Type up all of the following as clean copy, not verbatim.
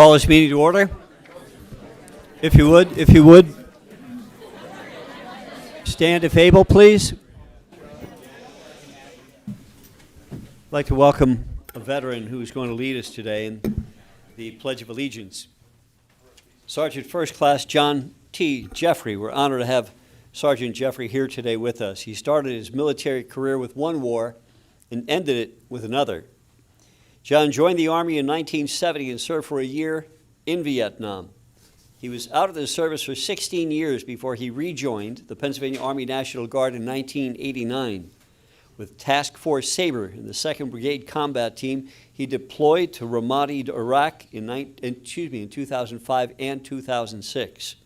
call this meeting to order. If you would, stand if able, please. I'd like to welcome a veteran who's going to lead us today in the Pledge of Allegiance. Sergeant First Class John T. Jeffrey. We're honored to have Sergeant Jeffrey here today with us. He started his military career with one war and ended it with another. John joined the Army in 1970 and served for a year in Vietnam. He was out of the service for 16 years before he rejoined the Pennsylvania Army National Guard in 1989. With Task Force Sabre in the 2nd Brigade Combat Team, he deployed to Ramadi, Iraq in 2005 and 2006.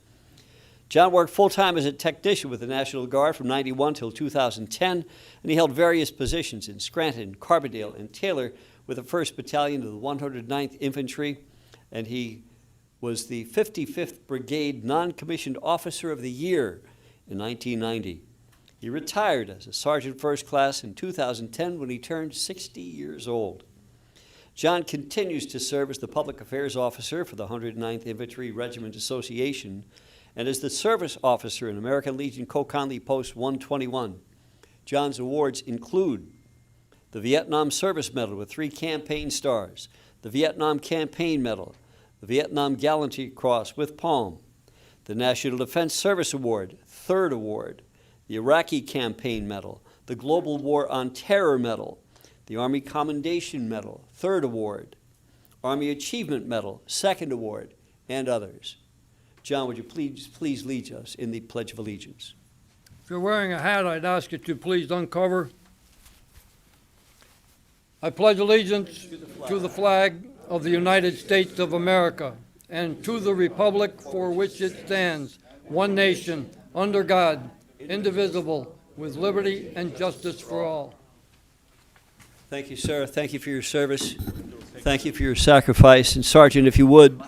John worked full-time as a technician with the National Guard from 91 till 2010, and he held various positions in Scranton, Carbondale, and Taylor with the 1st Battalion of the 109th Infantry, and he was the 55th Brigade Non-Commissioned Officer of the Year in 1990. He retired as a Sergeant First Class in 2010 when he turned 60 years old. John continues to serve as the Public Affairs Officer for the 109th Infantry Regiment Association and is the Service Officer in American Legion Co-Conley Post 121. John's awards include the Vietnam Service Medal with 3 campaign stars, the Vietnam Campaign Medal, the Vietnam Gallantry Cross with Palm, the National Defense Service Award, 3rd Award, the Iraqi Campaign Medal, the Global War on Terror Medal, the Army Commendation Medal, 3rd Award, Army Achievement Medal, 2nd Award, and others. John, would you please lead us in the Pledge of Allegiance? If you're wearing a hat, I'd ask you to please uncover. I pledge allegiance to the flag of the United States of America and to the republic for which it stands, one nation, under God, indivisible, with liberty and justice for all. Thank you, sir. Thank you for your service. Thank you for your sacrifice. And Sergeant, if you would,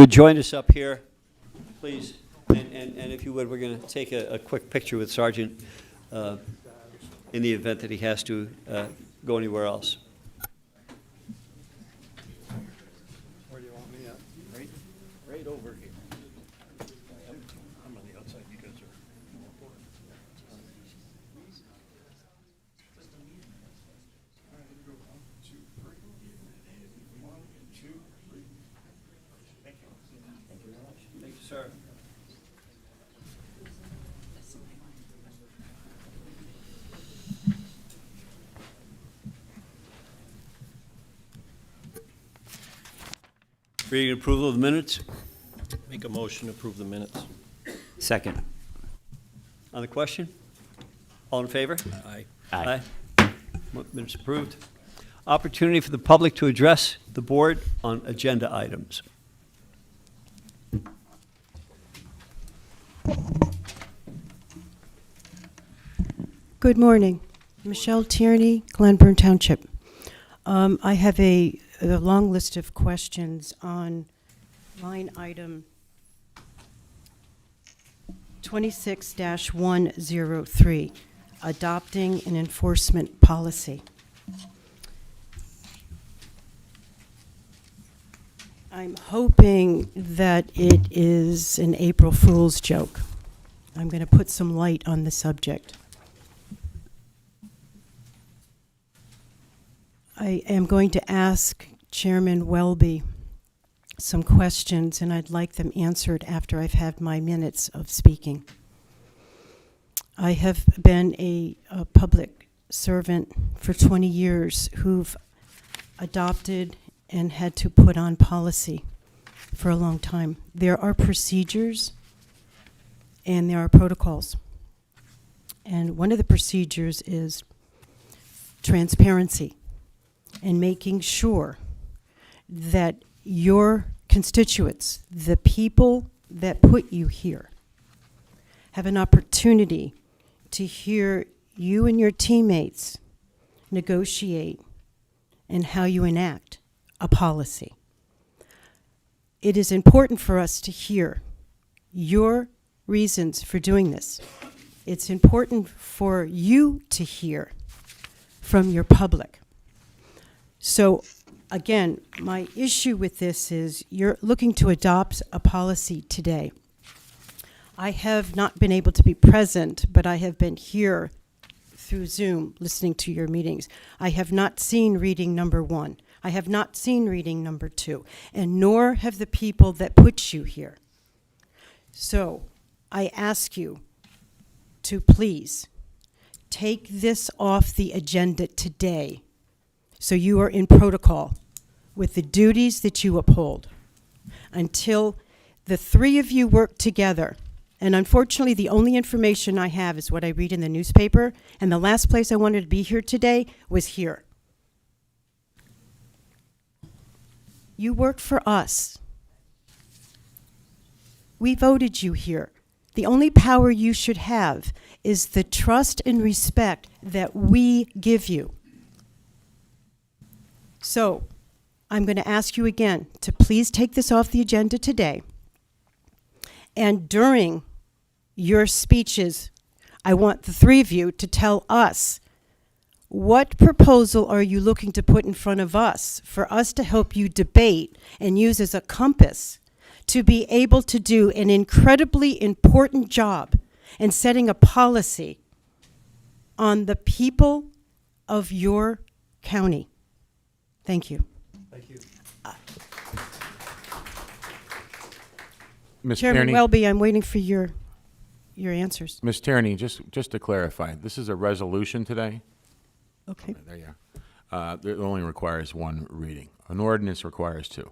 join us up here, please. And if you would, we're going to take a quick picture with Sergeant in the event that he has to go anywhere else. Where do you want me at? Right over here. I'm on the outside. You guys are. Thank you, sir. Reading approval of the minutes. Make a motion to approve the minutes. Second. On the question? All in favor? Aye. Aye. Minutes approved. Opportunity for the public to address the board on agenda items. Good morning. Michelle Tierney, Glenburn Township. I have a long list of questions on line item 26-103, adopting an enforcement policy. I'm hoping that it is an April Fool's joke. I'm going to put some light on the subject. I am going to ask Chairman Welby some questions, and I'd like them answered after I've had my minutes of speaking. I have been a public servant for 20 years who've adopted and had to put on policy for a long time. There are procedures and there are protocols. And one of the procedures is transparency and making sure that your constituents, the people that put you here, have an opportunity to hear you and your teammates negotiate and how you enact a policy. It is important for us to hear your reasons for doing this. It's important for you to hear from your public. So again, my issue with this is you're looking to adopt a policy today. I have not been able to be present, but I have been here through Zoom listening to your meetings. I have not seen reading number 1. I have not seen reading number 2, and nor have the people that put you here. So I ask you to please take this off the agenda today so you are in protocol with the duties that you uphold until the 3 of you work together. And unfortunately, the only information I have is what I read in the newspaper, and the last place I wanted to be here today was here. You work for us. We voted you here. The only power you should have is the trust and respect that we give you. So, I'm going to ask you again to please take this off the agenda today. And during your speeches, I want the 3 of you to tell us, what proposal are you looking to put in front of us for us to help you debate and use as a compass to be able to do an incredibly important job in setting a policy on the people of your county? Thank you. Thank you. Ms. Chairman Tierney, Welby, I'm waiting for your answers. Ms. Tierney, just to clarify, this is a resolution today? Okay. There you are. It only requires 1 reading. An ordinance requires 2.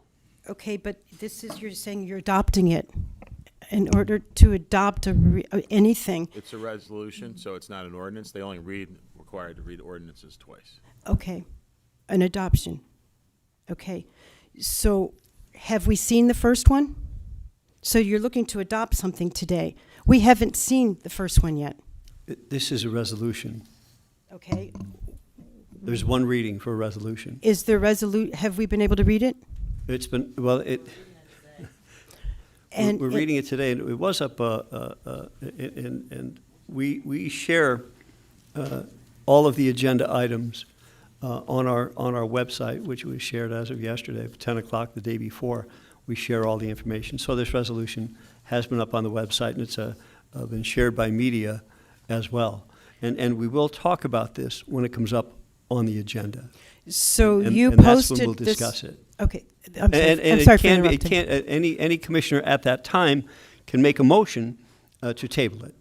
Okay, but this is, you're saying you're adopting it. In order to adopt anything, It's a resolution, so it's not an ordinance. They only required to read ordinances twice. okay, an adoption. Okay, so have we seen the first one? So you're looking to adopt something today. We haven't seen the first one yet. This is a resolution. Okay, There's 1 reading for a resolution. is there have we been able to read it? It's been, well, And we're reading it today, and it was up, and we share all of the agenda items on our website, which was shared as of yesterday, 10 o'clock the day before. We share all the information. So this resolution has been up on the website, and it's been shared by media as well. And we will talk about this when it comes up on the agenda. So And- you and that's posted when we'll this. discuss it. Okay, I'm sorry, And I'm it sorry for can be, it interrupting. can't, any commissioner at that time can make a motion to table it.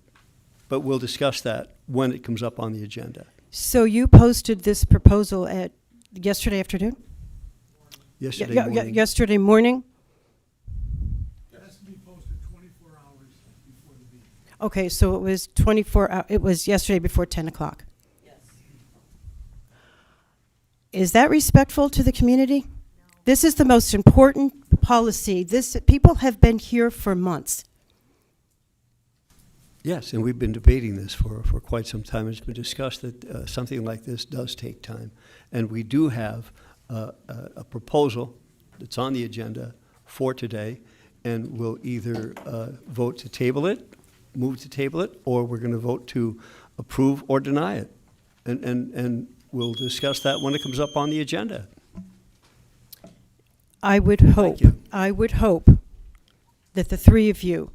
But we'll discuss that when it comes up on the agenda. So you posted this proposal at yesterday afternoon? Yesterday Yeah, morning. yesterday morning? It has to be posted 24 hours before the meeting. Okay, so it was 24 hours, it was yesterday before 10 o'clock? Yes. Is that respectful to the community? This is the most important policy. People have been here for months. Yes, and we've been debating this for quite some time. It's been discussed that something like this does take time. And we do have a proposal that's on the agenda for today, and we'll either vote to table it, move to table it, or we're going to vote to approve or deny it. And we'll discuss that when it comes up on the agenda. I would hope, you. I would hope that the 3 of you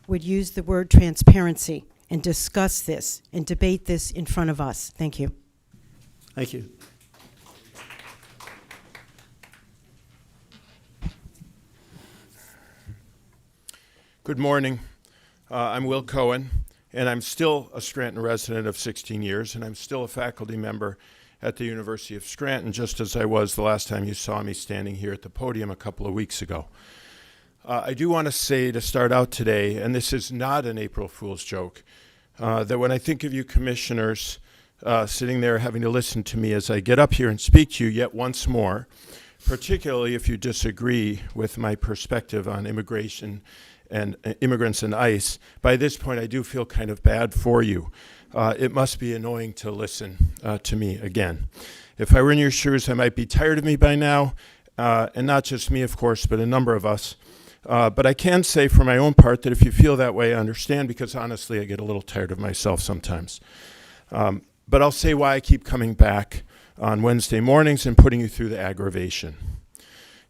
would use the word transparency and discuss this and debate this in front of us. Thank you. Thank you. Good morning. I'm Will Cohen, and I'm still a Scranton resident of 16 years, and I'm still a faculty member at the University of Scranton, just as I was the last time you saw me standing here at the podium a couple of weeks ago. I do want to say to start out today, and this is not an April Fool's joke, that when I think of you commissioners sitting there having to listen to me as I get up here and speak to you yet once more, particularly if you disagree with my perspective on immigration and immigrants and ICE, by this point I do feel kind of bad for you. It must be annoying to listen to me again. If I were in your shoes, I might be tired of me by now, and not just me, of course, but a number of us. But I can say for my own part that if you feel that way, I understand, because honestly, I get a little tired of myself sometimes. But I'll say why I keep coming back on Wednesday mornings and putting you through the aggravation.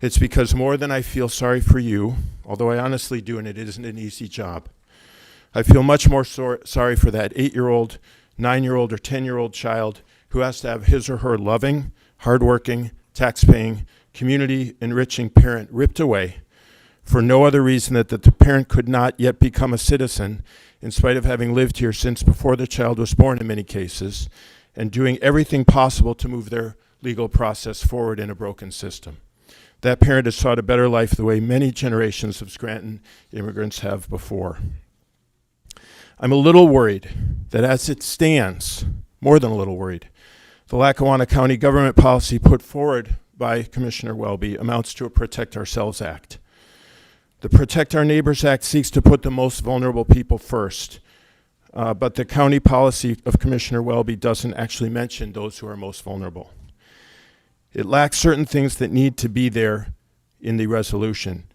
It's because more than I feel sorry for you, although I honestly do, and it isn't an easy job, I feel much more sorry for that 8-year-old, 9-year-old, or 10-year-old child who has to have his or her loving, hardworking, tax-paying, community-enriching parent ripped away for no other reason than that the parent could not yet become a citizen in spite of having lived here since before the child was born in many cases, and doing everything possible to move their legal process forward in a broken system. That parent has sought a better life the way many generations of Scranton immigrants have before. I'm a little worried that as it stands, more than a little worried, the Lackawanna County government policy put forward by Commissioner Welby amounts to a Protect Ourselves Act. The Protect Our Neighbors Act seeks to put the most vulnerable people first, but the county policy of Commissioner Welby doesn't actually mention those who are most vulnerable. It lacks certain things that need to be there in the resolution.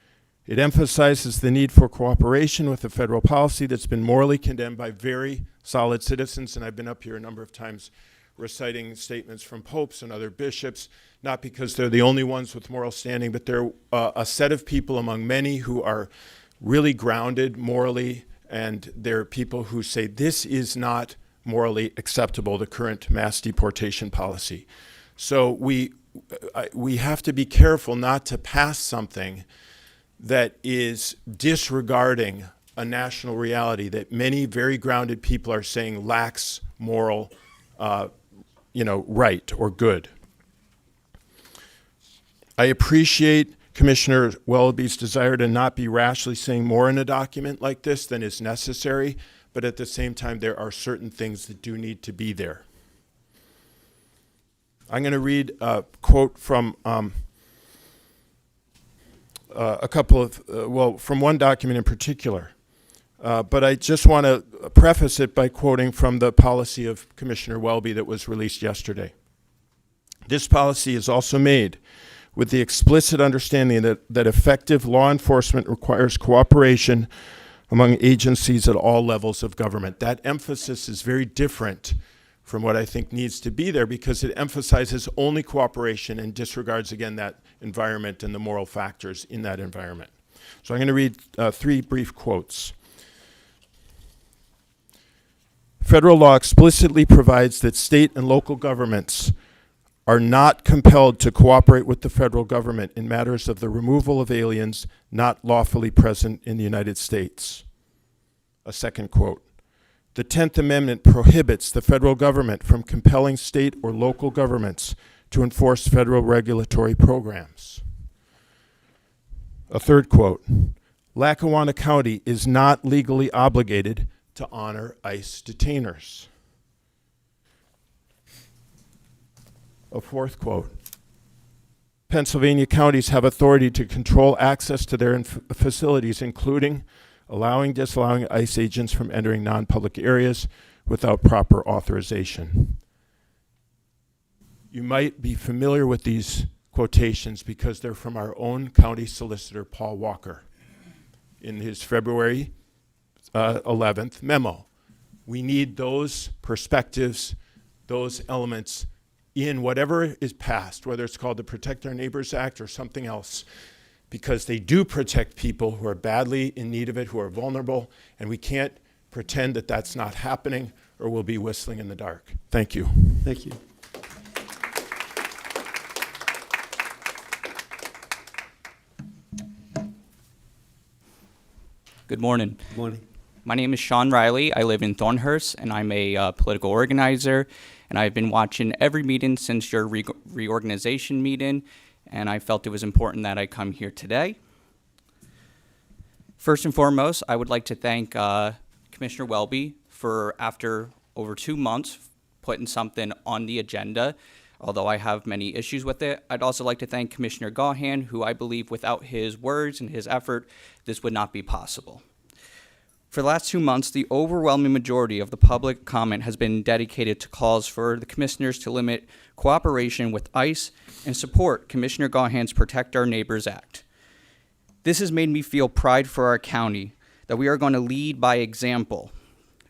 It emphasizes the need for cooperation with a federal policy that's been morally condemned by very solid citizens, and I've been up here a number of times reciting statements from popes and other bishops, not because they're the only ones with moral standing, but they're a set of people among many who are really grounded morally, and they're people who say this is not morally acceptable, the current mass deportation policy. So we have to be careful not to pass something that is disregarding a national reality that many very grounded people are saying lacks moral right or good. I appreciate Commissioner Welby's desire to not be rashly saying more in a document like this than is necessary, but at the same time, there are certain things that do need to be there. I'm going to read a quote from from one document in particular. But I just want to preface it by quoting from the policy of Commissioner Welby that was released yesterday. This policy is also made with the explicit understanding that effective law enforcement requires cooperation among agencies at all levels of government. That emphasis is very different from what I think needs to be there because it emphasizes only cooperation and disregards, again, that environment and the moral factors in that environment. So I'm going to read 3 brief quotes. Federal law explicitly provides that state and local governments are not compelled to cooperate with the federal government in matters of the removal of aliens not lawfully present in the United States. A second quote. The 10th Amendment prohibits the federal government from compelling state or local governments to enforce federal regulatory programs. A third quote. Lackawanna County is not legally obligated to honor ICE detainers. A fourth quote. Pennsylvania counties have authority to control access to their facilities, including allowing, disallowing ICE agents from entering non-public areas without proper authorization. You might be familiar with these quotations because they're from our own county solicitor, Paul Walker, in his February 11th memo. We need those perspectives, those elements in whatever is passed, whether it's called the Protect Our Neighbors Act or something else, because they do protect people who are badly in need of it, who are vulnerable, and we can't pretend that that's not happening or we'll be whistling in the dark. Thank you. Thank you. Good morning. Good morning. My name is Sean Riley. I live in Thornhurst, and I'm a political organizer. And I've been watching every meeting since your reorganization meeting, and I felt it was important that I come here today. First and foremost, I would like to thank Commissioner Welby for, after over 2 months, putting something on the agenda, although I have many issues with it. I'd also like to thank Commissioner Gaughan, who I believe without his words and his effort, this would not be possible. For the last 2 months, the overwhelming majority of the public comment has been dedicated to calls for the commissioners to limit cooperation with ICE and support Commissioner Gaughan's Protect Our Neighbors Act. This has made me feel pride for our county, that we are going to lead by example.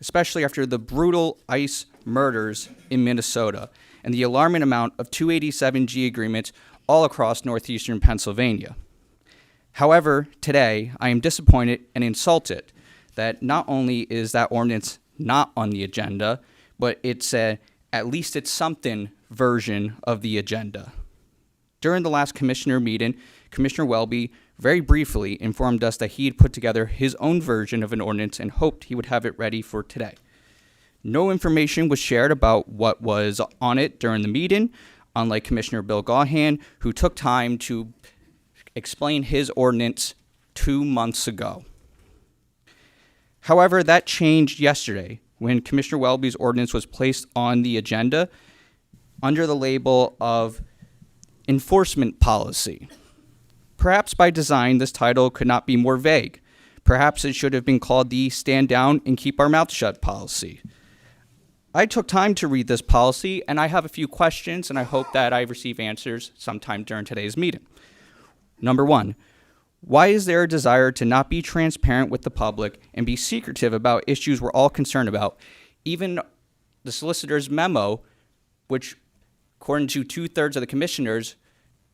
especially after the brutal ICE murders in Minnesota and the alarming amount of 287G agreements all across northeastern Pennsylvania. However, today, I am disappointed and insulted that not only is that ordinance not on the agenda, but it's at least it's something version of the agenda. During the last commissioner meeting, Commissioner Welby very briefly informed us that he had put together his own version of an ordinance and hoped he would have it ready for today. No information was shared about what was on it during the meeting, unlike Commissioner Bill Gaughan, who took time to explain his ordinance 2 months ago. However, that changed yesterday when Commissioner Welby's ordinance was placed on the agenda under the label of enforcement policy. Perhaps by design, this title could not be more vague. Perhaps it should have been called the Stand Down and Keep Our Mouth Shut policy. I took time to read this policy, and I have a few questions, and I hope that I receive answers sometime during today's meeting. Number one, why is there a desire to not be transparent with the public and be secretive about issues we're all concerned about? Even the solicitor's memo, which, according to 2/3 of the commissioners,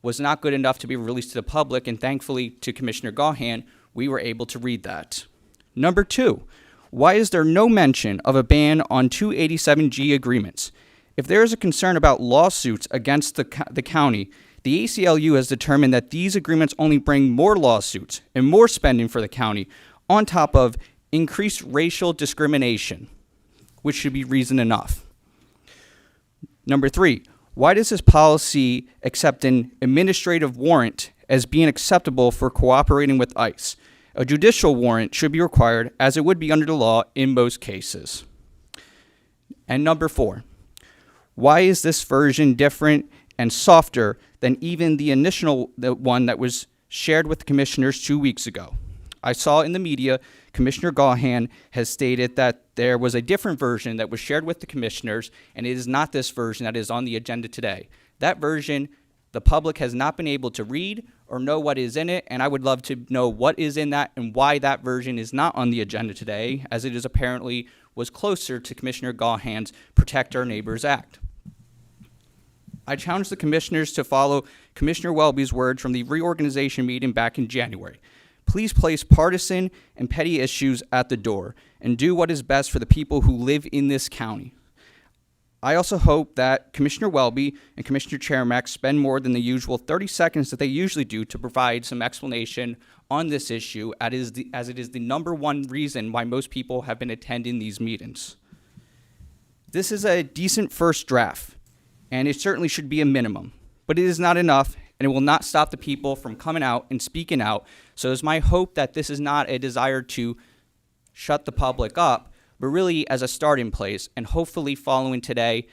was not good enough to be released to the public, and thankfully to Commissioner Gaughan, we were able to read that. Number two, why is there no mention of a ban on 287G agreements? If there is a concern about lawsuits against the county, the ACLU has determined that these agreements only bring more lawsuits and more spending for the county, on top of increased racial discrimination, which should be reason enough. Number three, why does this policy accept an administrative warrant as being acceptable for cooperating with ICE? A judicial warrant should be required, as it would be under the law in most cases. And number four, why is this version different and softer than even the initial one that was shared with the commissioners 2 weeks ago? I saw in the media, Commissioner Gaughan has stated that there was a different version that was shared with the commissioners, and it is not this version that is on the agenda today. That version, the public has not been able to read or know what is in it, and I would love to know what is in that and why that version is not on the agenda today, as it is apparently was closer to Commissioner Gaughan's Protect Our Neighbors Act. I challenge the commissioners to follow Commissioner Welby's words from the reorganization meeting back in January. Please place partisan and petty issues at the door and do what is best for the people who live in this county. I also hope that Commissioner Welby and Commissioner Chermak spend more than the usual 30 seconds that they usually do to provide some explanation on this issue, as it is the number one reason why most people have been attending these meetings. This is a decent first draft, and it certainly should be a minimum, but it is not enough, and it will not stop the people from coming out and speaking out. So it's my hope that this is not a desire to shut the public up, but really as a starting place, and hopefully following today,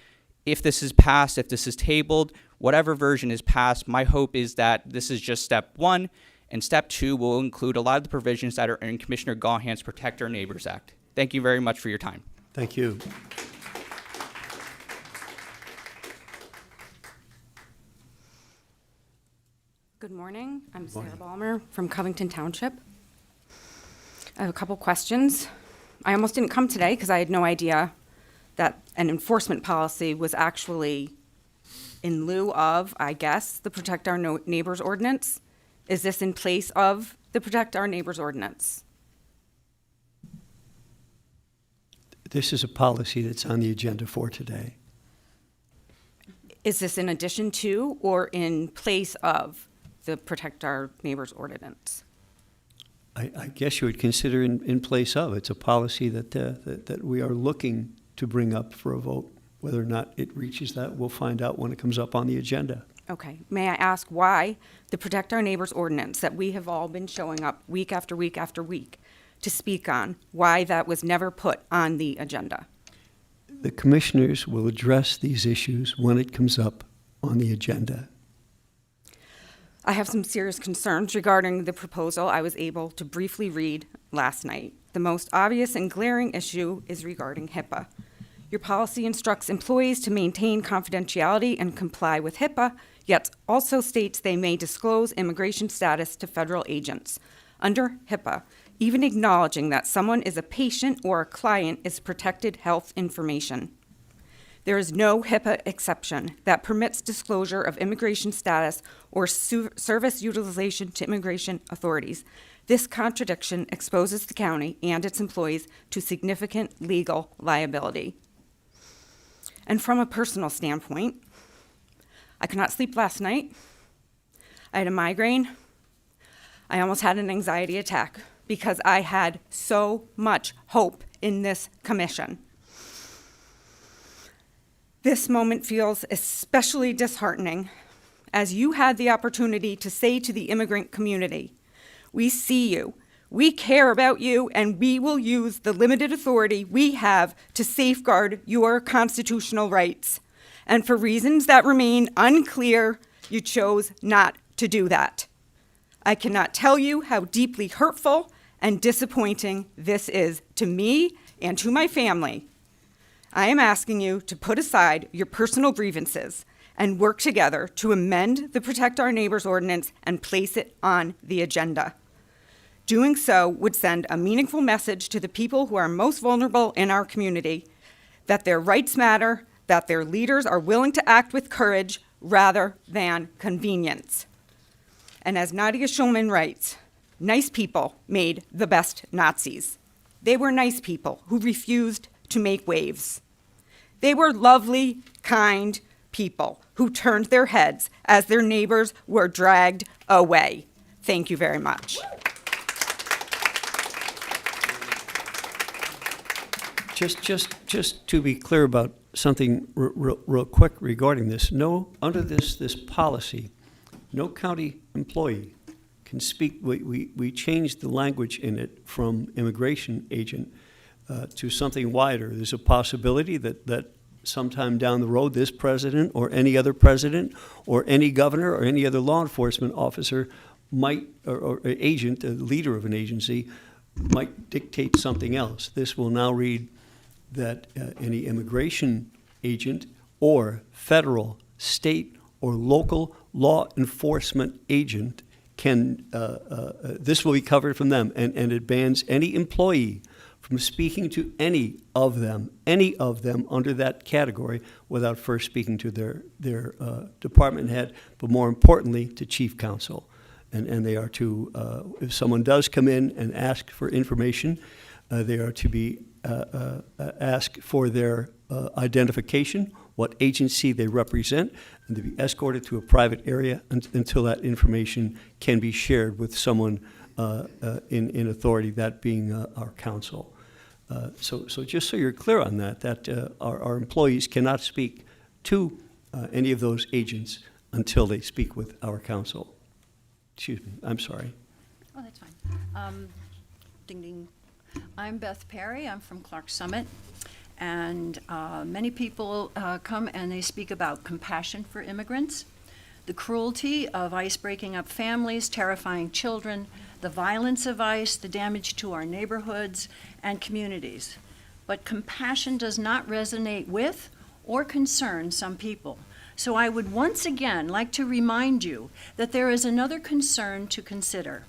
if this is passed, if this is tabled, whatever version is passed, my hope is that this is just step one, and step two will include a lot of the provisions that are in Commissioner Gaughan's Protect Our Neighbors Act. Thank you very much for your time. Thank you. Good morning. I'm Sarah Balmer from Covington Township. I have a couple questions. I almost didn't come today because I had no idea that an enforcement policy was actually in lieu of, I guess, the Protect Our Neighbors ordinance. Is this in place of the Protect Our Neighbors ordinance? This is a policy that's on the agenda for today. Is this in addition to or in place of the Protect Our Neighbors ordinance? I guess you would consider in place of. It's a policy that we are looking to bring up for a vote. Whether or not it reaches that, we'll find out when it comes up on the agenda. Okay. May I ask why the Protect Our Neighbors ordinance that we have all been showing up week after week after week to speak on, why that was never put on the agenda? The commissioners will address these issues when it comes up on the agenda. I have some serious concerns regarding the proposal I was able to briefly read last night. The most obvious and glaring issue is regarding HIPAA. Your policy instructs employees to maintain confidentiality and comply with HIPAA, yet also states they may disclose immigration status to federal agents. Under HIPAA, even acknowledging that someone is a patient or a client is protected health information. There is no HIPAA exception that permits disclosure of immigration status or service utilization to immigration authorities. This contradiction exposes the county and its employees to significant legal liability. And from a personal standpoint, I could not sleep last night. I had a migraine. I almost had an anxiety attack because I had so much hope in this commission. This moment feels especially disheartening as you had the opportunity to say to the immigrant community, we see you, we care about you, and we will use the limited authority we have to safeguard your constitutional rights. And for reasons that remain unclear, you chose not to do that. I cannot tell you how deeply hurtful and disappointing this is to me and to my family. I am asking you to put aside your personal grievances and work together to amend the Protect Our Neighbors ordinance and place it on the agenda. Doing so would send a meaningful message to the people who are most vulnerable in our community, that their rights matter, that their leaders are willing to act with courage rather than convenience. And as Nadia Schulman writes, nice people made the best Nazis. They were nice people who refused to make waves. They were lovely, kind people who turned their heads as their neighbors were dragged away. Thank you very much. Just to be clear about something real quick regarding this, under this policy, no county employee can speak. We changed the language in it from immigration agent to something wider. There's a possibility that sometime down the road, this president or any other president or any governor or any other law enforcement officer might, or agent, a leader of an agency, might dictate something else. This will now read that any immigration agent or federal, state, or local law enforcement agent can, this will be covered from them, and it bans any employee from speaking to any of them under that category without first speaking to their department head, but more importantly, to chief counsel. And they are to, if someone does come in and ask for information, they are to be asked for their identification, what agency they represent, and to be escorted to a private area until that information can be shared with someone in authority, that being our counsel. So just so you're clear on that our employees cannot speak to any of those agents until they speak with our counsel. Excuse me, I'm sorry. Oh, that's fine. Ding, ding. I'm Beth Perry. I'm from Clark Summit. And many people come and they speak about compassion for immigrants, the cruelty of ICE breaking up families, terrifying children, the violence of ICE, the damage to our neighborhoods and communities. But compassion does not resonate with or concern some people. So I would once again like to remind you that there is another concern to consider,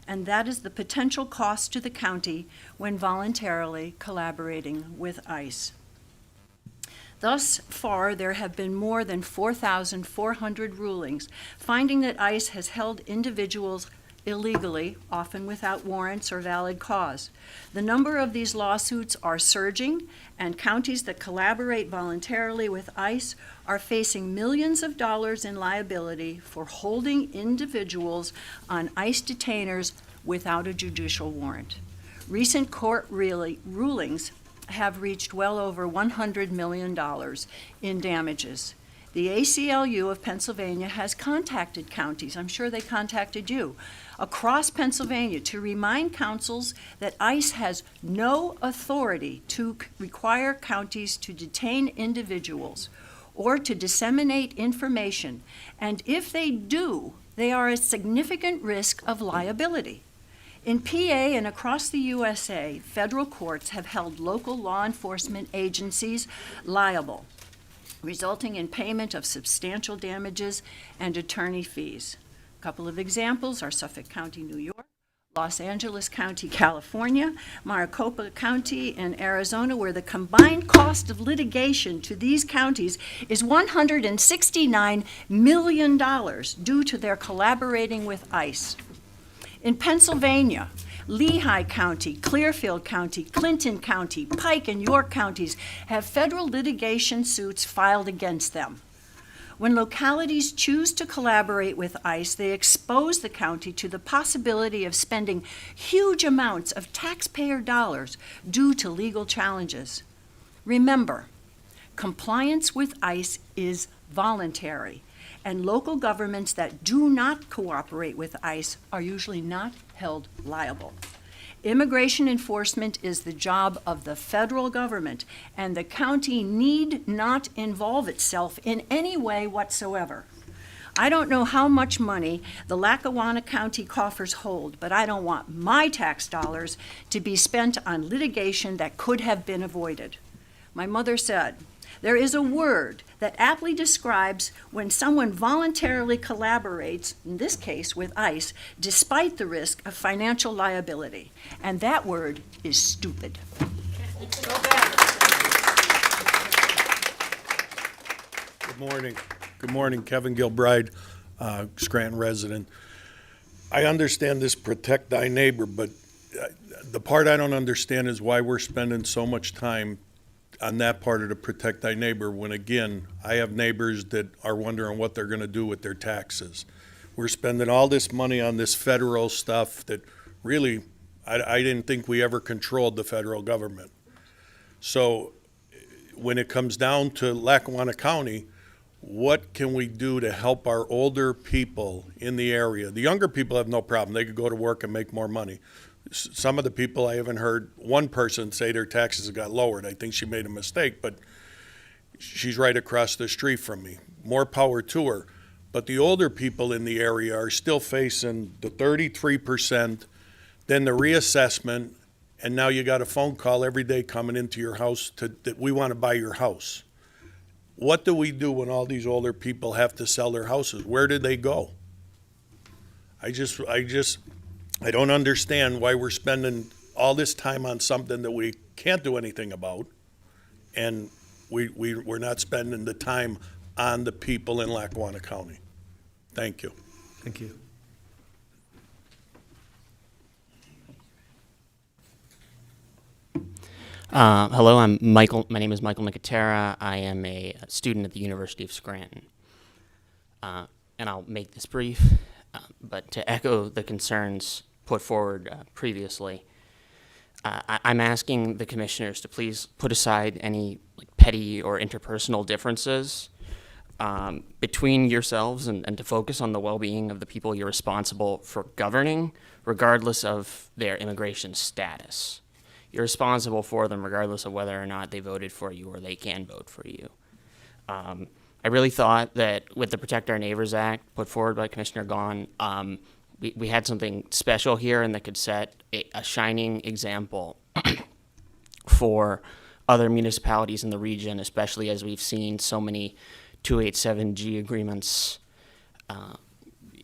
and that is the potential cost to the county when voluntarily collaborating with ICE. Thus far, there have been more than 4,400 rulings finding that ICE has held individuals illegally, often without warrants or valid cause. The number of these lawsuits are surging, and counties that collaborate voluntarily with ICE are facing millions of dollars in liability for holding individuals on ICE detainers without a judicial warrant. Recent court rulings have reached well over $100 million in damages. The ACLU of Pennsylvania has contacted counties, I'm sure they contacted you, across Pennsylvania to remind councils that ICE has no authority to require counties to detain individuals or to disseminate information, and if they do, they are at significant risk of liability. In PA and across the USA, federal courts have held local law enforcement agencies liable, resulting in payment of substantial damages and attorney fees. A couple of examples are Suffolk County, New York, Los Angeles County, California, Maricopa County in Arizona, where the combined cost of litigation to these counties is $169 million due to their collaborating with ICE. In Pennsylvania, Lehigh County, Clearfield County, Clinton County, Pike and York counties have federal litigation suits filed against them. When localities choose to collaborate with ICE, they expose the county to the possibility of spending huge amounts of taxpayer dollars due to legal challenges. Remember, compliance with ICE is voluntary, and local governments that do not cooperate with ICE are usually not held liable. Immigration enforcement is the job of the federal government, and the county need not involve itself in any way whatsoever. I don't know how much money the Lackawanna County coffers hold, but I don't want my tax dollars to be spent on litigation that could have been avoided. My mother said, "There is a word that aptly describes when someone voluntarily collaborates, in this case with ICE, despite the risk of financial liability, and that word is stupid." Good morning. Good morning, Kevin Gilbride, Scranton resident. I understand this protect thy neighbor, but the part I don't understand is why we're spending so much time on that part of the protect thy neighbor when, again, I have neighbors that are wondering what they're going to do with their taxes. We're spending all this money on this federal stuff that really, I didn't think we ever controlled the federal government. So when it comes down to Lackawanna County, what can we do to help our older people in the area? The younger people have no problem. They could go to work and make more money. Some of the people, I haven't heard one person say their taxes got lowered. I think she made a mistake, but she's right across the street from me. More power to her. But the older people in the area are still facing the 33%, then the reassessment, and now you got a phone call every day coming into your house that we want to buy your house. What do we do when all these older people have to sell their houses? Where do they go? I don't understand why we're spending all this time on something that we can't do anything about, and we're not spending the time on the people in Lackawanna County. Thank you. Thank you. Hello, I'm Michael. My name is Michael Nicotera. I am a student at the University of Scranton. And I'll make this brief, but to echo the concerns put forward previously, I'm asking the commissioners to please put aside any petty or interpersonal differences between yourselves and to focus on the well-being of the people you're responsible for governing, regardless of their immigration status. You're responsible for them regardless of whether or not they voted for you or they can vote for you. I really thought that with the Protect Our Neighbors Act put forward by Commissioner Gaughan, we had something special here and that could set a shining example for other municipalities in the region, especially as we've seen so many 287G agreements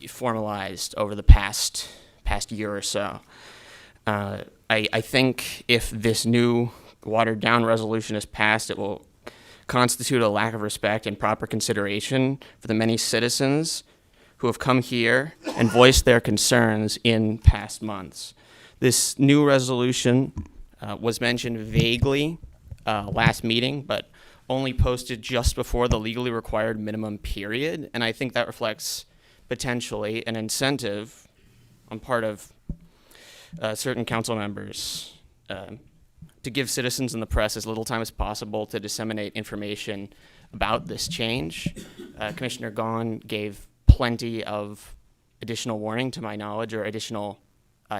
formalized over the past year or so. I think if this new watered-down resolution is passed, it will constitute a lack of respect and proper consideration for the many citizens who have come here and voiced their concerns in past months. This new resolution was mentioned vaguely last meeting, but only posted just before the legally required minimum period, and I think that reflects potentially an incentive on part of certain council members to give citizens and the press as little time as possible to disseminate information about this change. Commissioner Gaughan gave plenty of additional warning, to my knowledge, or additional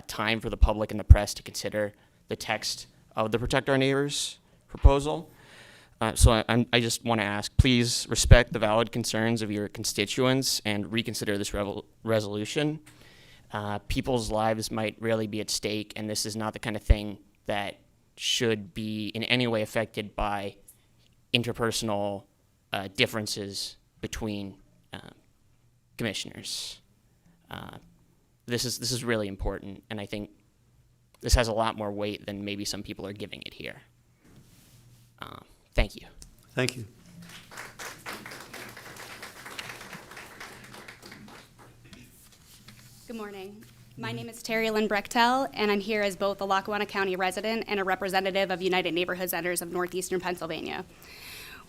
time for the public and the press to consider the text of the Protect Our Neighbors proposal. So I just want to ask, please respect the valid concerns of your constituents and reconsider this resolution. People's lives might really be at stake, and this is not the kind of thing that should be in any way affected by interpersonal differences between commissioners. this is really important, and I think this has a lot more weight than maybe some people are giving it here. Thank you. Thank you. Good morning. My name is Terry Lynn Brechtel, and I'm here as both a Lackawanna County resident and a representative of United Neighborhood Centers of Northeastern Pennsylvania.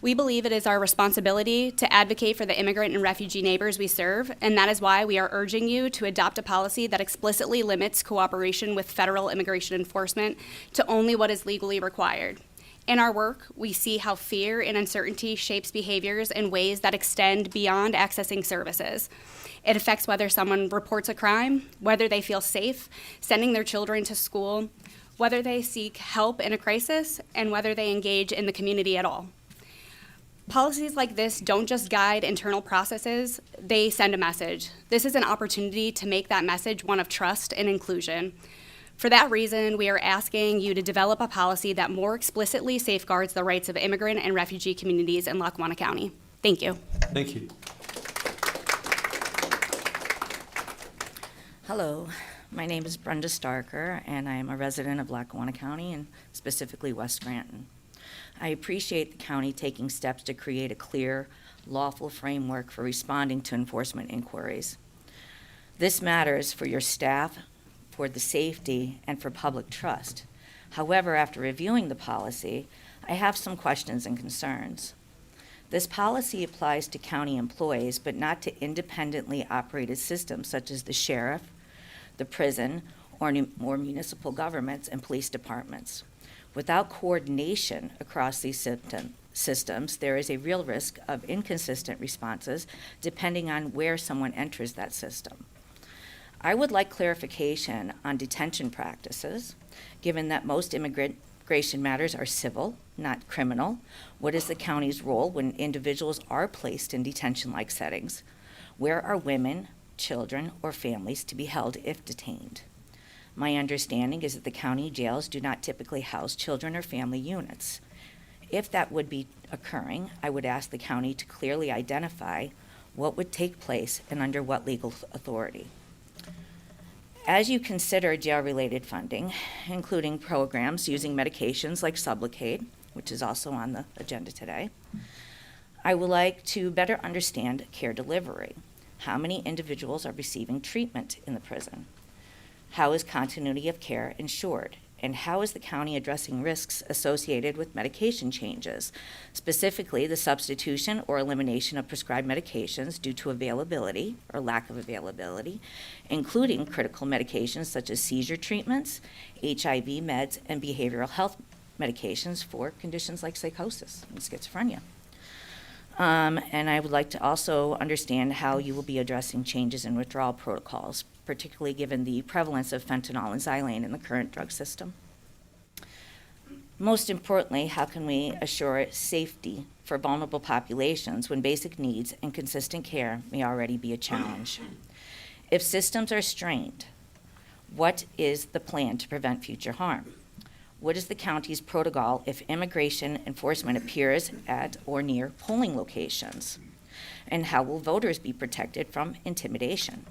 We believe it is our responsibility to advocate for the immigrant and refugee neighbors we serve, and that is why we are urging you to adopt a policy that explicitly limits cooperation with federal immigration enforcement to only what is legally required. In our work, we see how fear and uncertainty shapes behaviors in ways that extend beyond accessing services. It affects whether someone reports a crime, whether they feel safe sending their children to school, whether they seek help in a crisis, and whether they engage in the community at all. Policies like this don't just guide internal processes, they send a message. This is an opportunity to make that message one of trust and inclusion. For that reason, we are asking you to develop a policy that more explicitly safeguards the rights of immigrant and refugee communities in Lackawanna County. Thank you. Thank you. Hello, my name is Brenda Starker, and I am a resident of Lackawanna County, and specifically West Scranton. I appreciate the county taking steps to create a clear, lawful framework for responding to enforcement inquiries. This matters for your staff, for the safety, and for public trust. However, after reviewing the policy, I have some questions and concerns. This policy applies to county employees, but not to independently operated systems such as the sheriff, the prison, or municipal governments and police departments. Without coordination across these systems, there is a real risk of inconsistent responses depending on where someone enters that system. I would like clarification on detention practices, given that most immigration matters are civil, not criminal. What is the county's role when individuals are placed in detention-like settings? Where are women, children, or families to be held if detained? My understanding is that the county jails do not typically house children or family units. If that would be occurring, I would ask the county to clearly identify what would take place and under what legal authority. As you consider jail-related funding, including programs using medications like Sublocade, which is also on the agenda today, I would like to better understand care delivery. How many individuals are receiving treatment in the prison? How is continuity of care ensured? And how is the county addressing risks associated with medication changes, specifically the substitution or elimination of prescribed medications due to availability or lack of availability, including critical medications such as seizure treatments, HIV meds, and behavioral health medications for conditions like psychosis and schizophrenia. And I would like to also understand how you will be addressing changes in withdrawal protocols, particularly given the prevalence of fentanyl and xylane in the current drug system. Most importantly, how can we assure safety for vulnerable populations when basic needs and consistent care may already be a challenge? If systems are strained, what is the plan to prevent future harm? What is the county's protocol if immigration enforcement appears at or near polling locations? And how will voters be protected from intimidation?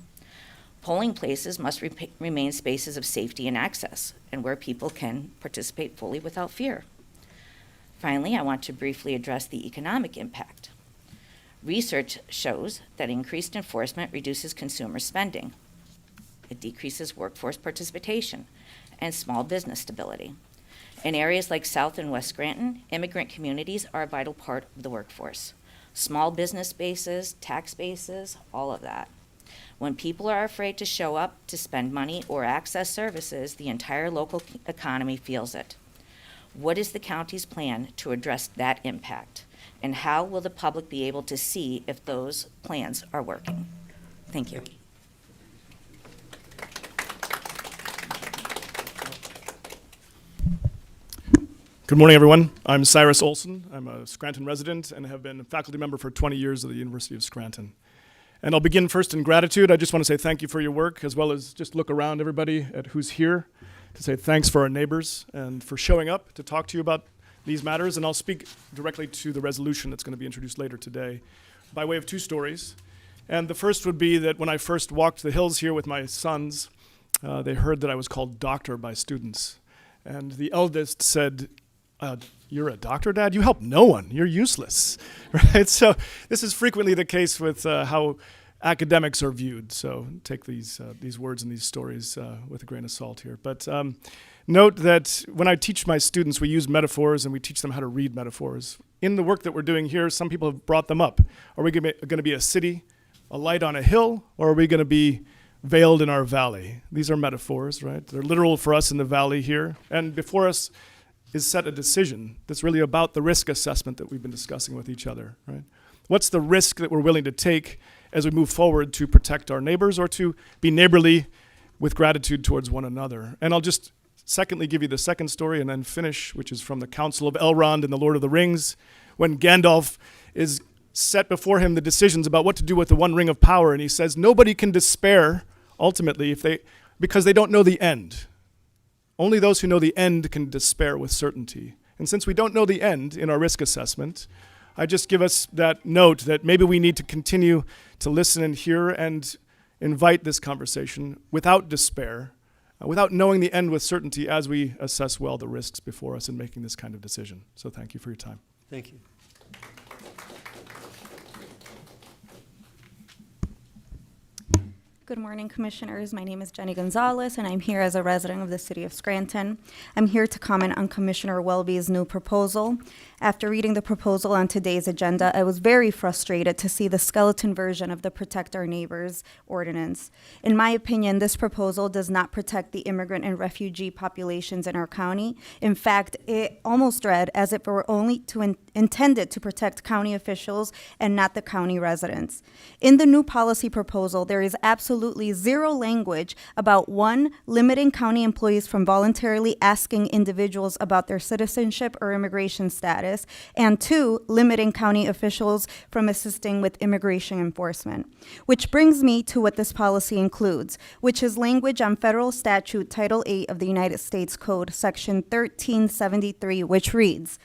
Polling places must remain spaces of safety and access, and where people can participate fully without fear. Finally, I want to briefly address the economic impact. Research shows that increased enforcement reduces consumer spending. It decreases workforce participation and small business stability. In areas like South and West Scranton, immigrant communities are a vital part of the workforce. Small business bases, tax bases, all of that. When people are afraid to show up to spend money or access services, the entire local economy feels it. What is the county's plan to address that impact? And how will the public be able to see if those plans are working? Thank you. Good morning, everyone. I'm Cyrus Olson. I'm a Scranton resident and have been a faculty member for 20 years at the University of Scranton. And I'll begin first in gratitude. I just want to say thank you for your work, as well as just look around everybody at who's here to say thanks for our neighbors and for showing up to talk to you about these matters. And I'll speak directly to the resolution that's going to be introduced later today by way of two stories. And the first would be that when I first walked the hills here with my sons, they heard that I was called doctor by students. And the eldest said, "You're a doctor, Dad? You help no one. You're useless." Right? So this is frequently the case with how academics are viewed. So take these words and these stories with a grain of salt here. But note that when I teach my students, we use metaphors and we teach them how to read metaphors. In the work that we're doing here, some people have brought them up. Are we going to be a city, a light on a hill, or are we going to be veiled in our valley? These are metaphors, right? They're literal for us in the valley here. And before us is set a decision that's really about the risk assessment that we've been discussing with each other, right? What's the risk that we're willing to take as we move forward to protect our neighbors or to be neighborly with gratitude towards one another? And I'll just secondly give you the second story and then finish, which is from the Council of Elrond in The Lord of the Rings, when Gandalf is set before him the decisions about what to do with the One Ring of Power, and he says nobody can despair ultimately because they don't know the end. Only those who know the end can despair with certainty. And since we don't know the end in our risk assessment, I just give us that note that maybe we need to continue to listen and hear and invite this conversation without despair, without knowing the end with certainty as we assess well the risks before us in making this kind of decision. So thank you for your time. Thank you. Good morning, Commissioners. My name is Jenny Gonzalez, and I'm here as a resident of the City of Scranton. I'm here to comment on Commissioner Welby's new proposal. After reading the proposal on today's agenda, I was very frustrated to see the skeleton version of the Protect Our Neighbors ordinance. In my opinion, this proposal does not protect the immigrant and refugee populations in our county. In fact, it almost read as if it were only intended to protect county officials and not the county residents. In the new policy proposal, there is absolutely zero language about, one, limiting county employees from voluntarily asking individuals about their citizenship or immigration status, and two, limiting county officials from assisting with immigration enforcement. Which brings me to what this policy includes, which is language on Federal Statute Title 8 of the United States Code, Section 1373, which reads,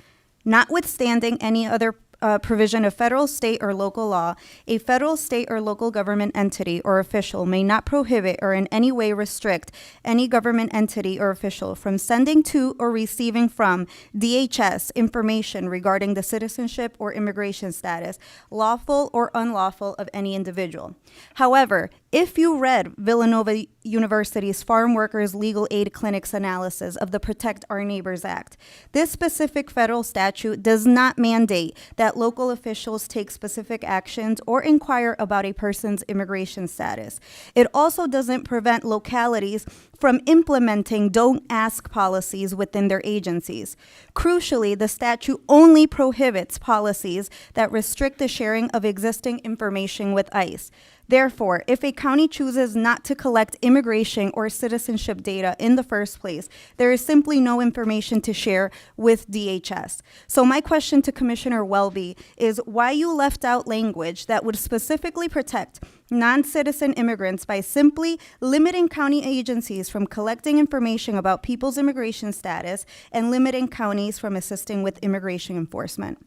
"Notwithstanding any other provision of federal, state, or local law, a federal, state, or local government entity or official may not prohibit or in any way restrict any government entity or official from sending to or receiving from DHS information regarding the citizenship or immigration status, lawful or unlawful, of any individual." However, if you read Villanova University's Farm Workers Legal Aid Clinic's analysis of the Protect Our Neighbors Act, this specific federal statute does not mandate that local officials take specific actions or inquire about a person's immigration status. It also doesn't prevent localities from implementing don't ask policies within their agencies. Crucially, the statute only prohibits policies that restrict the sharing of existing information with ICE. Therefore, if a county chooses not to collect immigration or citizenship data in the first place, there is simply no information to share with DHS. So my question to Commissioner Welby is why you left out language that would specifically protect non-citizen immigrants by simply limiting county agencies from collecting information about people's immigration status and limiting counties from assisting with immigration enforcement.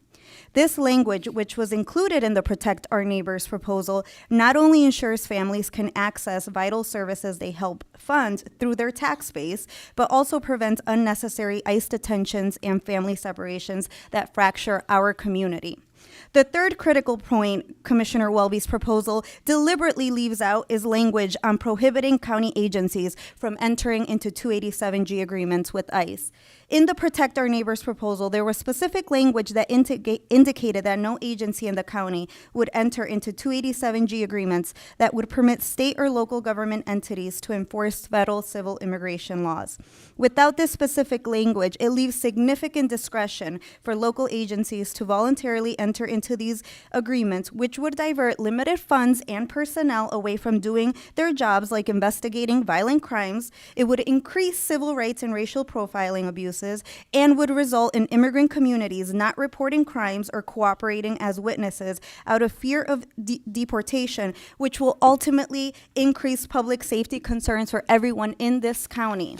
This language, which was included in the Protect Our Neighbors proposal, not only ensures families can access vital services they help fund through their tax base, but also prevents unnecessary ICE detentions and family separations that fracture our community. The third critical point Commissioner Welby's proposal deliberately leaves out is language on prohibiting county agencies from entering into 287G agreements with ICE. In the Protect Our Neighbors proposal, there was specific language that indicated that no agency in the county would enter into 287G agreements that would permit state or local government entities to enforce federal civil immigration laws. Without this specific language, it leaves significant discretion for local agencies to voluntarily enter into these agreements, which would divert limited funds and personnel away from doing their jobs like investigating violent crimes. It would increase civil rights and racial profiling abuses and would result in immigrant communities not reporting crimes or cooperating as witnesses out of fear of deportation, which will ultimately increase public safety concerns for everyone in this county.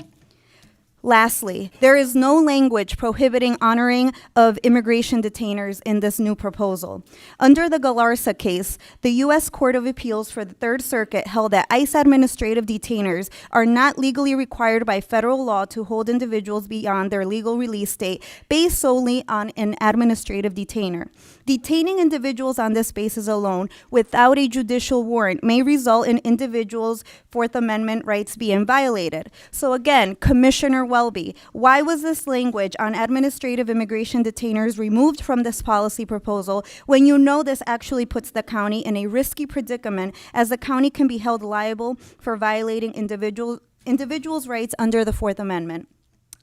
Lastly, there is no language prohibiting honoring of immigration detainers in this new proposal. Under the Galarza case, the U.S. Court of Appeals for the Third Circuit held that ICE administrative detainers are not legally required by federal law to hold individuals beyond their legal release date based solely on an administrative detainer. Detaining individuals on this basis alone without a judicial warrant may result in individuals' Fourth Amendment rights being violated. So again, Commissioner Welby, why was this language on administrative immigration detainers removed from this policy proposal when you know this actually puts the county in a risky predicament, as the county can be held liable for violating individuals' rights under the Fourth Amendment?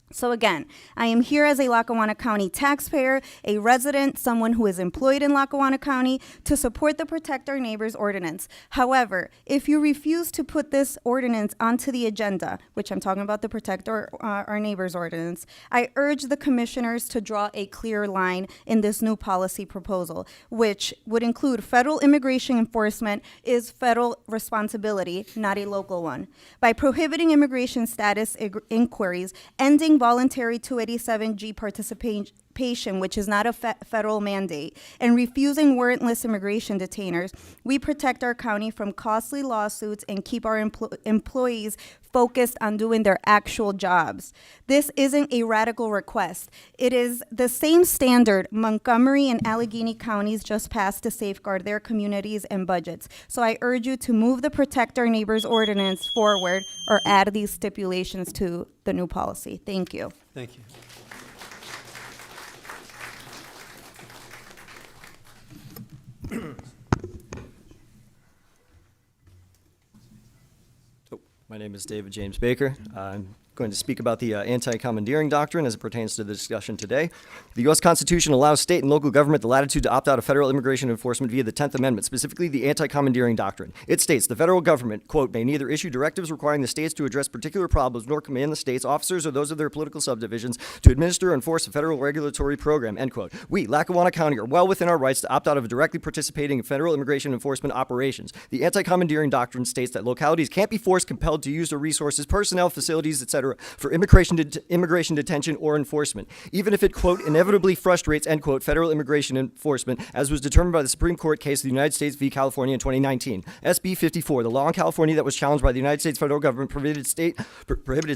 So again, I am here as a Lackawanna County taxpayer, a resident, someone who is employed in Lackawanna County, to support the Protect Our Neighbors ordinance. However, if you refuse to put this ordinance onto the agenda, which I'm talking about the Protect Our Neighbors ordinance, I urge the commissioners to draw a clear line in this new policy proposal, which would include federal immigration enforcement is federal responsibility, not a local one. By prohibiting immigration status inquiries, ending voluntary 287G participation, which is not a federal mandate, and refusing warrantless immigration detainers, we protect our county from costly lawsuits and keep our employees focused on doing their actual jobs. This isn't a radical request. It is the same standard Montgomery and Allegheny counties just passed to safeguard their communities and budgets. So I urge you to move the Protect Our Neighbors ordinance forward or add these stipulations to the new policy. Thank you. Thank you. My name is David James Baker. I'm going to speak about the anti-commandeering doctrine as it pertains to the discussion today. The U.S. Constitution allows state and local government the latitude to opt out of federal immigration enforcement via the 10th Amendment, specifically the anti-commandeering doctrine. It states the federal government, quote, may neither issue directives requiring the states to address particular problems nor command the states, officers, or those of their political subdivisions to administer or enforce a federal regulatory program, end quote. We, Lackawanna County, are well within our rights to opt out of directly participating in federal immigration enforcement operations. The anti-commandeering doctrine states that localities can't be forced, compelled to use their resources, personnel, facilities, etc., for immigration detention or enforcement, even if it, quote, inevitably frustrates, end quote, federal immigration enforcement, as was determined by the Supreme Court case of the United States v. California in 2019. SB 54, the law in California that was challenged by the United States federal government, prohibited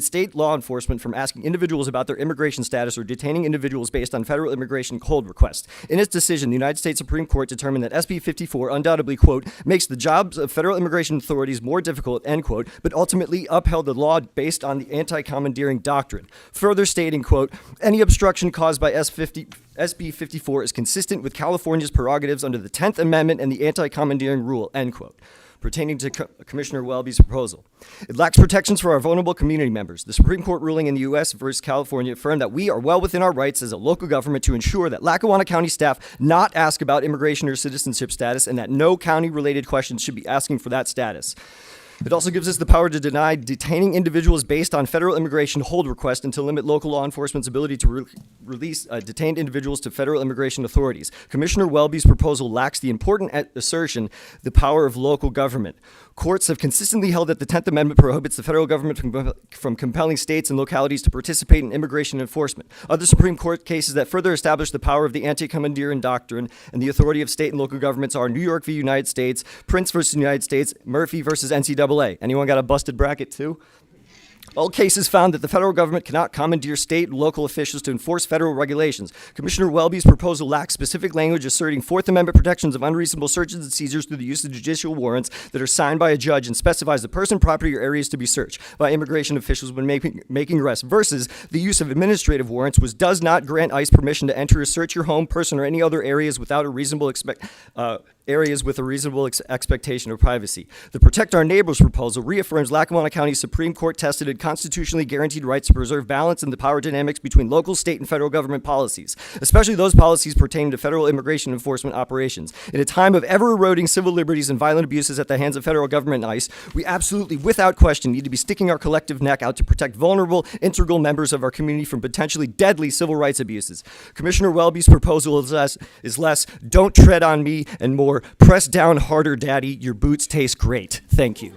state law enforcement from asking individuals about their immigration status or detaining individuals based on federal immigration hold requests. In its decision, the United States Supreme Court determined that SB 54 undoubtedly, quote, makes the jobs of federal immigration authorities more difficult, end quote, but ultimately upheld the law based on the anti-commandeering doctrine, further stating, quote, any obstruction caused by SB 54 is consistent with California's prerogatives under the 10th Amendment and the anti-commandeering rule, end quote. Pertaining to Commissioner Welby's proposal. It lacks protections for our vulnerable community members. The Supreme Court ruling in the U.S. versus California affirmed that we are well within our rights as a local government to ensure that Lackawanna County staff not ask about immigration or citizenship status, and that no county-related questions should be asking for that status. It also gives us the power to deny detaining individuals based on federal immigration hold requests and to limit local law enforcement's ability to release detained individuals to federal immigration authorities. Commissioner Welby's proposal lacks the important assertion, the power of local government. Courts have consistently held that the 10th Amendment prohibits the federal government from compelling states and localities to participate in immigration enforcement. Other Supreme Court cases that further establish the power of the anti-commandeering doctrine and the authority of state and local governments are New York v. United States, Prince versus United States, Murphy versus NCAA. Anyone got a busted bracket too? All cases found that the federal government cannot commandeer state and local officials to enforce federal regulations. Commissioner Welby's proposal lacks specific language asserting Fourth Amendment protections of unreasonable searches and seizures through the use of judicial warrants that are signed by a judge and specifies the person, property, or areas to be searched by immigration officials when making arrests, versus the use of administrative warrants, which does not grant ICE permission to enter or search your home, person, or any other areas without a reasonable expectation of privacy. The Protect Our Neighbors proposal reaffirms Lackawanna County's Supreme Court tested and constitutionally guaranteed rights to preserve balance in the power dynamics between local, state, and federal government policies, especially those policies pertaining to federal immigration enforcement operations. In a time of ever-eroding civil liberties and violent abuses at the hands of federal government and ICE, we absolutely, without question, need to be sticking our collective neck out to protect vulnerable, integral members of our community from potentially deadly civil rights abuses. Commissioner Welby's proposal is less, don't tread on me, and more, press down harder, daddy, your boots taste great. Thank you.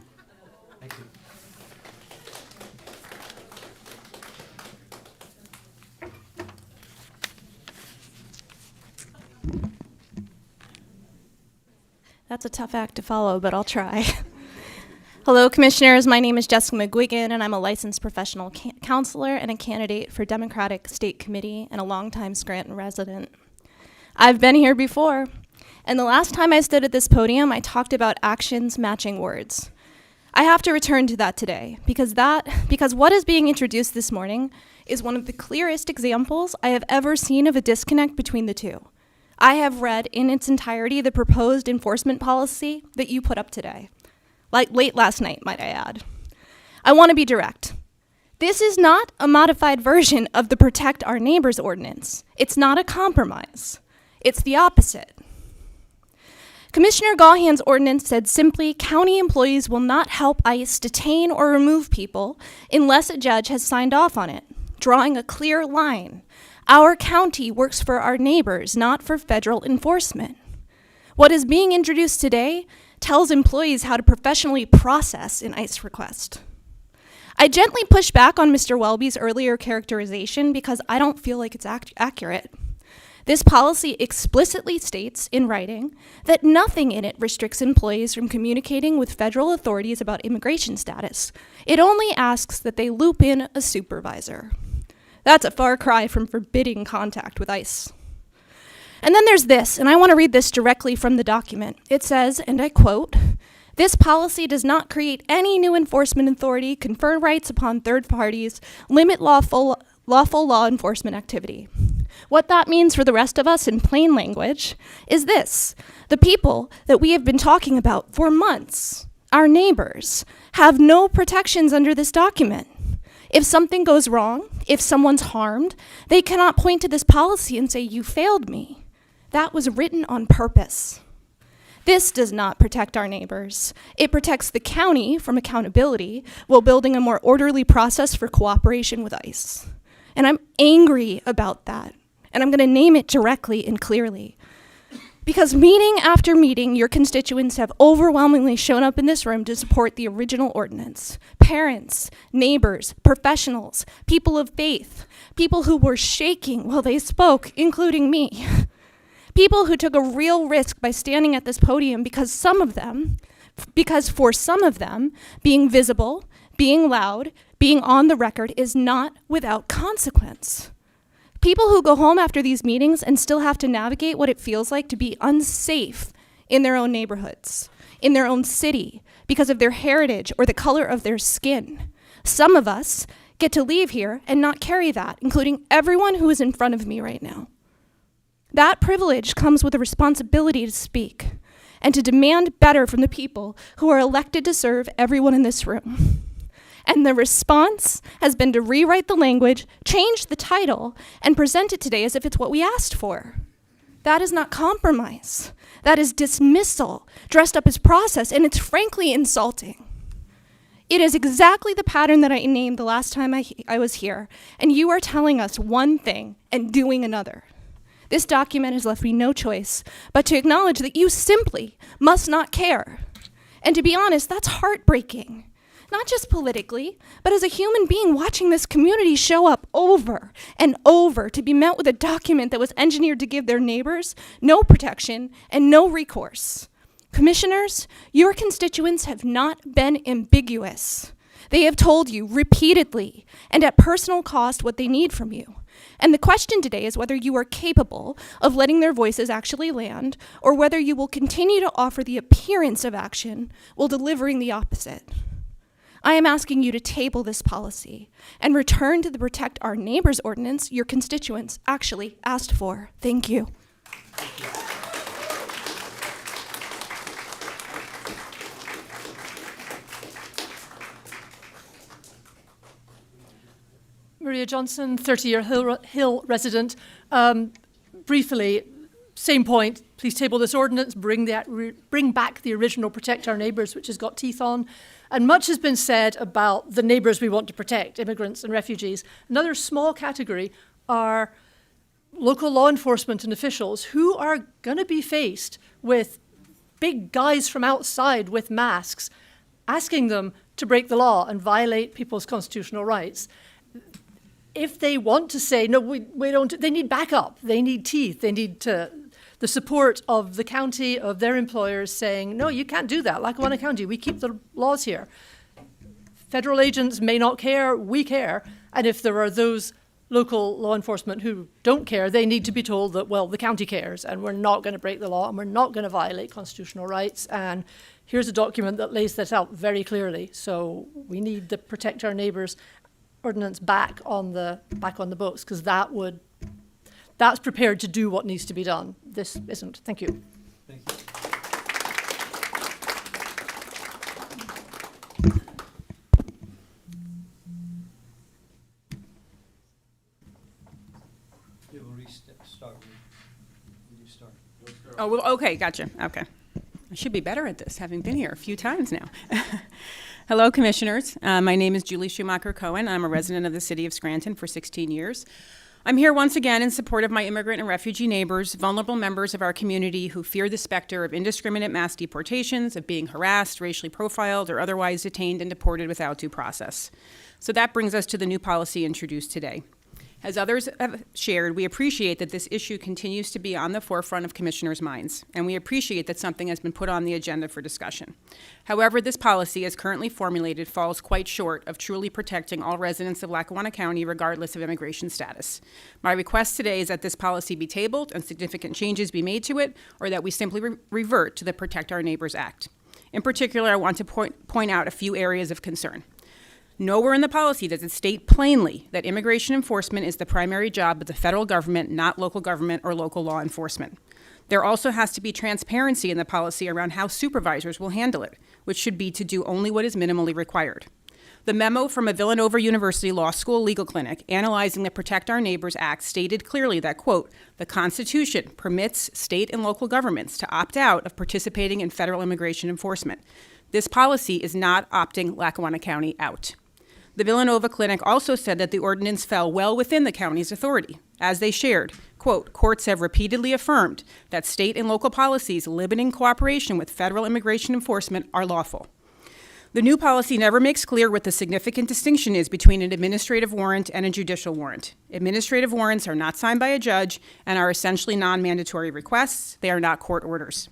That's a tough act to follow, but I'll try. Hello, Commissioners. My name is Jessica McGuigan, and I'm a licensed professional counselor and a candidate for Democratic State Committee and a longtime Scranton resident. I've been here before, and the last time I stood at this podium, I talked about actions matching words. I have to return to that today because what is being introduced this morning is one of the clearest examples I have ever seen of a disconnect between the two. I have read in its entirety the proposed enforcement policy that you put up today, like late last night, might I add. I want to be direct. This is not a modified version of the Protect Our Neighbors ordinance. It's not a compromise. It's the opposite. Commissioner Gaughan's ordinance said simply, county employees will not help ICE detain or remove people unless a judge has signed off on it, drawing a clear line. Our county works for our neighbors, not for federal enforcement. What is being introduced today tells employees how to professionally process an ICE request. I gently push back on Mr. Welby's earlier characterization because I don't feel like it's accurate. This policy explicitly states in writing that nothing in it restricts employees from communicating with federal authorities about immigration status. It only asks that they loop in a supervisor. That's a far cry from forbidding contact with ICE. And then there's this, and I want to read this directly from the document. It says, and I quote, "This policy does not create any new enforcement authority, confer rights upon third parties, limit lawful law enforcement activity." What that means for the rest of us in plain language is this: the people that we have been talking about for months, our neighbors, have no protections under this document. If something goes wrong, if someone's harmed, they cannot point to this policy and say, "You failed me." That was written on purpose. This does not protect our neighbors. It protects the county from accountability while building a more orderly process for cooperation with ICE. And I'm angry about that. And I'm going to name it directly and clearly. Because meeting after meeting, your constituents have overwhelmingly shown up in this room to support the original ordinance. Parents, neighbors, professionals, people of faith, people who were shaking while they spoke, including me. People who took a real risk by standing at this podium because for some of them, being visible, being loud, being on the record is not without consequence. People who go home after these meetings and still have to navigate what it feels like to be unsafe in their own neighborhoods, in their own city, because of their heritage or the color of their skin. Some of us get to leave here and not carry that, including everyone who is in front of me right now. That privilege comes with a responsibility to speak and to demand better from the people who are elected to serve everyone in this room. And the response has been to rewrite the language, change the title, and present it today as if it's what we asked for. That is not compromise. That is dismissal, dressed up as process, and it's frankly insulting. It is exactly the pattern that I named the last time I was here, and you are telling us one thing and doing another. This document has left me no choice but to acknowledge that you simply must not care. And to be honest, that's heartbreaking. Not just politically, but as a human being watching this community show up over and over to be met with a document that was engineered to give their neighbors no protection and no recourse. Commissioners, your constituents have not been ambiguous. They have told you repeatedly and at personal cost what they need from you. And the question today is whether you are capable of letting their voices actually land, or whether you will continue to offer the appearance of action while delivering the opposite. I am asking you to table this policy and return to the Protect Our Neighbors ordinance your constituents actually asked for. Thank you. Maria Johnson, 30-year Hill resident. Briefly, same point, please table this ordinance, bring back the original Protect Our Neighbors, which has got teeth on. And much has been said about the neighbors we want to protect, immigrants and refugees. Another small category are local law enforcement and officials who are going to be faced with big guys from outside with masks asking them to break the law and violate people's constitutional rights. If they want to say, no, we don't, they need backup, they need teeth, they need the the support of the county, of their employers saying, no, you can't do that. Lackawanna County, we keep the laws here. Federal agents may not care, we care. And if there are those local law enforcement who don't care, they need to be told that, well, the county cares and we're not going to break the law and we're not going to violate constitutional rights. And here's a document that lays that out very clearly. So we need the Protect Our Neighbours ordinance back on the books, because that's prepared to do what needs to be done. This isn't. Thank you. Thank you. Oh, well, okay, gotcha. Okay. I should be better at this, having been here a few times now. Hello, Commissioners. My name is Julie Schumacher-Cohen. I'm a resident of the city of Scranton for 16 years. I'm here once again in support of my immigrant and refugee neighbors, vulnerable members of our community who fear the specter of indiscriminate mass deportations, of being harassed, racially profiled, or otherwise detained and deported without due process. So that brings us to the new policy introduced today. As others have shared, we appreciate that this issue continues to be on the forefront of commissioners' minds, and we appreciate that something has been put on the agenda for discussion. However, this policy, as currently formulated, falls quite short of truly protecting all residents of Lackawanna County, regardless of immigration status. My request today is that this policy be tabled and significant changes be made to it, or that we simply revert to the Protect Our Neighbors Act. In particular, I want to point out a few areas of concern. Nowhere in the policy does it state plainly that immigration enforcement is the primary job of the federal government, not local government or local law enforcement. There also has to be transparency in the policy around how supervisors will handle it, which should be to do only what is minimally required. The memo from a Villanova University Law School legal clinic analyzing the Protect Our Neighbors Act stated clearly that, quote, the Constitution permits state and local governments to opt out of participating in federal immigration enforcement. This policy is not opting Lackawanna County out. The Villanova Clinic also said that the ordinance fell well within the county's authority. As they shared, quote, courts have repeatedly affirmed that state and local policies limiting cooperation with federal immigration enforcement are lawful. The new policy never makes clear what the significant distinction is between an administrative warrant and a judicial warrant. Administrative warrants are not signed by a judge and are essentially non-mandatory requests. They are not court orders.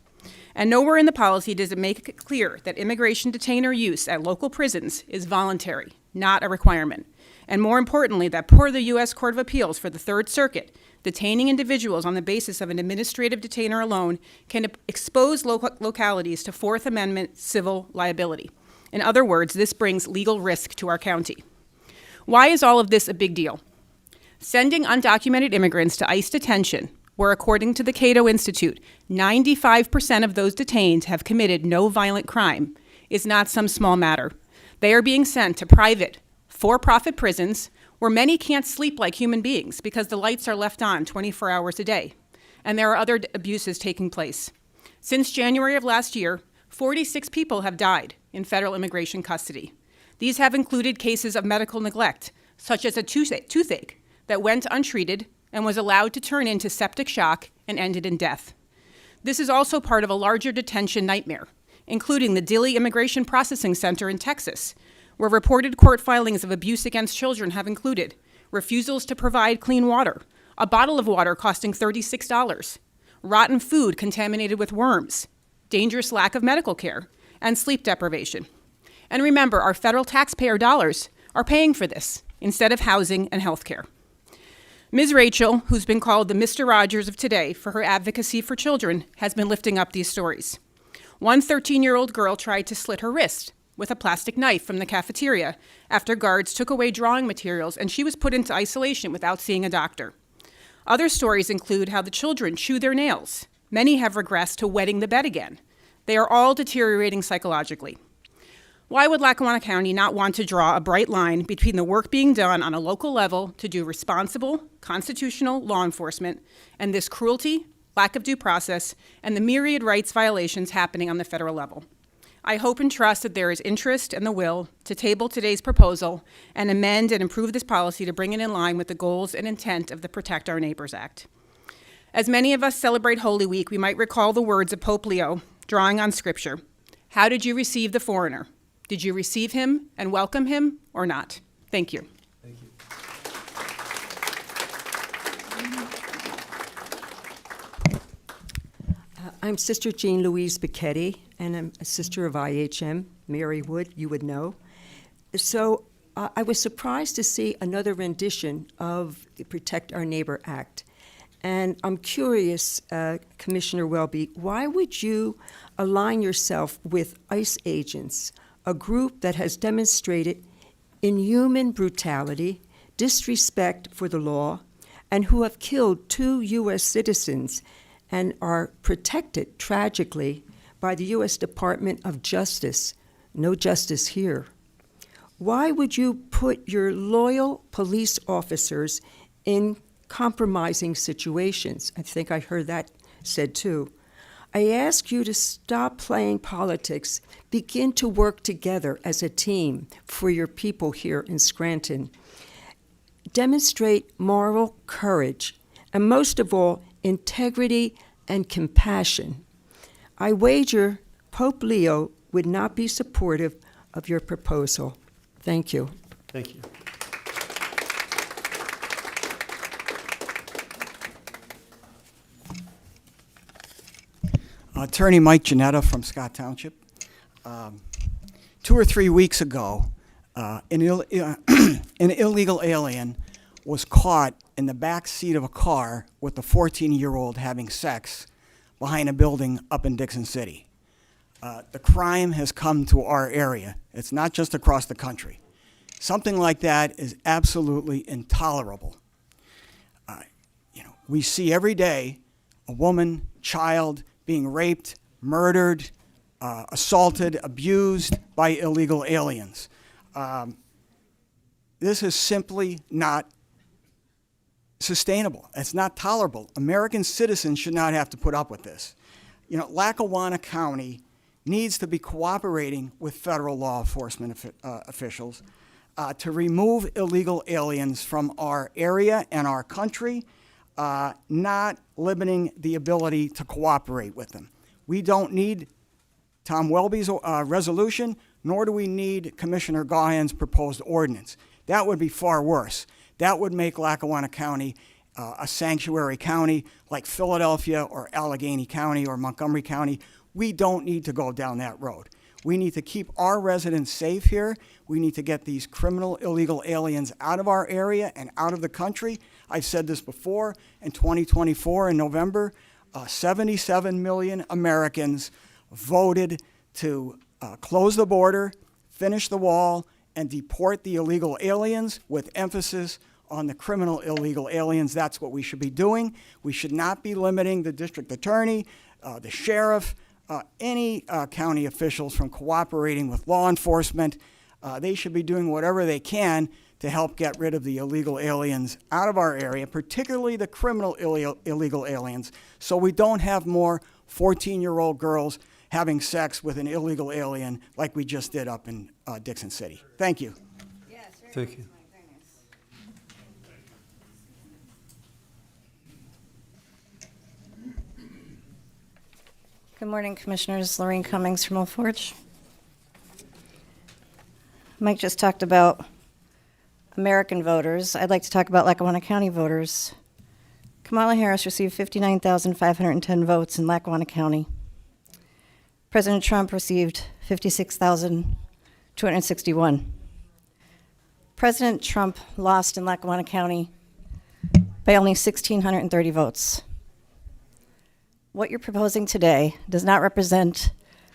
And nowhere in the policy does it make it clear that immigration detainer use at local prisons is voluntary, not a requirement. And more importantly, that per the U.S. Court of Appeals for the Third Circuit, detaining individuals on the basis of an administrative detainer alone can expose localities to Fourth Amendment civil liability. In other words, this brings legal risk to our county. Why is all of this a big deal? Sending undocumented immigrants to ICE detention, where according to the Cato Institute, 95% of those detained have committed no violent crime, is not some small matter. They are being sent to private, for-profit prisons where many can't sleep like human beings because the lights are left on 24 hours a day, and there are other abuses taking place. Since January of last year, 46 people have died in federal immigration custody. These have included cases of medical neglect, such as a toothache that went untreated and was allowed to turn into septic shock and ended in death. This is also part of a larger detention nightmare, including the Dilley Immigration Processing Center in Texas, where reported court filings of abuse against children have included refusals to provide clean water, a bottle of water costing $36, rotten food contaminated with worms, dangerous lack of medical care, and sleep deprivation. And remember, our federal taxpayer dollars are paying for this instead of housing and health care. Ms. Rachel, who's been called the Mr. Rogers of today for her advocacy for children, has been lifting up these stories. One 13-year-old girl tried to slit her wrist with a plastic knife from the cafeteria after guards took away drawing materials, and she was put into isolation without seeing a doctor. Other stories include how the children chew their nails. Many have regressed to wetting the bed again. They are all deteriorating psychologically. Why would Lackawanna County not want to draw a bright line between the work being done on a local level to do responsible, constitutional law enforcement and this cruelty, lack of due process, and the myriad rights violations happening on the federal level? I hope and trust that there is interest and the will to table today's proposal and amend and improve this policy to bring it in line with the goals and intent of the Protect Our Neighbors Act. As many of us celebrate Holy Week, we might recall the words of Pope Leo, drawing on Scripture. How did you receive the foreigner? Did you receive him and welcome him or not? Thank you. Thank you. I'm Sister Jean Louise Bicchetti, and I'm a sister of IHM, Mary Wood, you would know. So I was surprised to see another rendition of the Protect Our Neighbor Act. And I'm curious, Commissioner Welby, why would you align yourself with ICE agents, a group that has demonstrated inhuman brutality, disrespect for the law, and who have killed 2 U.S. citizens and are protected, tragically, by the U.S. Department of Justice? No justice here. Why would you put your loyal police officers in compromising situations? I think I heard that said too. I ask you to stop playing politics, begin to work together as a team for your people here in Scranton. Demonstrate moral courage, and most of all, integrity and compassion. I wager Pope Leo would not be supportive of your proposal. Thank you. Thank you. Attorney Mike Janetta from Scott Township. 2 or 3 weeks ago, an illegal alien was caught in the back seat of a car with a 14-year-old having sex behind a building up in Dixon City. The crime has come to our area. It's not just across the country. Something like that is absolutely intolerable. We see every day a woman, child, being raped, murdered, assaulted, abused by illegal aliens. This is simply not sustainable. It's not tolerable. American citizens should not have to put up with this. Lackawanna County needs to be cooperating with federal law enforcement officials to remove illegal aliens from our area and our country, not limiting the ability to cooperate with them. We don't need Thom Welby's resolution, nor do we need Commissioner Gaughan's proposed ordinance. That would be far worse. That would make Lackawanna County a sanctuary county like Philadelphia or Allegheny County or Montgomery County. We don't need to go down that road. We need to keep our residents safe here. We need to get these criminal illegal aliens out of our area and out of the country. I've said this before. In 2024, in November, 77 million Americans voted to close the border, finish the wall, and deport the illegal aliens with emphasis on the criminal illegal aliens. That's what we should be doing. We should not be limiting the district attorney, the sheriff, any county officials from cooperating with law enforcement. They should be doing whatever they can to help get rid of the illegal aliens out of our area, particularly the criminal illegal aliens, so we don't have more 14-year-old girls having sex with an illegal alien like we just did up in Dixon City. Thank you. Thank you. Good morning, Commissioners. Lorraine Cummings from Old Forge. Mike just talked about American voters. I'd like to talk about Lackawanna County voters. Kamala Harris received 59,510 votes in Lackawanna County. President Trump received 56,261. President Trump lost in Lackawanna County by only 1,630 votes. What you're proposing today does not represent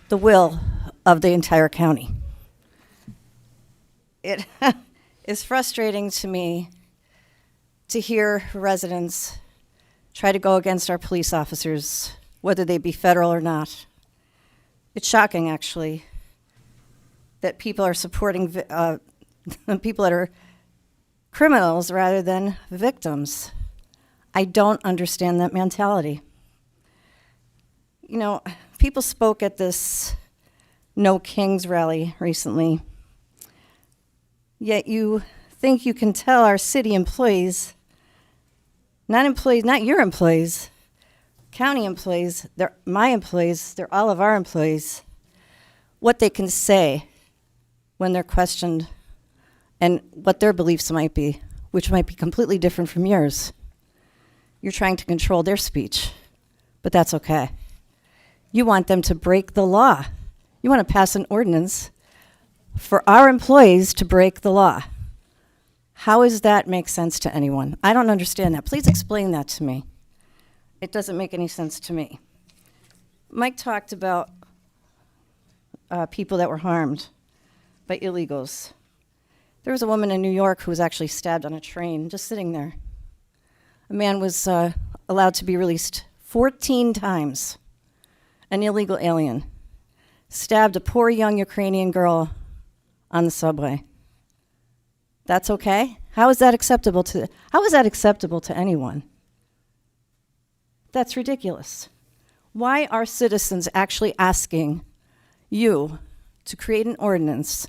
the will of the entire county. It is frustrating to me to hear residents try to go against our police officers, whether they be federal or not. It's shocking, actually, that people are supporting people that are criminals rather than victims. I don't understand that mentality. People spoke at this No Kings rally recently, yet you think you can tell our city employees, not your employees, county employees, they're my employees, they're all of our employees, what they can say when they're questioned and what their beliefs might be, which might be completely different from yours. You're trying to control their speech, but that's okay. You want them to break the law. You want to pass an ordinance for our employees to break the law. How does that make sense to anyone? I don't understand that. Please explain that to me. It doesn't make any sense to me. Mike talked about people that were harmed by illegals. There was a woman in New York who was actually stabbed on a train, just sitting there. A man was allowed to be released 14 times. An illegal alien stabbed a poor young Ukrainian girl on the subway. That's okay? How is that acceptable to anyone? That's ridiculous. Why are citizens actually asking you to create an ordinance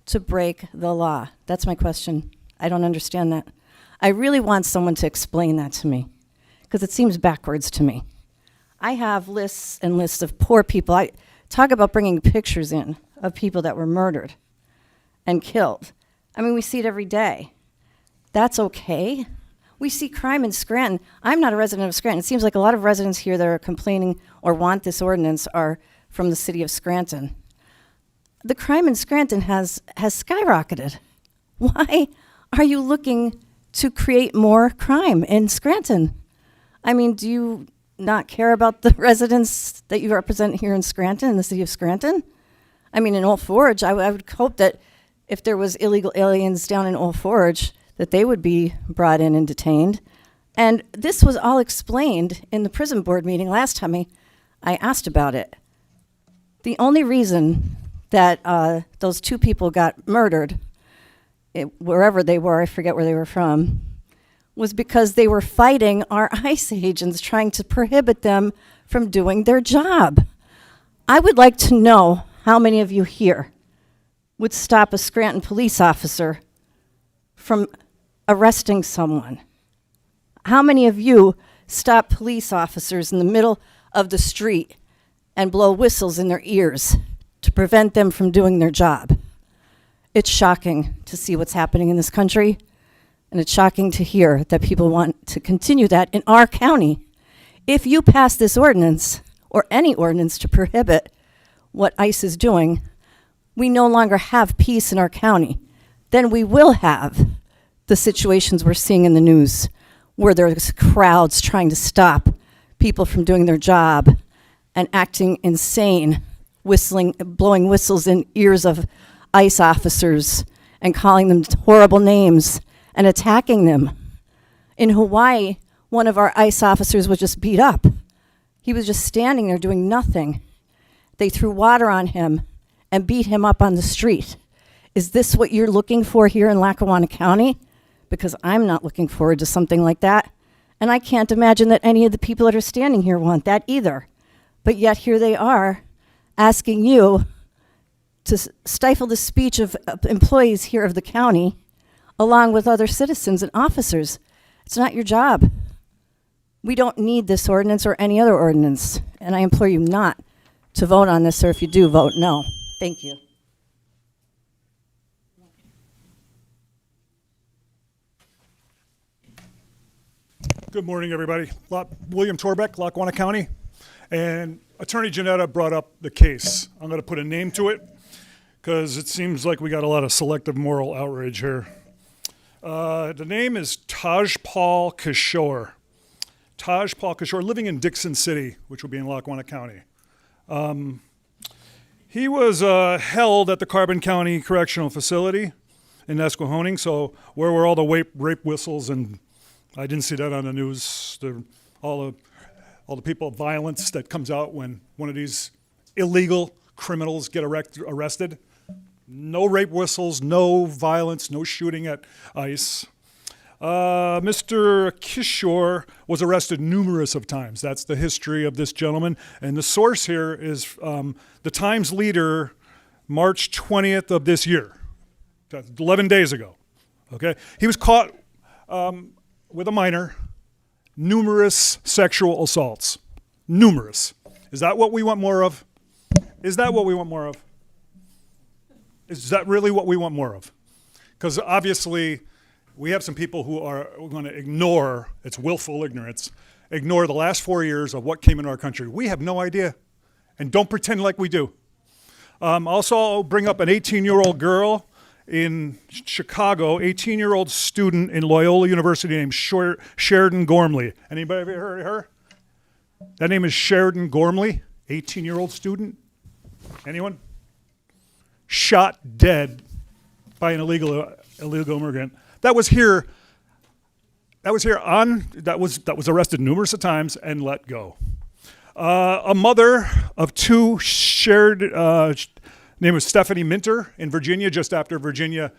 to break the law? That's my question. I don't understand that. I really want someone to explain that to me, because it seems backwards to me. I have lists and lists of poor people. I talk about bringing pictures in of people that were murdered and killed. I mean, we see it every day. That's okay. We see crime in Scranton. I'm not a resident of Scranton. It seems like a lot of residents here that are complaining or want this ordinance are from the city of Scranton. The crime in Scranton has skyrocketed. Why are you looking to create more crime in Scranton? I mean, do you not care about the residents that you represent here in Scranton, in the city of Scranton? I mean, in Old Forge, I would hope that if there was illegal aliens down in Old Forge, that they would be brought in and detained. And this was all explained in the prison board meeting last time I asked about it. The only reason that those two people got murdered, wherever they were, I forget where they were from, was because they were fighting our ICE agents, trying to prohibit them from doing their job. I would like to know how many of you here would stop a Scranton police officer from arresting someone. How many of you stop police officers in the middle of the street and blow whistles in their ears to prevent them from doing their job? It's shocking to see what's happening in this country, and it's shocking to hear that people want to continue that in our county. If you pass this ordinance, or any ordinance to prohibit what ICE is doing, we no longer have peace in our county. Then we will have the situations we're seeing in the news, where there's crowds trying to stop people from doing their job and acting insane, blowing whistles in ears of ICE officers and calling them horrible names and attacking them. In Hawaii, one of our ICE officers was just beat up. He was just standing there doing nothing. They threw water on him and beat him up on the street. Is this what you're looking for here in Lackawanna County? Because I'm not looking forward to something like that. And I can't imagine that any of the people that are standing here want that either. But yet here they are asking you to stifle the speech of employees here of the county, along with other citizens and officers. It's not your job. We don't need this ordinance or any other ordinance. And I implore you not to vote on this, or if you do, vote no. Thank you. Good morning, everybody. William Torbeck, Lackawanna County. And Attorney Janetta brought up the case. I'm going to put a name to it because it seems like we got a lot of selective moral outrage here. The name is Tajpal Kishore. Tajpal Kishore, living in Dixon City, which would be in Lackawanna County. He was held at the Carbon County Correctional Facility in Nesquehoning, so where were all the rape whistles, and I didn't see that on the news. All the people of violence that comes out when one of these illegal criminals get arrested. No rape whistles, no violence, no shooting at ICE. Mr. Kishore was arrested numerous of times. That's the history of this gentleman. And the source here is the Times Leader, March 20th of this year, 11 days ago. Okay, he was caught with a minor, numerous sexual assaults. Numerous. Is that what we want more of? Is that what we want more of? Is that really what we want more of? Because obviously, we have some people who are going to ignore, it's willful ignorance, ignore the last 4 years of what came into our country. We have no idea. And don't pretend like we do. Also, I'll bring up an 18-year-old girl in Chicago, 18-year-old student in Loyola University named Sheridan Gormley. Anybody ever heard of her? That name is Sheridan Gormley, 18-year-old student. Anyone? Shot dead by an illegal immigrant. That was arrested numerous times and let go. A mother of two name was Stephanie Minter in Virginia, just after Virginia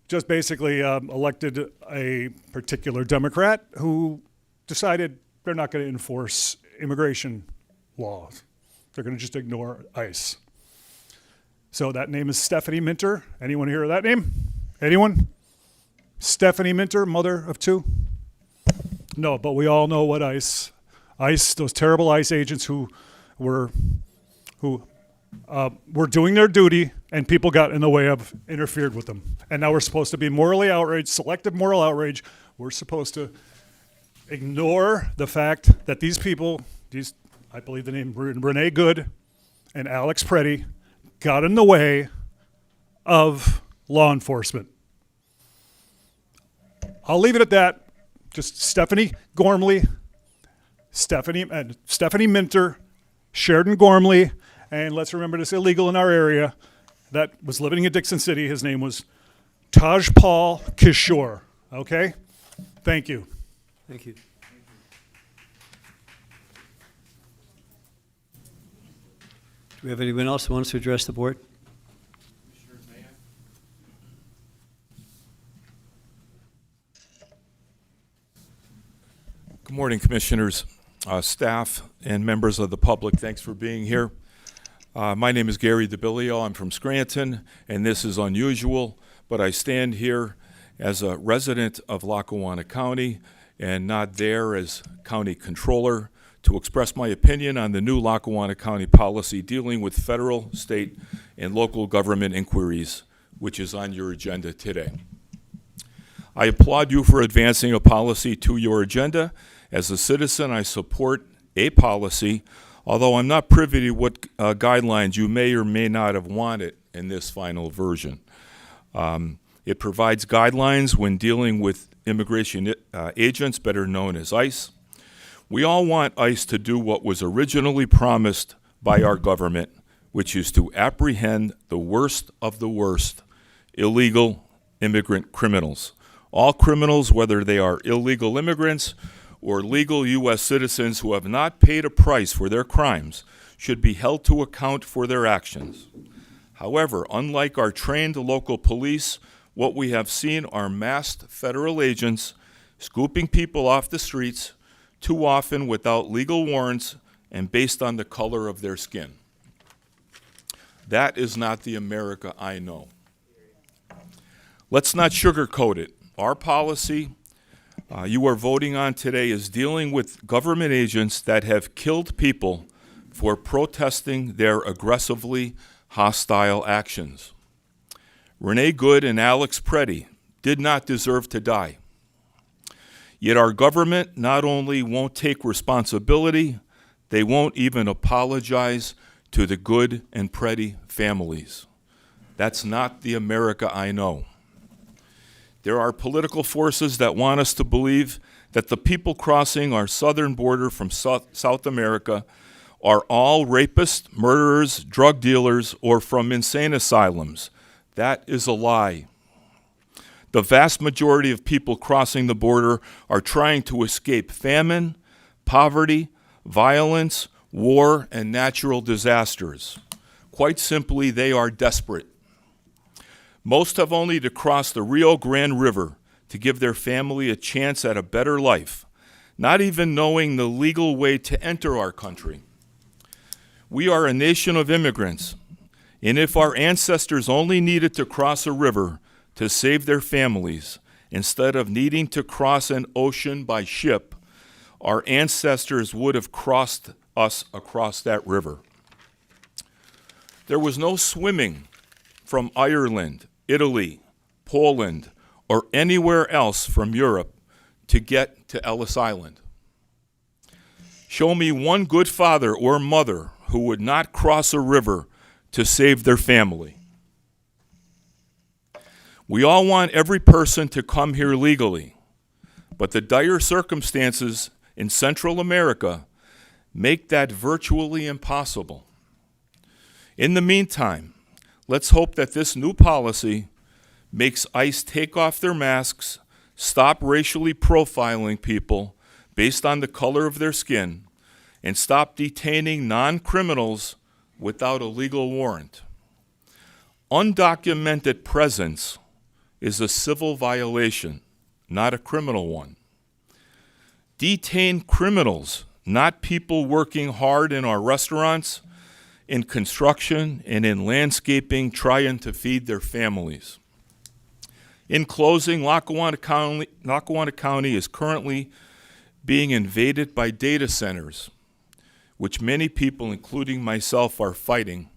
just basically elected a particular Democrat who decided they're not going to enforce immigration laws. They're going to just ignore ICE. So that name is Stephanie Minter. Anyone hear of that name? Anyone? Stephanie Minter, mother of two? No, but we all know what ICE, those terrible ICE agents who were doing their duty and people got in the way of, interfered with them. And now we're supposed to be morally outraged, selective moral outrage. We're supposed to ignore the fact that these people, I believe the name Renee Good and Alex Preddy, got in the way of law enforcement. I'll leave it at that. Just Stephanie Gormley, Stephanie Minter, Sheridan Gormley, and let's remember this illegal in our area that was living in Dixon City. His name was Taj Paul Kishore. Okay? Thank you. Thank you. Do we have anyone else who wants to address the board? Good morning, commissioners, staff, and members of the public. Thanks for being here. My name is Gary DeBillio. I'm from Scranton, and this is unusual, but I stand here as a resident of Lackawanna County and not there as county controller to express my opinion on the new Lackawanna County policy dealing with federal, state, and local government inquiries, which is on your agenda today. I applaud you for advancing a policy to your agenda. As a citizen, I support a policy, although I'm not privy to what guidelines you may or may not have wanted in this final version. It provides guidelines when dealing with immigration agents, better known as ICE. We all want ICE to do what was originally promised by our government, which is to apprehend the worst of the worst illegal immigrant criminals. All criminals, whether they are illegal immigrants or legal U.S. citizens who have not paid a price for their crimes, should be held to account for their actions. However, unlike our trained local police, what we have seen are masked federal agents scooping people off the streets, too often without legal warrants and based on the color of their skin. That is not the America I know. Let's not sugarcoat it. Our policy you are voting on today is dealing with government agents that have killed people for protesting their aggressively hostile actions. Renee Good and Alex Preddy did not deserve to die. Yet our government not only won't take responsibility, they won't even apologize to the Good and Preddy families. That's not the America I know. There are political forces that want us to believe that the people crossing our southern border from South America are all rapists, murderers, drug dealers, or from insane asylums. That is a lie. The vast majority of people crossing the border are trying to escape famine, poverty, violence, war, and natural disasters. Quite simply, they are desperate. Most have only to cross the Rio Grande River to give their family a chance at a better life, not even knowing the legal way to enter our country. We are a nation of immigrants, and if our ancestors only needed to cross a river to save their families, instead of needing to cross an ocean by ship, our ancestors would have crossed us across that river. There was no swimming from Ireland, Italy, Poland, or anywhere else from Europe to get to Ellis Island. Show me one good father or mother who would not cross a river to save their family. We all want every person to come here legally, but the dire circumstances in Central America make that virtually impossible. In the meantime, let's hope that this new policy makes ICE take off their masks, stop racially profiling people based on the color of their skin, and stop detaining non-criminals without a legal warrant. Undocumented presence is a civil violation, not a criminal one. Detain criminals, not people working hard in our restaurants, in construction, and in landscaping, trying to feed their families. In closing, Lackawanna County is currently being invaded by data centers, which many people, including myself, are fighting.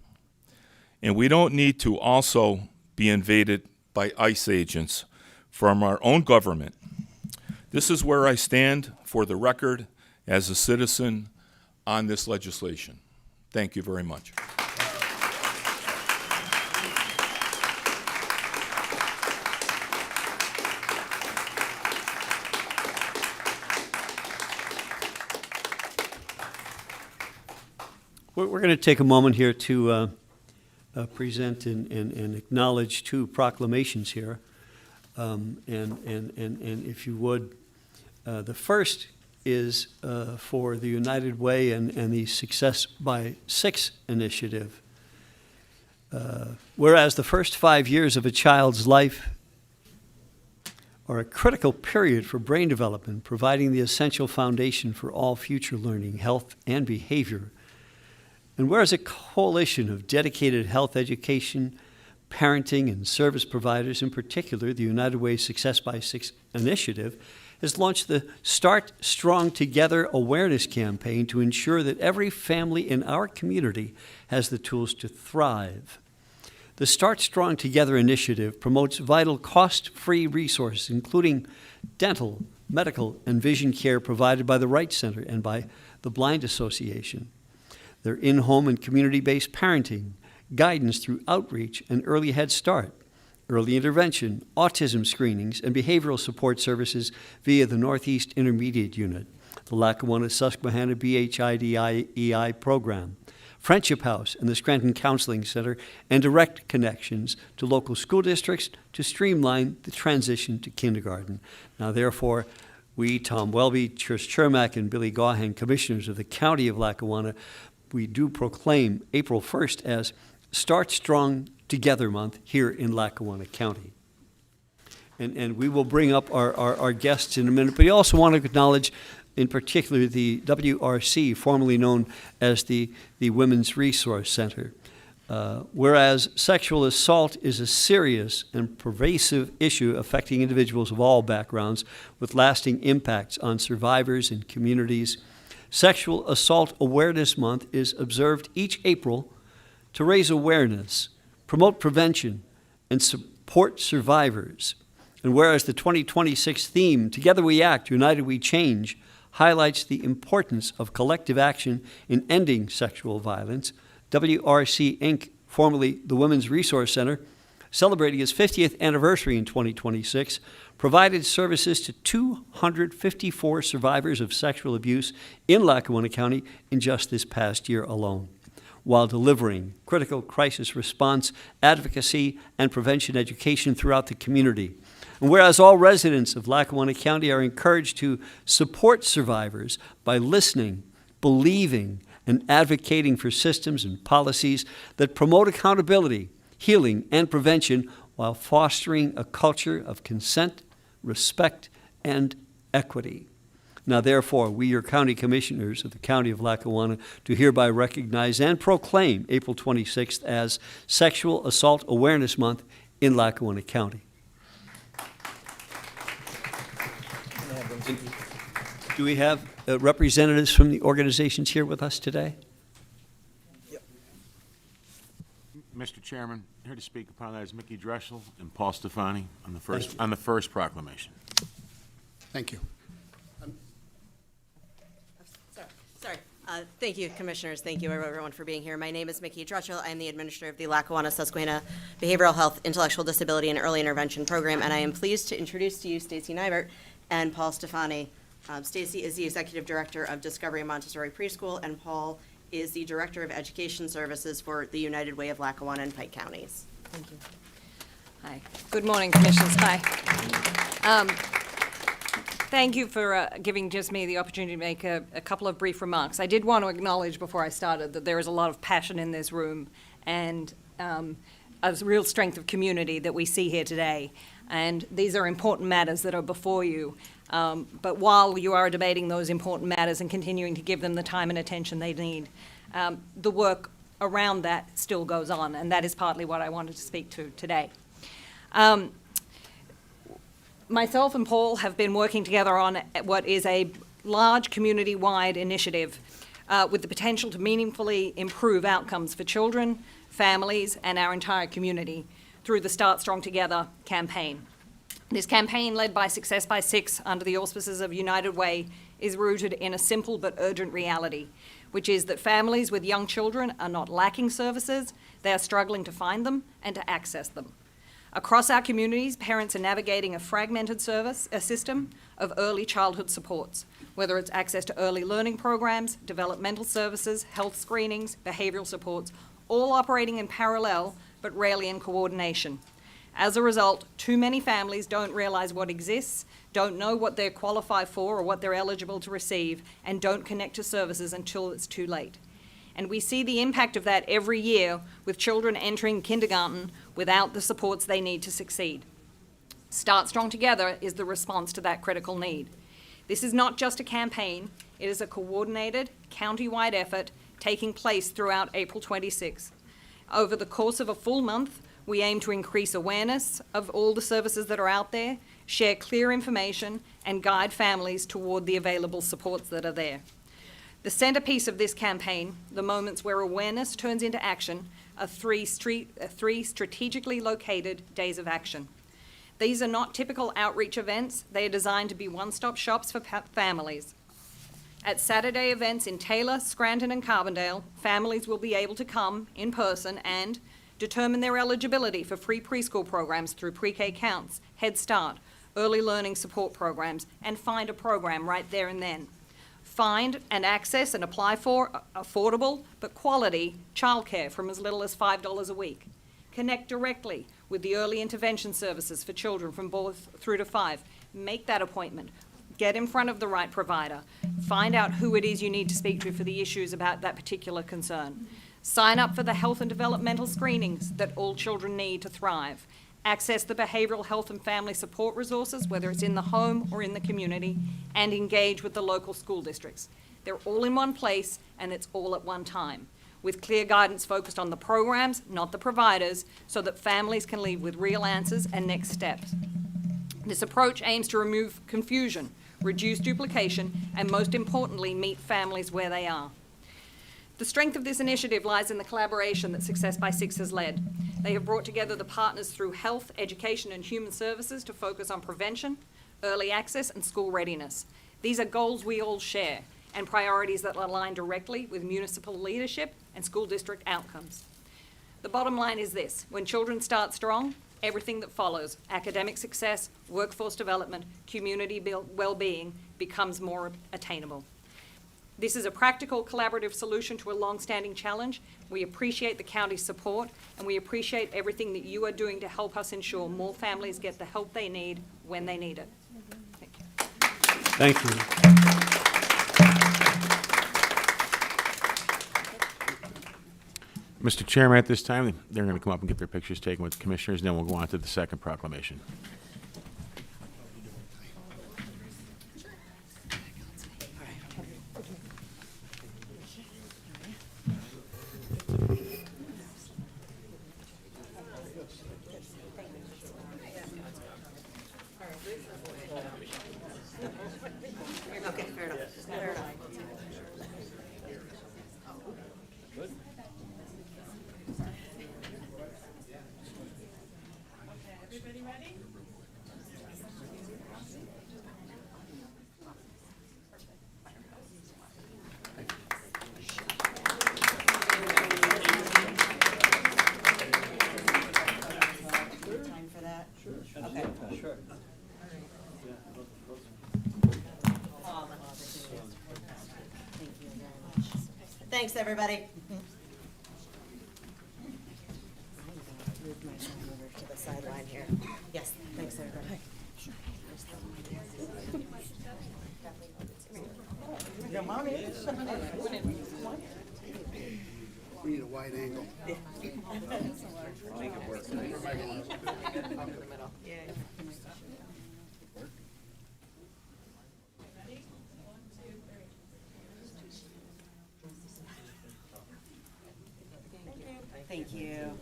And we don't need to also be invaded by ICE agents from our own government. This is where I stand for the record as a citizen on this legislation. Thank you very much. We're going to take a moment here to present and acknowledge two proclamations here. And if you would, the first is for the United Way and the Success by 6 initiative. Whereas the first 5 years of a child's life are a critical period for brain development, providing the essential foundation for all future learning, health, and behavior. And whereas a coalition of dedicated health education, parenting, and service providers, in particular the United Way Success by 6 initiative, has launched the Start Strong Together awareness campaign to ensure that every family in our community has the tools to thrive. The Start Strong Together initiative promotes vital cost-free resources, including dental, medical, and vision care provided by the Wright Center and by the Blind Association. Their in-home and community-based parenting, guidance through outreach and early Head Start, early intervention, autism screenings, and behavioral support services via the Northeast Intermediate Unit, the Lackawanna Susquehanna BHIDEI program, Friendship House and the Scranton Counseling Center, and direct connections to local school districts to streamline the transition to kindergarten. Now, therefore, we, Thom Welby, Chermak, and Billy Gaughan, commissioners of the County of Lackawanna, we do proclaim April 1st as Start Strong Together Month here in Lackawanna County. And we will bring up our guests in a minute, but we also want to acknowledge in particular the WRC, formerly known as the Women's Resource Center. Whereas sexual assault is a serious and pervasive issue affecting individuals of all backgrounds with lasting impacts on survivors and communities, Sexual Assault Awareness Month is observed each April to raise awareness, promote prevention, and support survivors. And whereas the 2026 theme, Together We Act, United We Change, highlights the importance of collective action in ending sexual violence, WRC Inc., formerly the Women's Resource Center, celebrating its 50th anniversary in 2026, provided services to 254 survivors of sexual abuse in Lackawanna County in just this past year alone, while delivering critical crisis response, advocacy, and prevention education throughout the community. And whereas all residents of Lackawanna County are encouraged to support survivors by listening, believing, and advocating for systems and policies that promote accountability, healing, and prevention while fostering a culture of consent, respect, and equity. Now, therefore, we, your county commissioners of the County of Lackawanna, do hereby recognize and proclaim April 26th as Sexual Assault Awareness Month in Lackawanna County. Do we have representatives from the organizations here with us today? Mr. Chairman, here to speak upon that is Mickey Dressel and Paul Stefani on the first proclamation. Thank you. Sorry. Thank you, Commissioners. Thank you, everyone, for being here. My name is Mickey Drutchell. I'm the administrator of the Lackawanna Susquehanna Behavioral Health, Intellectual Disability, and Early Intervention Program, and I am pleased to introduce to you Stacy Nybert and Paul Stefani. Stacy is the Executive Director of Discovery Montessori Preschool, and Paul is the Director of Education Services for the United Way of Lackawanna and Pike Counties. Thank you. Hi. Good morning, Commissioners. Hi. Thank you for giving just me the opportunity to make a couple of brief remarks. I did want to acknowledge before I started that there is a lot of passion in this room and a real strength of community that we see here today. And these are important matters that are before you. But while you are debating those important matters and continuing to give them the time and attention they need, the work around that still goes on, and that is partly what I wanted to speak to today. Myself and Paul have been working together on what is a large community-wide initiative with the potential to meaningfully improve outcomes for children, families, and our entire community through the Start Strong Together campaign. This campaign, led by Success by Six under the auspices of United Way, is rooted in a simple but urgent reality, which is that families with young children are not lacking services, they are struggling to find them and to access them. Across our communities, parents are navigating a fragmented system of early childhood supports, whether it's access to early learning programs, developmental services, health screenings, behavioral supports, all operating in parallel, but rarely in coordination. As a result, too many families don't realize what exists, don't know what they qualify for or what they're eligible to receive, and don't connect to services until it's too late. And we see the impact of that every year with children entering kindergarten without the supports they need to succeed. Start Strong Together is the response to that critical need. This is not just a campaign, it is a coordinated, county-wide effort taking place throughout April 26th. Over the course of a full month, we aim to increase awareness of all the services that are out there, share clear information, and guide families toward the available supports that are there. The centerpiece of this campaign, the moments where awareness turns into action, are three strategically located days of action. These are not typical outreach events. They are designed to be one-stop shops for families. At Saturday events in Taylor, Scranton, and Carbondale, families will be able to come in person and determine their eligibility for free preschool programs through pre-K counts, Head Start, early learning support programs, and find a program right there and then. Find and access and apply for affordable but quality childcare from as little as $5 a week. Connect directly with the early intervention services for children from both through to 5. Make that appointment. Get in front of the right provider. Find out who it is you need to speak to for the issues about that particular concern. Sign up for the health and developmental screenings that all children need to thrive. Access the behavioral health and family support resources, whether it's in the home or in the community, and engage with the local school districts. They're all in one place, and it's all at one time, with clear guidance focused on the programs, not the providers, so that families can leave with real answers and next steps. This approach aims to remove confusion, reduce duplication, and most importantly, meet families where they are. The strength of this initiative lies in the collaboration that Success by Six has led. They have brought together the partners through health, education, and human services to focus on prevention, early access, and school readiness. These are goals we all share and priorities that align directly with municipal leadership and school district outcomes. The bottom line is this: when children start strong, everything that follows, academic success, workforce development, community well-being, becomes more attainable. This is a practical, collaborative solution to a long-standing challenge. We appreciate the county's support, and we appreciate everything that you are doing to help us ensure more families get the help they need when they need it. Thank you. Thank you. Mr. Chairman, at this time, they're going to come up and get their pictures taken with the commissioners, and then we'll go on to the second proclamation. Okay, fair enough. Fair enough. Everybody ready? Sure. Thanks, everybody. Move my phone over to the sideline here. Yes, thanks, everybody. We need a wide angle. Make it work. Thank you.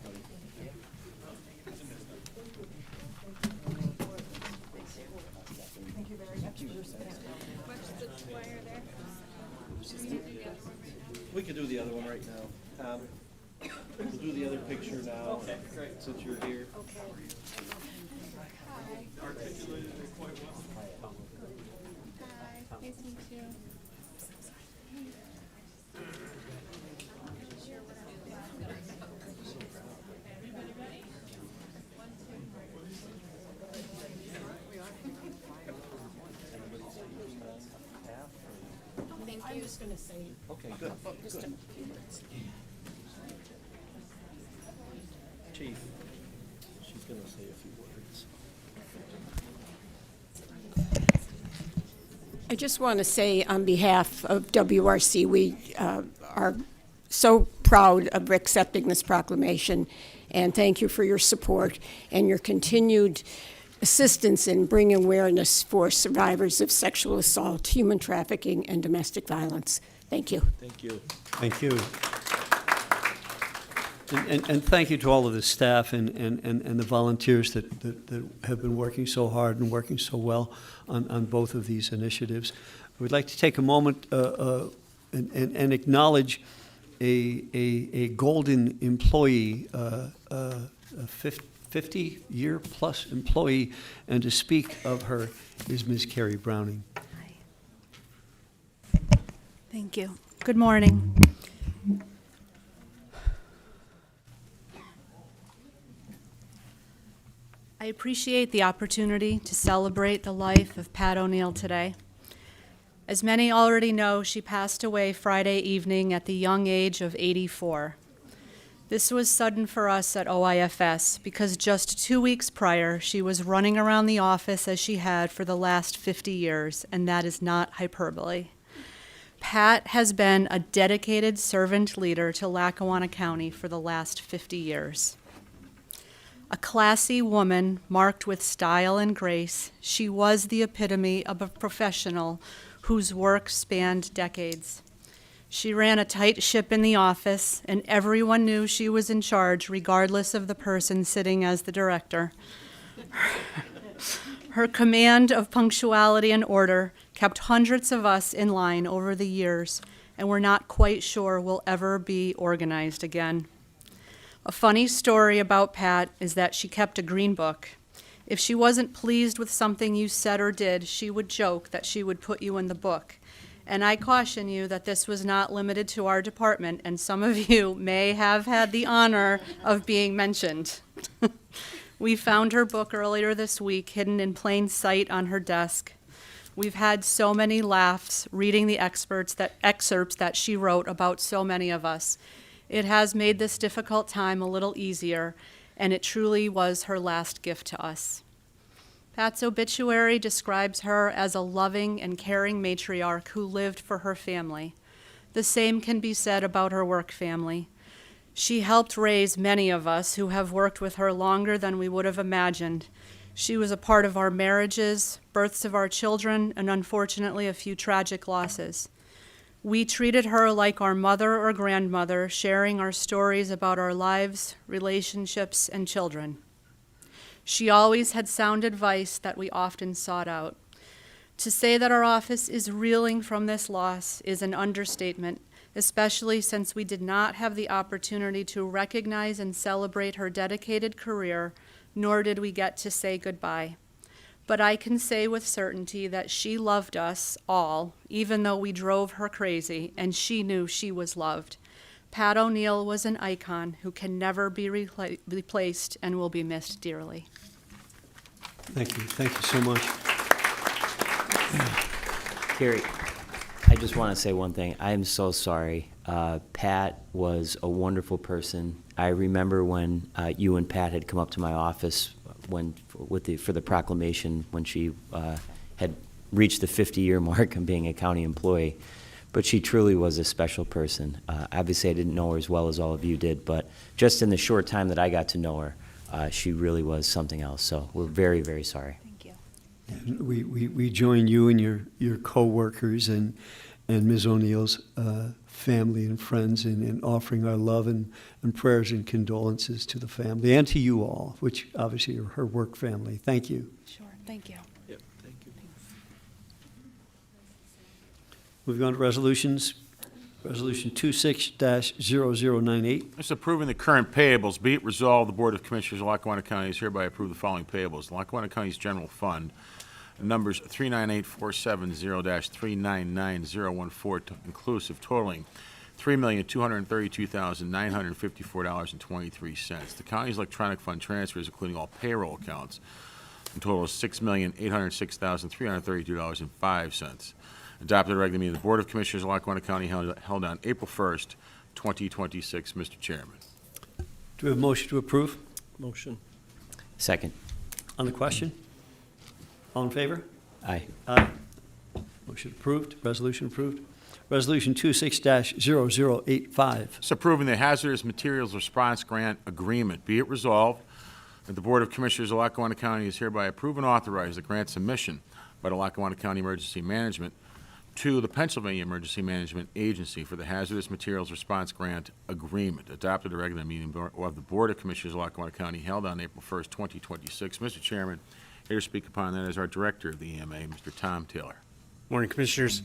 We could do the other one right now. Thom, we'll do the other picture now. Okay, great. Since you're here. Okay. Articulated it quite well. Hi, nice to meet you. I'm just going to say. Okay, good. Just Good. a few words. Chief, she's going to say a few words. I just want to say on behalf of WRC, we are so proud of accepting this proclamation, and thank you for your support and your continued assistance in bringing awareness for survivors of sexual assault, human trafficking, and domestic violence. Thank you. Thank you. Thank you. And thank you to all of the staff and the volunteers that have been working so hard and working so well on both of these initiatives. We'd like to take a moment and acknowledge a golden employee, a 50-year-plus employee, and to speak of her is Ms. Carrie Browning. Thank you. Good morning. I appreciate the opportunity to celebrate the life of Pat O'Neill today. As many already know, she passed away Friday evening at the young age of 84. This was sudden for us at OIFS because just 2 weeks prior, she was running around the office as she had for the last 50 years, and that is not hyperbole. Pat has been a dedicated servant leader to Lackawanna County for the last 50 years. A classy woman marked with style and grace, she was the epitome of a professional whose work spanned decades. She ran a tight ship in the office, and everyone knew she was in charge, regardless of the person sitting as the director. Her command of punctuality and order kept hundreds of us in line over the years, and we're not quite sure we'll ever be organized again. A funny story about Pat is that she kept a green book. If she wasn't pleased with something you said or did, she would joke that she would put you in the book. And I caution you that this was not limited to our department, and some of you may have had the honor of being mentioned. We found her book earlier this week, hidden in plain sight on her desk. We've had so many laughs reading the excerpts that she wrote about so many of us. It has made this difficult time a little easier, and it truly was her last gift to us. Pat's obituary describes her as a loving and caring matriarch who lived for her family. The same can be said about her work family. She helped raise many of us who have worked with her longer than we would have imagined. She was a part of our marriages, births of our children, and unfortunately a few tragic losses. We treated her like our mother or grandmother, sharing our stories about our lives, relationships, and children. She always had sound advice that we often sought out. To say that our office is reeling from this loss is an understatement, especially since we did not have the opportunity to recognize and celebrate her dedicated career, nor did we get to say goodbye. But I can say with certainty that she loved us all, even though we drove her crazy, and she knew she was loved. Pat O'Neill was an icon who can never be replaced and will be missed dearly. Thank you so much. Carrie, I just want to say one thing. I am so sorry. Pat was a wonderful person. I remember when you and Pat had come up to my office for the proclamation when she had reached the 50-year mark of being a county employee. But she truly was a special person. Obviously, I didn't know her as well as all of you did, but just in the short time that I got to know her, she really was something else. So we're very, very sorry. And we join you and your co-workers and Ms. O'Neill's family and friends in offering our love and prayers and condolences to the family and to you all, which obviously are her work family. Thank you. Sure, thank you. Yep, thank you. Moving on to resolutions. Resolution 26-0098. Mr. Approving the current payables, be it resolved, the Board of Commissioners of Lackawanna County is hereby approve the following payables. Lackawanna County's General Fund, numbers 398470-399014 inclusive, totaling $3,232,954.23. The county's electronic fund transfers, including all payroll accounts, in total is $6,806,332.05. Adopted at regular meeting of the Board of Commissioners of Lackawanna County held on April 1st, 2026. Mr. Chairman. Do we have a motion to approve? Motion. Second. On the question? All in favor? Aye. Aye. Motion approved. Resolution approved. Resolution 26-0085. It's approving the Hazardous Materials Response Grant Agreement. Be it resolved that the Board of Commissioners of Lackawanna County is hereby approve and authorize the grant submission by the Lackawanna County Emergency Management to the Pennsylvania Emergency Management Agency for the Hazardous Materials Response Grant Agreement, adopted at a regular meeting of the Board of Commissioners of Lackawanna County held on April 1st, 2026. Mr. Chairman, here to speak upon that is our Director of the EMA, Mr. Thom Taylor. Morning, Commissioners.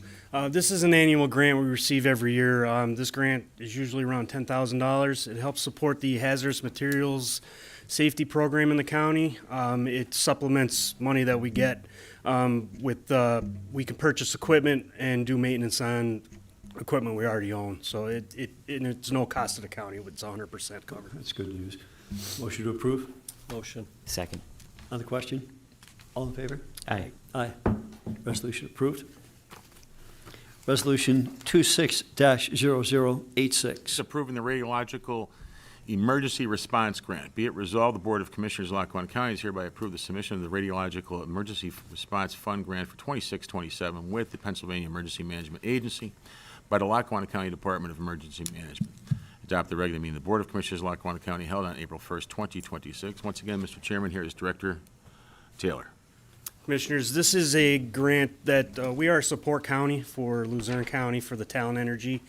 This is an annual grant we receive every year. This grant is usually around $10,000. It helps support the hazardous materials safety program in the county. It supplements money that we get we can purchase equipment and do maintenance on equipment we already own. So it's no cost to the county. It's 100% covered. That's good news. Motion to approve? Motion. Second. On the question? All in favor? Aye. Aye. Resolution approved. Resolution 26-0086. It's approving the Radiological Emergency Response Grant. Be it resolved, the Board of Commissioners of Lackawanna County is hereby approve the submission of the Radiological Emergency Response Fund Grant for 2627 with the Pennsylvania Emergency Management Agency by the Lackawanna County Department of Emergency Management. Adopt the regular meeting of the Board of Commissioners of Lackawanna County held on April 1st, 2026. Once again, Mr. Chairman, here is Director Taylor. Commissioners, this is a grant that we are a support county for Luzerne County for the Talon Energy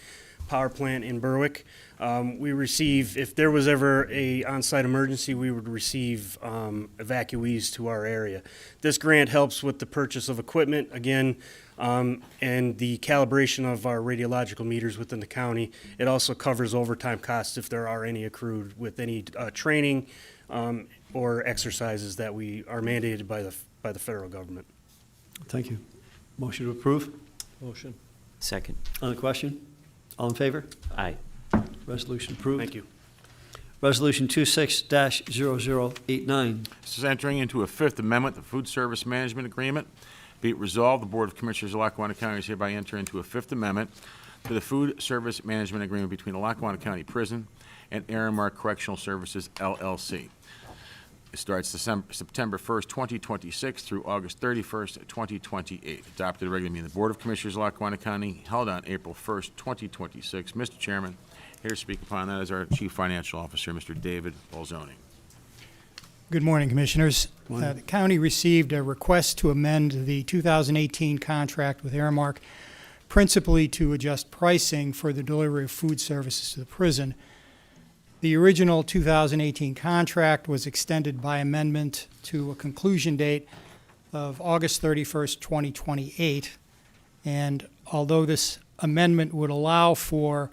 power plant in Berwick. We receive, if there was ever a on-site emergency, we would receive evacuees to our area. This grant helps with the purchase of equipment, again, and the calibration of our radiological meters within the county. It also covers overtime costs if there are any accrued with any training or exercises that we are mandated by the federal government. Thank you. Motion to approve? Motion. Second. On the question? All in favor? Aye. Resolution approved. Thank you. Resolution 26-0089. This is entering into a Fifth Amendment, the Food Service Management Agreement. Be it resolved, the Board of Commissioners of Lackawanna County is hereby enter into a Fifth Amendment to the Food Service Management Agreement between the Lackawanna County Prison and Aramark Correctional Services, LLC. It starts September 1st, 2026 through August 31st, 2028. Adopted at a regular meeting of the Board of Commissioners of Lackawanna County held on April 1st, 2026. Mr. Chairman, here to speak upon that is our Chief Financial Officer, Mr. David Bolzoni. Good morning, Commissioners. The county received a request to amend the 2018 contract with Aramark, principally to adjust pricing for the delivery of food services to the prison. The original 2018 contract was extended by amendment to a conclusion date of August 31st, 2028. And although this amendment would allow for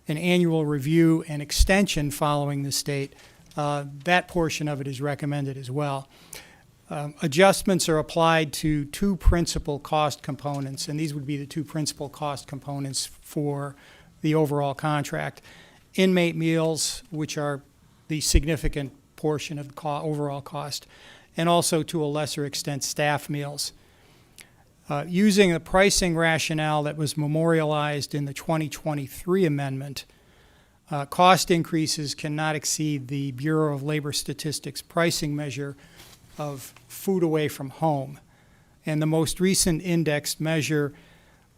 an annual review and extension following this date, that portion of it is recommended as well. Adjustments are applied to two principal cost components, and these would be the two principal cost components for the overall contract. Inmate meals, which are the significant portion of the overall cost, and also to a lesser extent staff meals. Using the pricing rationale that was memorialized in the 2023 amendment, cost increases cannot exceed the Bureau of Labor Statistics pricing measure of food away from home. And the most recent indexed measure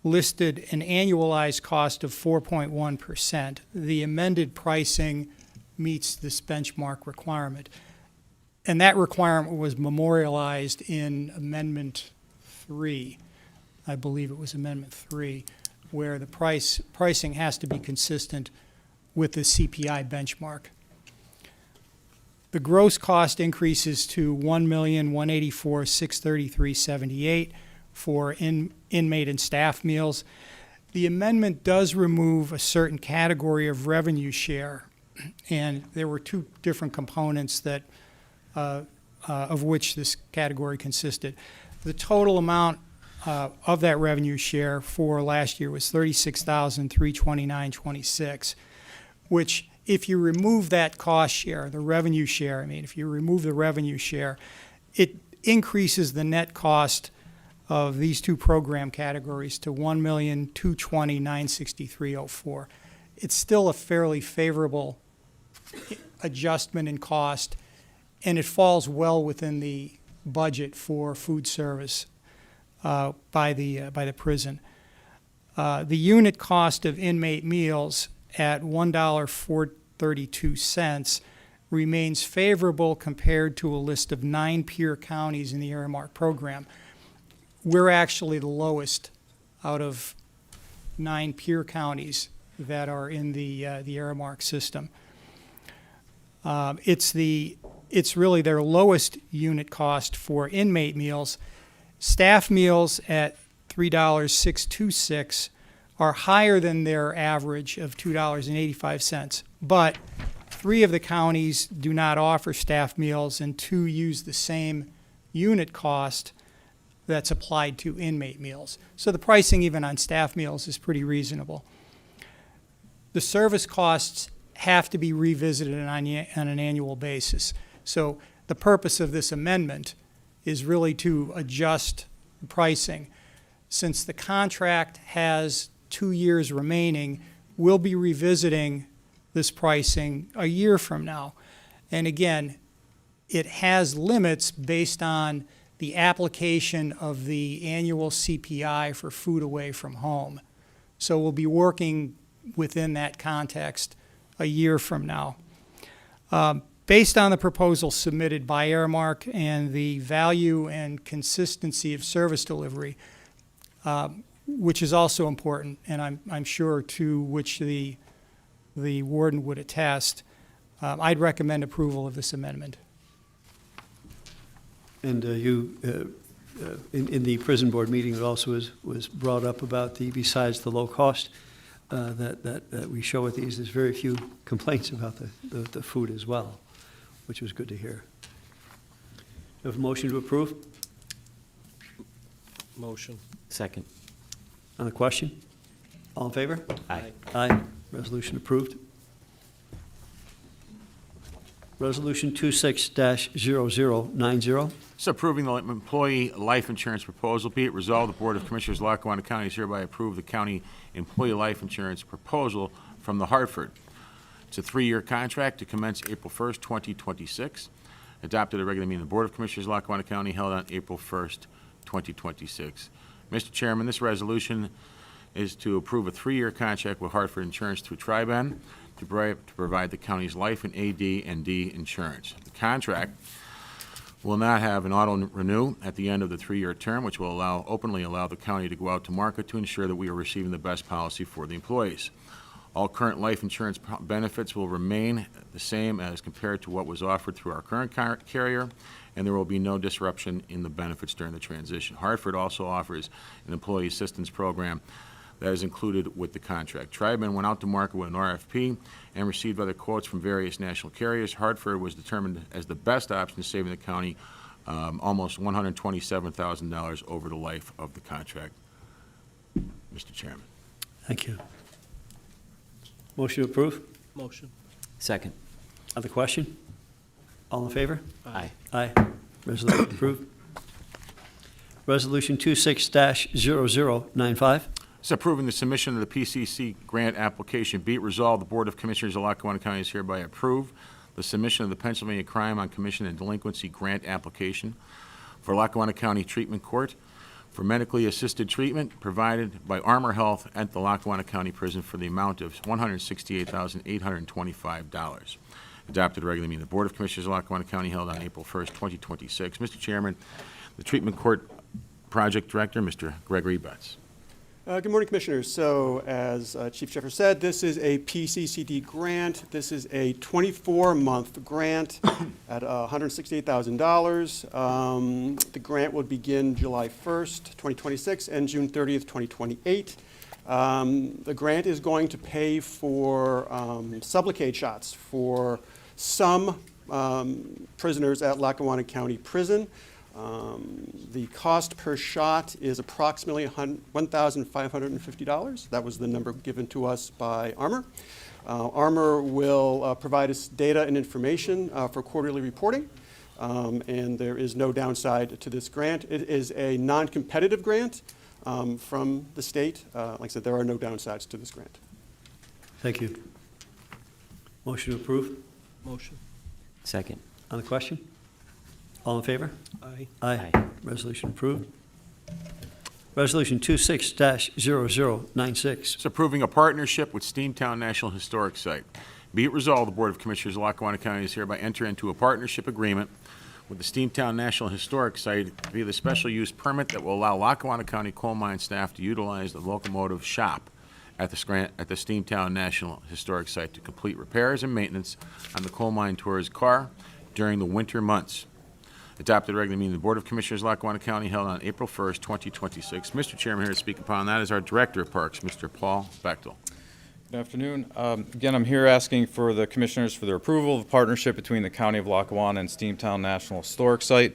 listed an annualized cost of 4.1%. The amended pricing meets this benchmark requirement. And that requirement was memorialized in Amendment 3. I believe it was Amendment 3, where the pricing has to be consistent with the CPI benchmark. The gross cost increases to $1,184,633.78 for inmate and staff meals. The amendment does remove a certain category of revenue share, and there were two different components that of which this category consisted. The total amount of that revenue share for last year was $36,329.26, which if you remove that cost share, the revenue share, if you remove the revenue share, it increases the net cost of these two program categories to $1,220,963.04. It's still a fairly favorable adjustment in cost, and it falls well within the budget for food service by the prison. The unit cost of inmate meals at $1.432 remains favorable compared to a list of 9 peer counties in the Aramark program. We're actually the lowest out of 9 peer counties that are in the Aramark system. It's really their lowest unit cost for inmate meals. Staff meals at $3.626 are higher than their average of $2.85, but 3 of the counties do not offer staff meals and 2 use the same unit cost that's applied to inmate meals. So the pricing even on staff meals is pretty reasonable. The service costs have to be revisited on an annual basis. So the purpose of this amendment is really to adjust the pricing. Since the contract has 2 years remaining, we'll be revisiting this pricing a year from now. And again, it has limits based on the application of the annual CPI for food away from home. So we'll be working within that context a year from now. Based on the proposal submitted by Aramark and the value and consistency of service delivery, which is also important, and I'm sure to which the warden would attest, I'd recommend approval of this amendment. And in the prison board meeting, it also was brought up about besides the low cost that we show with these, there's very few complaints about the food as well, which was good to hear. Do you have a motion to approve? Motion. Second. On the question? All in favor? Aye. Aye. Resolution approved. Resolution 26-0090. It's approving the employee life insurance proposal. Be it resolved, the Board of Commissioners of Lackawanna County is hereby approve the county employee life insurance proposal from the Hartford. It's a 3-year contract to commence April 1st, 2026. Adopted at a regular meeting of the Board of Commissioners of Lackawanna County held on April 1st, 2026. Mr. Chairman, this resolution is to approve a 3-year contract with Hartford Insurance through Tri-Ben to provide the county's life and AD&D insurance. The contract will not have an auto-renew at the end of the 3-year term, which will openly allow the county to go out to market to ensure that we are receiving the best policy for the employees. All current life insurance benefits will remain the same as compared to what was offered through our current carrier, and there will be no disruption in the benefits during the transition. Hartford also offers an employee assistance program that is included with the contract. Tri-Ben went out to market with an RFP and received other quotes from various national carriers. Hartford was determined as the best option, saving the county almost $127,000 over the life of the contract. Mr. Chairman. Thank you. Motion to approve? Motion. Second. On the question? All in favor? Aye. Aye. Resolution approved. Resolution 26-0095. It's approving the submission of the PCC grant application. Be it resolved, the Board of Commissioners of Lackawanna County is hereby approve the submission of the Pennsylvania Crime on Commission and Delinquency grant application for Lackawanna County Treatment Court for medically assisted treatment provided by Armor Health at the Lackawanna County Prison for the amount of $168,825. Adopted regular meeting of the Board of Commissioners of Lackawanna County held on April 1st, 2026. Mr. Chairman, the Treatment Court Project Director, Mr. Gregory Butts. Good morning, Commissioners. So, as Chief Sheffer said, this is a PCCD grant. This is a 24-month grant at $168,000. The grant will begin July 1st, 2026, and June 30th, 2028. The grant is going to pay for Sublocade shots for some prisoners at Lackawanna County Prison. The cost per shot is approximately $1,550. That was the number given to us by Armor. Armor will provide us data and information for quarterly reporting, and there is no downside to this grant. It is a non-competitive grant from the state. Like I said, there are no downsides to this grant. Thank you. Motion to approve. Motion. Second. On the question? All in favor? Aye. Aye. Resolution approved. Resolution 26-0096. It's approving a partnership with Steamtown National Historic Site. Be it resolved, the Board of Commissioners of Lackawanna County is hereby enter into a partnership agreement with the Steamtown National Historic Site via the special use permit that will allow Lackawanna County coal mine staff to utilize the locomotive shop at the Steamtown National Historic Site to complete repairs and maintenance on the coal mine tour's car during the winter months. Adopted regular meeting of the Board of Commissioners of Lackawanna County held on April 1st, 2026. Mr. Chairman, here to speak upon that is our Director of Parks, Mr. Paul Bechtel. Good afternoon. Again, I'm here asking for the Commissioners for their approval of the partnership between the County of Lackawanna and Steamtown National Historic Site.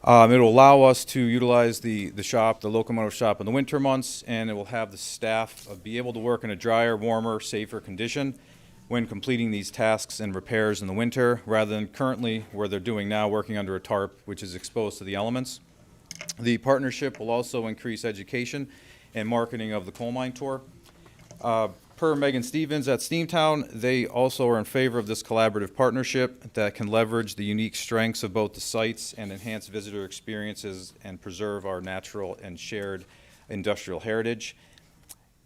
It will allow us to utilize the shop, the locomotive shop in the winter months, and it will have the staff be able to work in a drier, warmer, safer condition when completing these tasks and repairs in the winter, rather than currently where they're doing now, working under a tarp, which is exposed to the elements. The partnership will also increase education and marketing of the coal mine tour. Per Megan Stevens at Steamtown, they also are in favor of this collaborative partnership that can leverage the unique strengths of both the sites and enhance visitor experiences and preserve our natural and shared industrial heritage.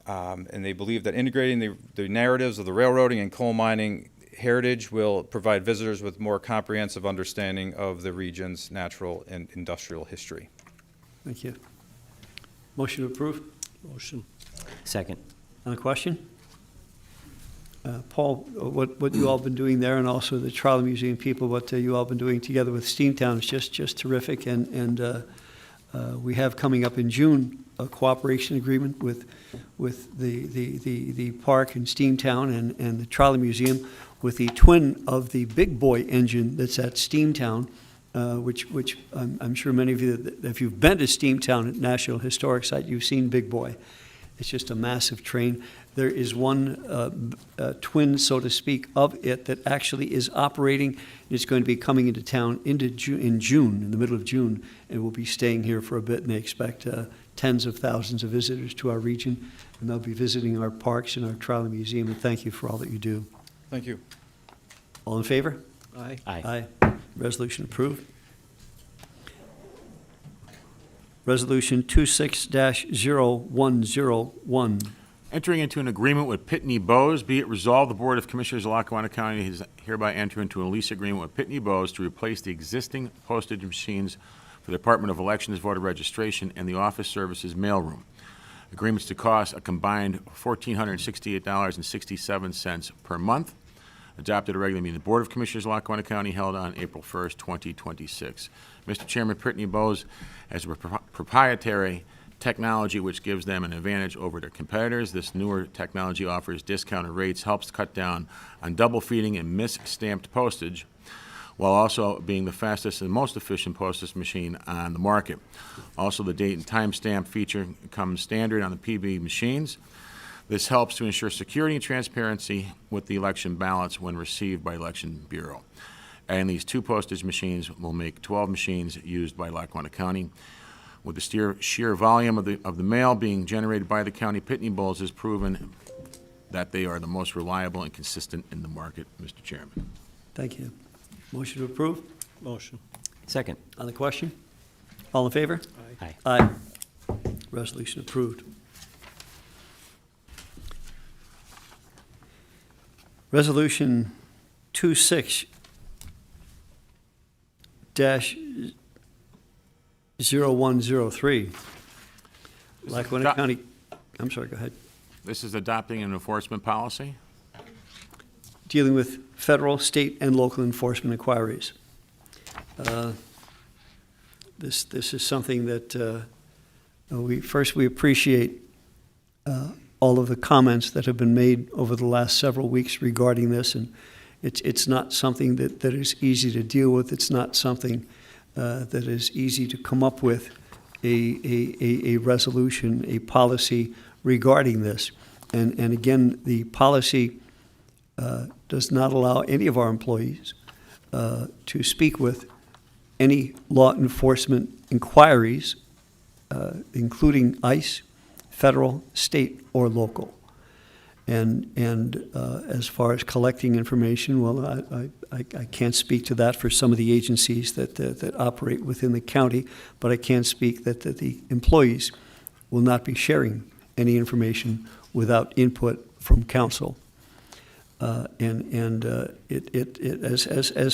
And they believe that integrating the narratives of the railroading and coal mining heritage will provide visitors with more comprehensive understanding of the region's natural and industrial history. Thank you. Motion to approve. Motion. Second. On the question? Paul, what you all been doing there, and also the Trolley Museum people, what you all been doing together with Steamtown is just terrific, and we have coming up in June a cooperation agreement with the park and Steamtown and the Trolley Museum with the twin of the Big Boy engine that's at Steamtown, which I'm sure many of you, if you've been to Steamtown at National Historic Site, you've seen Big Boy. It's just a massive train. There is one twin, so to speak, of it that actually is operating. It's going to be coming into town in June, in the middle of June, and we'll be staying here for a bit, and they expect tens of thousands of visitors to our region, and they'll be visiting our parks and our Trolley Museum, and thank you for all that you do. Thank you. All in favor? Aye. Aye. Aye. Resolution approved. Resolution 26-0101. Entering into an agreement with Pitney Bowes, be it resolved, the Board of Commissioners of Lackawanna County is hereby enter into a lease agreement with Pitney Bowes to replace the existing postage machines for the Department of Elections voter registration and the Office Services mailroom. Agreements to cost a combined $1,468.67 per month. Adopted a regular meeting of the Board of Commissioners of Lackawanna County held on April 1st, 2026. Mr. Chairman, Pitney Bowes has a proprietary technology which gives them an advantage over their competitors. This newer technology offers discounted rates, helps cut down on double feeding and mis-stamped postage, while also being the fastest and most efficient postage machine on the market. Also, the date and time stamp feature comes standard on the PB machines. This helps to ensure security and transparency with the election ballots when received by Election Bureau. Adding these 2 postage machines will make 12 machines used by Lackawanna County. With the sheer volume of the mail being generated by the county, Pitney Bowes has proven that they are the most reliable and consistent in the market, Mr. Chairman. Thank you. Motion to approve? Motion. Second. On the question? All in favor? Aye. Aye. Resolution approved. Resolution 26-0103. Lackawanna County, I'm sorry, go ahead. This is adopting an enforcement policy. Dealing with federal, state, and local enforcement inquiries. This is something that we appreciate all of the comments that have been made over the last several weeks regarding this, and it's not something that is easy to deal with. It's not something that is easy to come up with a resolution, a policy regarding this. And again, the policy does not allow any of our employees to speak with any law enforcement inquiries, including ICE, federal, state, or local. And as far as collecting information, well, I can't speak to that for some of the agencies that operate within the county, but I can speak that the employees will not be sharing any information without input from council. As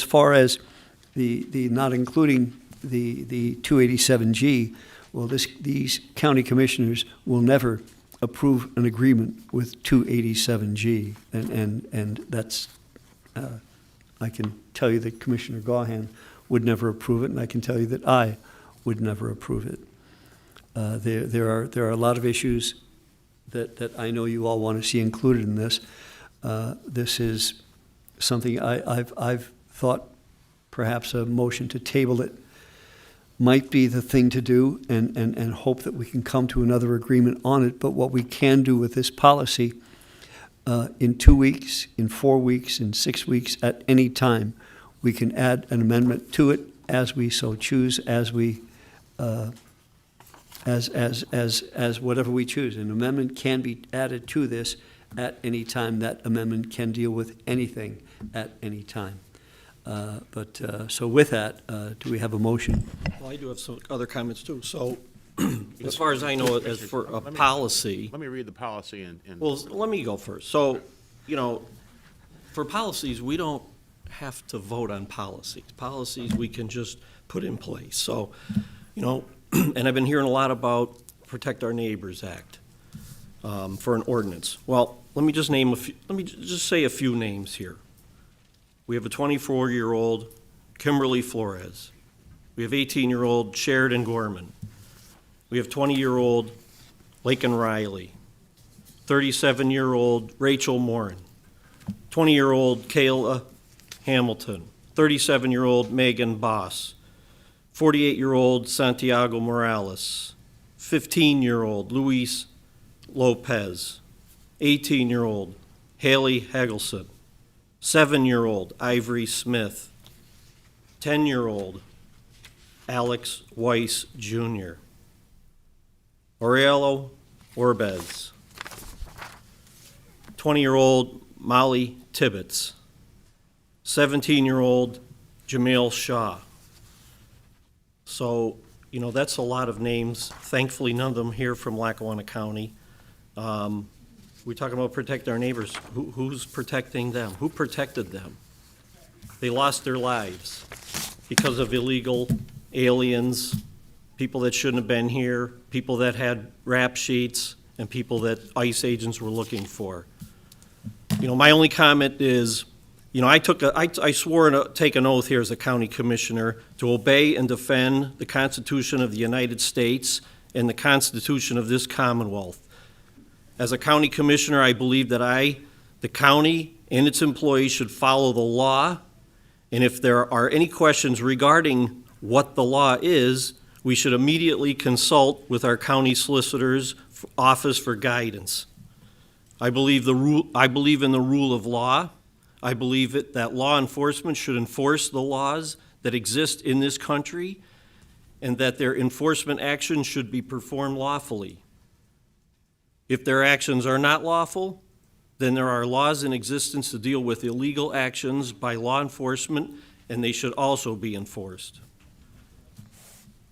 far as the not including the 287G, well, these county commissioners will never approve an agreement with 287G, and that's I can tell you that Commissioner Gaughan would never approve it, and I can tell you that I would never approve it. There are a lot of issues that I know you all want to see included in this. This is something I've thought perhaps a motion to table it might be the thing to do, and hope that we can come to another agreement on it. But what we can do with this policy, in 2 weeks, in 4 weeks, in 6 weeks, at any time, we can add an amendment to it as we so choose, as whatever we choose. An amendment can be added to this at any time. That amendment can deal with anything at any time. So with that, do we have a motion? Well, I do have some other comments too. So as far as I know, as for a policy. Let me read the policy and. Well, let me go first. So, for policies, we don't have to vote on policies. Policies we can just put in place. So, and I've been hearing a lot about Protect Our Neighbors Act for an ordinance. Well, let me just say a few names here. We have a 24-year-old Kimberly Flores. We have 18-year-old Sheridan Gorman. We have 20-year-old Laken Riley. 37-year-old Rachel Morin. 20-year-old Kayla Hamilton. 37-year-old Megan Boss. 48-year-old Santiago Morales. 15-year-old Luis Lopez. 18-year-old Haley Hagelson. 7-year-old Ivory Smith. 10-year-old Alex Weiss Jr. Aurelio Orbez. 20-year-old Molly Tibbetts. 17-year-old Jamil Shah. So, that's a lot of names. Thankfully, none of them here from Lackawanna County. We're talking about protect our neighbors. Who's protecting them? Who protected them? They lost their lives because of illegal aliens, people that shouldn't have been here, people that had rap sheets, and people that ICE agents were looking for. My only comment is, I swore to take an oath here as a county commissioner to obey and defend the Constitution of the United States and the Constitution of this Commonwealth. As a county commissioner, I believe that the county and its employees should follow the law, and if there are any questions regarding what the law is, we should immediately consult with our county solicitor's office for guidance. I believe in the rule of law. I believe that law enforcement should enforce the laws that exist in this country, and that their enforcement actions should be performed lawfully. If their actions are not lawful, then there are laws in existence to deal with illegal actions by law enforcement, and they should also be enforced.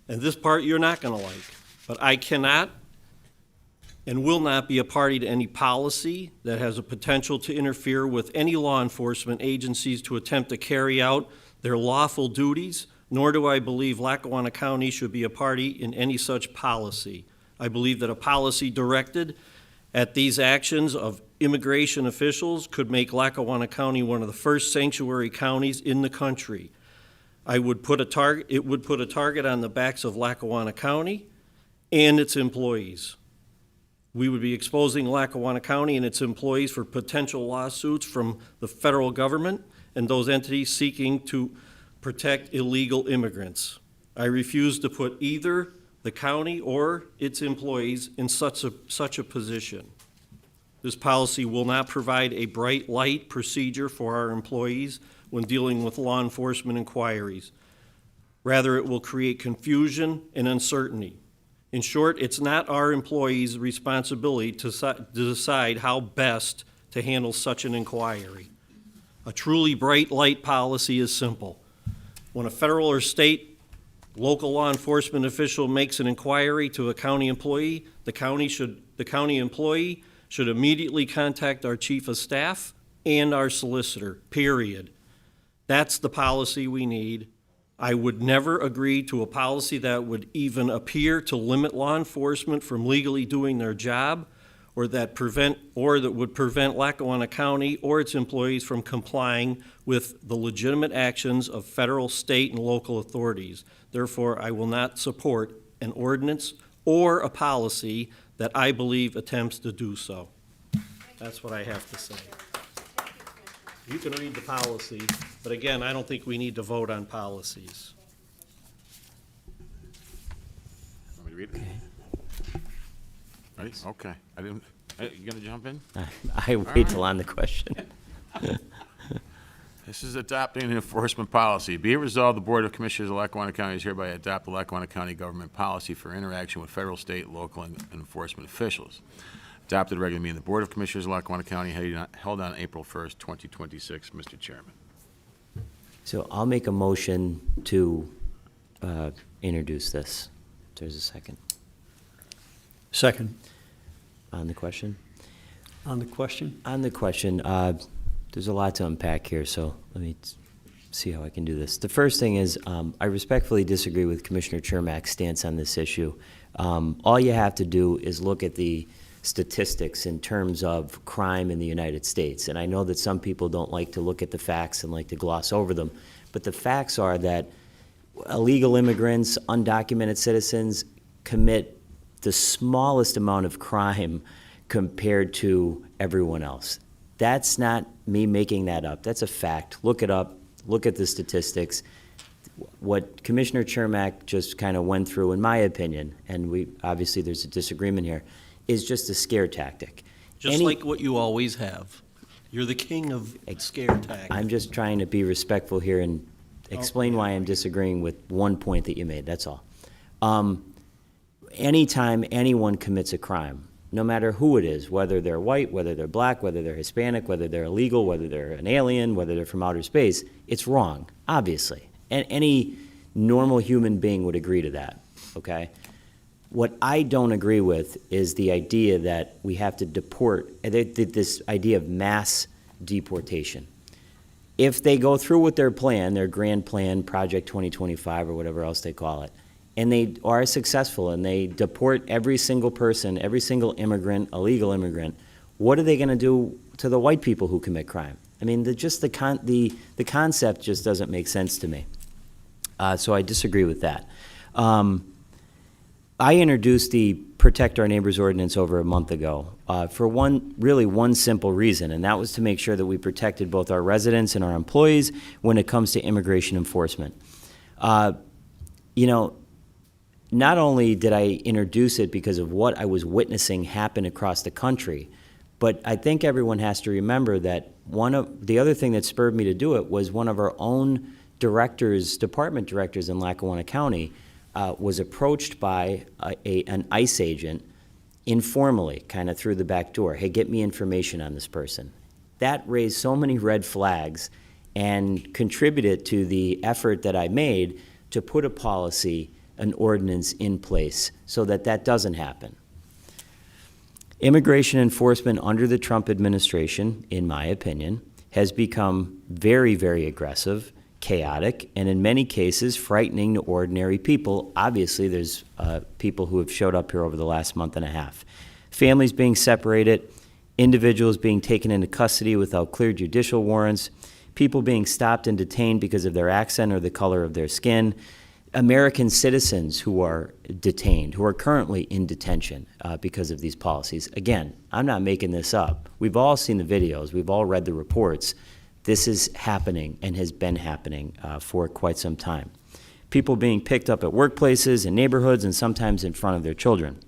And this part you're not going to like, but I cannot and will not be a party to any policy that has a potential to interfere with any law enforcement agencies to attempt to carry out their lawful duties, nor do I believe Lackawanna County should be a party in any such policy. I believe that a policy directed at these actions of immigration officials could make Lackawanna County one of the first sanctuary counties in the country. It would put a target on the backs of Lackawanna County and its employees. We would be exposing Lackawanna County and its employees for potential lawsuits from the federal government and those entities seeking to protect illegal immigrants. I refuse to put either the county or its employees in such a position. This policy will not provide a bright light procedure for our employees when dealing with law enforcement inquiries. Rather, it will create confusion and uncertainty. In short, it's not our employees' responsibility to decide how best to handle such an inquiry. A truly bright light policy is simple. When a federal or state local law enforcement official makes an inquiry to a county employee, the county employee should immediately contact our chief of staff and our solicitor, period. That's the policy we need. I would never agree to a policy that would even appear to limit law enforcement from legally doing their job, or that would prevent Lackawanna County or its employees from complying with the legitimate actions of federal, state, and local authorities. Therefore, I will not support an ordinance or a policy that I believe attempts to do so. That's what I have to say. You can read the policy, but again, I don't think we need to vote on policies. Want me to read it? Ready? Okay. You gonna jump in? I wait till on the question. This is adopting an enforcement policy. Be it resolved, the Board of Commissioners of Lackawanna County is hereby adopt the Lackawanna County government policy for interaction with federal, state, local, and enforcement officials. Adopted regular meeting of the Board of Commissioners of Lackawanna County held on April 1st, 2026. Mr. Chairman. So I'll make a motion to introduce this. If there's a second. Second. On the question? On the question? On the question, there's a lot to unpack here, so let me see how I can do this. The first thing is, I respectfully disagree with Commissioner Chermak's stance on this issue. All you have to do is look at the statistics in terms of crime in the United States. And I know that some people don't like to look at the facts and like to gloss over them, but the facts are that illegal immigrants, undocumented citizens commit the smallest amount of crime compared to everyone else. That's not me making that up. That's a fact. Look it up. Look at the statistics. What Commissioner Chermak just kind of went through, in my opinion, and obviously there's a disagreement here, is just a scare tactic. Just like what you always have. You're the king of scare tactics. I'm just trying to be respectful here and explain why I'm disagreeing with one point that you made, that's all. Anytime anyone commits a crime, no matter who it is, whether they're white, whether they're black, whether they're Hispanic, whether they're illegal, whether they're an alien, whether they're from outer space, it's wrong, obviously. And any normal human being would agree to that, okay? What I don't agree with is the idea that we have to deport, this idea of mass deportation. If they go through with their plan, their grand plan, Project 2025 or whatever else they call it, and they are successful and they deport every single person, every single immigrant, illegal immigrant, what are they going to do to the white people who commit crime? I mean, the concept just doesn't make sense to me. So I disagree with that. I introduced the Protect Our Neighbors Ordinance over a month ago for one simple reason, and that was to make sure that we protected both our residents and our employees when it comes to immigration enforcement. You know, not only did I introduce it because of what I was witnessing happen across the country, But I think everyone has to remember that the other thing that spurred me to do it was one of our own department directors in Lackawanna County was approached by an ICE agent informally, kind of through the back door. Hey, get me information on this person. That raised so many red flags and contributed to the effort that I made to put a policy, an ordinance in place so that that doesn't happen. Immigration enforcement under the Trump administration, in my opinion, has become very, very aggressive, chaotic, and in many cases frightening to ordinary people. Obviously, there's people who have showed up here over the last month and a half. Families being separated, individuals being taken into custody without clear judicial warrants, people being stopped and detained because of their accent or the color of their skin, American citizens who are detained, who are currently in detention because of these policies. Again, I'm not making this up. We've all seen the videos. We've all read the reports. This is happening and has been happening for quite some time. People being picked up at workplaces and neighborhoods and sometimes in front of their children.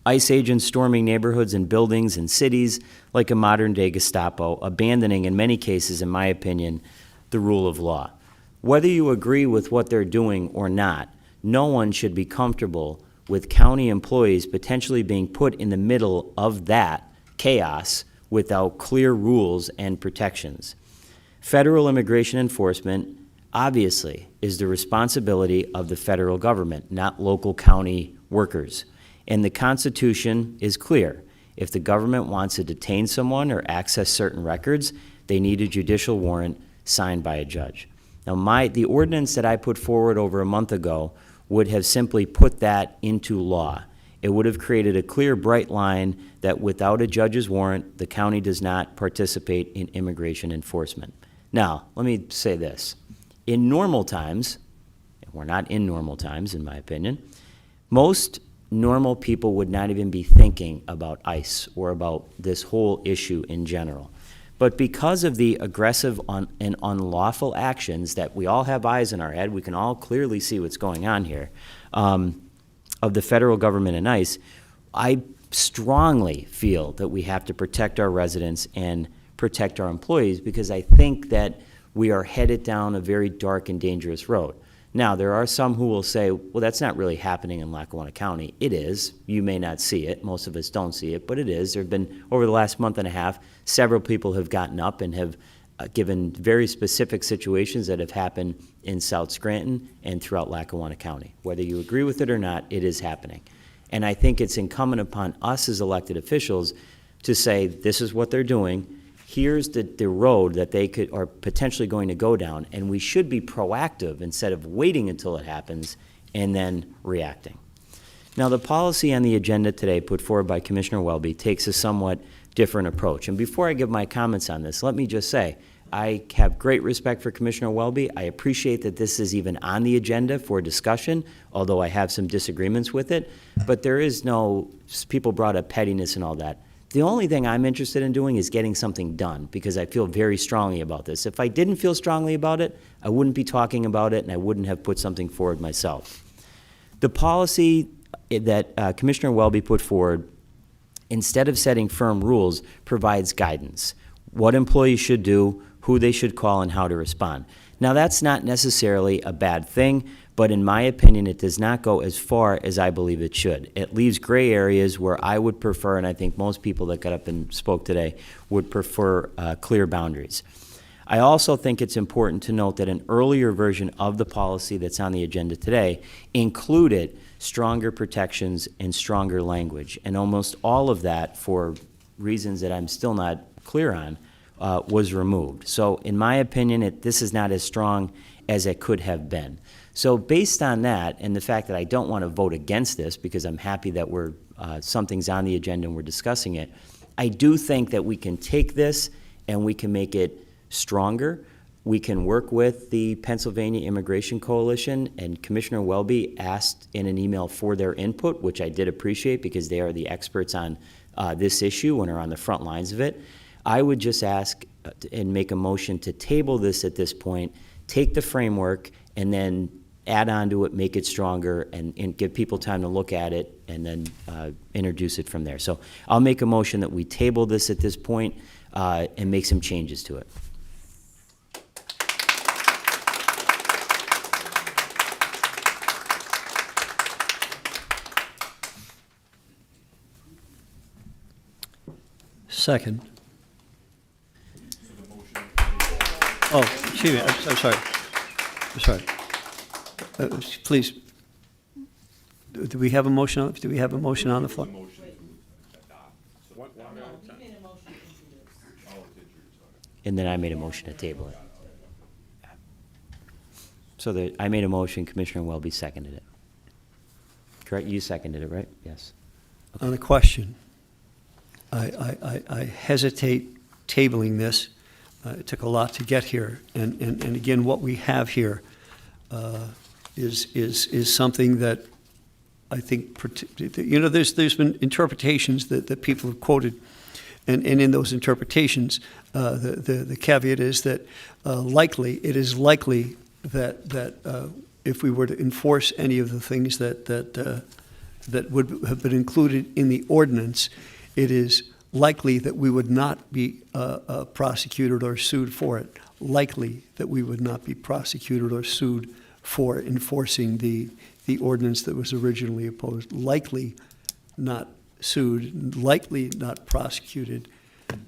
ICE agents storming neighborhoods and buildings and cities like a modern-day Gestapo, abandoning, in many cases, in my opinion, the rule of law. Whether you agree with what they're doing or not, no one should be comfortable with county employees potentially being put in the middle of that chaos without clear rules and protections. Federal immigration enforcement, obviously, is the responsibility of the federal government, not local county workers. And the Constitution is clear. If the government wants to detain someone or access certain records, they need a judicial warrant signed by a judge. Now, the ordinance that I put forward over a month ago would have simply put that into law. It would have created a clear, bright line that without a judge's warrant, the county does not participate in immigration enforcement. Now, let me say this. In normal times, and we're not in normal times, in my opinion, most normal people would not even be thinking about ICE or about this whole issue in general. But because of the aggressive and unlawful actions that we all have eyes in our head, we can all clearly see what's going on here, of the federal government and ICE, I strongly feel that we have to protect our residents and protect our employees because I think that we are headed down a very dark and dangerous road. Now, there are some who will say, well, that's not really happening in Lackawanna County. It is. You may not see it. Most of us don't see it, but it is. There have been, over the last month and a half, several people have gotten up and have given very specific situations that have happened in South Scranton and throughout Lackawanna County. Whether you agree with it or not, it is happening. And I think it's incumbent upon us as elected officials to say, this is what they're doing. Here's the road that they are potentially going to go down, and we should be proactive instead of waiting until it happens and then reacting. Now, the policy on the agenda today put forward by Commissioner Welby takes a somewhat different approach. And before I give my comments on this, let me just say, I have great respect for Commissioner Welby. I appreciate that this is even on the agenda for discussion, although I have some disagreements with it. But there is no, people brought up pettiness and all that. The only thing I'm interested in doing is getting something done because I feel very strongly about this. If I didn't feel strongly about it, I wouldn't be talking about it and I wouldn't have put something forward myself. The policy that Commissioner Welby put forward, instead of setting firm rules, provides guidance. What employees should do, who they should call, and how to respond. Now, that's not necessarily a bad thing, but in my opinion, it does not go as far as I believe it should. It leaves gray areas where I would prefer, and I think most people that got up and spoke today would prefer clear boundaries. I also think it's important to note that an earlier version of the policy that's on the agenda today included stronger protections and stronger language, and almost all of that, for reasons that I'm still not clear on, was removed. So in my opinion, this is not as strong as it could have been. So based on that, and the fact that I don't want to vote against this because I'm happy that something's on the agenda and we're discussing it, I do think that we can take this and we can make it stronger. We can work with the Pennsylvania Immigration Coalition, and Commissioner Welby asked in an email for their input, which I did appreciate because they are the experts on this issue and are on the front lines of it. I would just ask and make a motion to table this at this point, take the framework, and then add on to it, make it stronger, and give people time to look at it, and then introduce it from there. So I'll make a motion that we table this at this point and make some changes to it. Second. Oh, excuse me, I'm sorry. I'm sorry. Please, do we have a motion on, the floor? And then I made a motion to table it. So I made a motion, Commissioner Welby seconded it. Correct? You seconded it, right? Yes. On the question, I hesitate tabling this. It took a lot to get here, and again, what we have here is something that I think, there's been interpretations that people have quoted, and in those interpretations, the caveat is that it is likely that if we were to enforce any of the things that would have been included in the ordinance, it is likely that we would not be prosecuted or sued for it. Likely that we would not be prosecuted or sued for enforcing the ordinance that was originally opposed. Likely not sued, likely not prosecuted.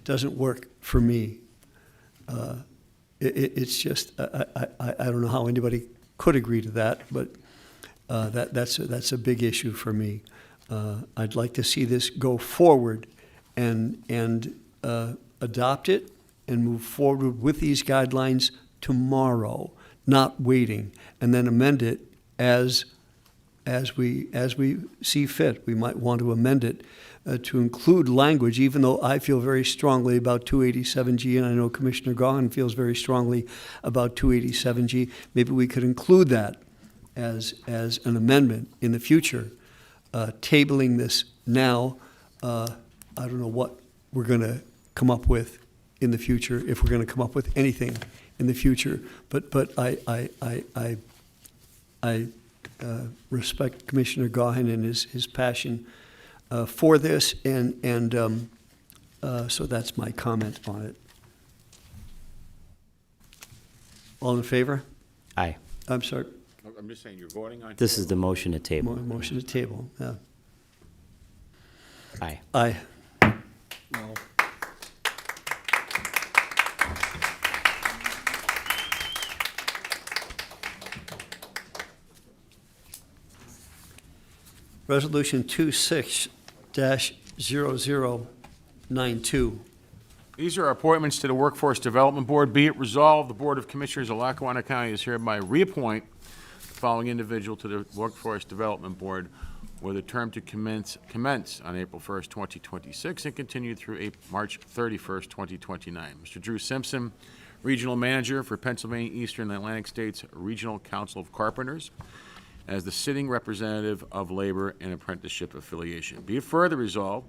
Doesn't work for me. It's just, I don't know how anybody could agree to that, but that's a big issue for me. I'd like to see this go forward and adopt it and move forward with these guidelines tomorrow, not waiting, and then amend it as we see fit. We might want to amend it to include language, even though I feel very strongly about 287G, and I know Commissioner Gaughan feels very strongly about 287G. Maybe we could include that as an amendment in the future. Tabling this now, I don't know what we're going to come up with in the future, if we're going to come up with anything in the future. But I respect Commissioner Gaughan and his passion for this, and so that's my comment on it. All in favor? Aye. I'm sorry. I'm just saying, you're voting on. This is the motion to table. Motion to table. Yeah. Aye. Aye. No. Resolution 26-0092. These are appointments to the Workforce Development Board. Be it resolved, the Board of Commissioners of Lackawanna County is hereby reappoint the following individual to the Workforce Development Board with a term to commence on April 1st, 2026 and continue through March 31st, 2029. Mr. Drew Simpson, Regional Manager for Pennsylvania Eastern and Atlantic States Regional Council of Carpenters, as the sitting representative of labor and apprenticeship affiliation. Be it further resolved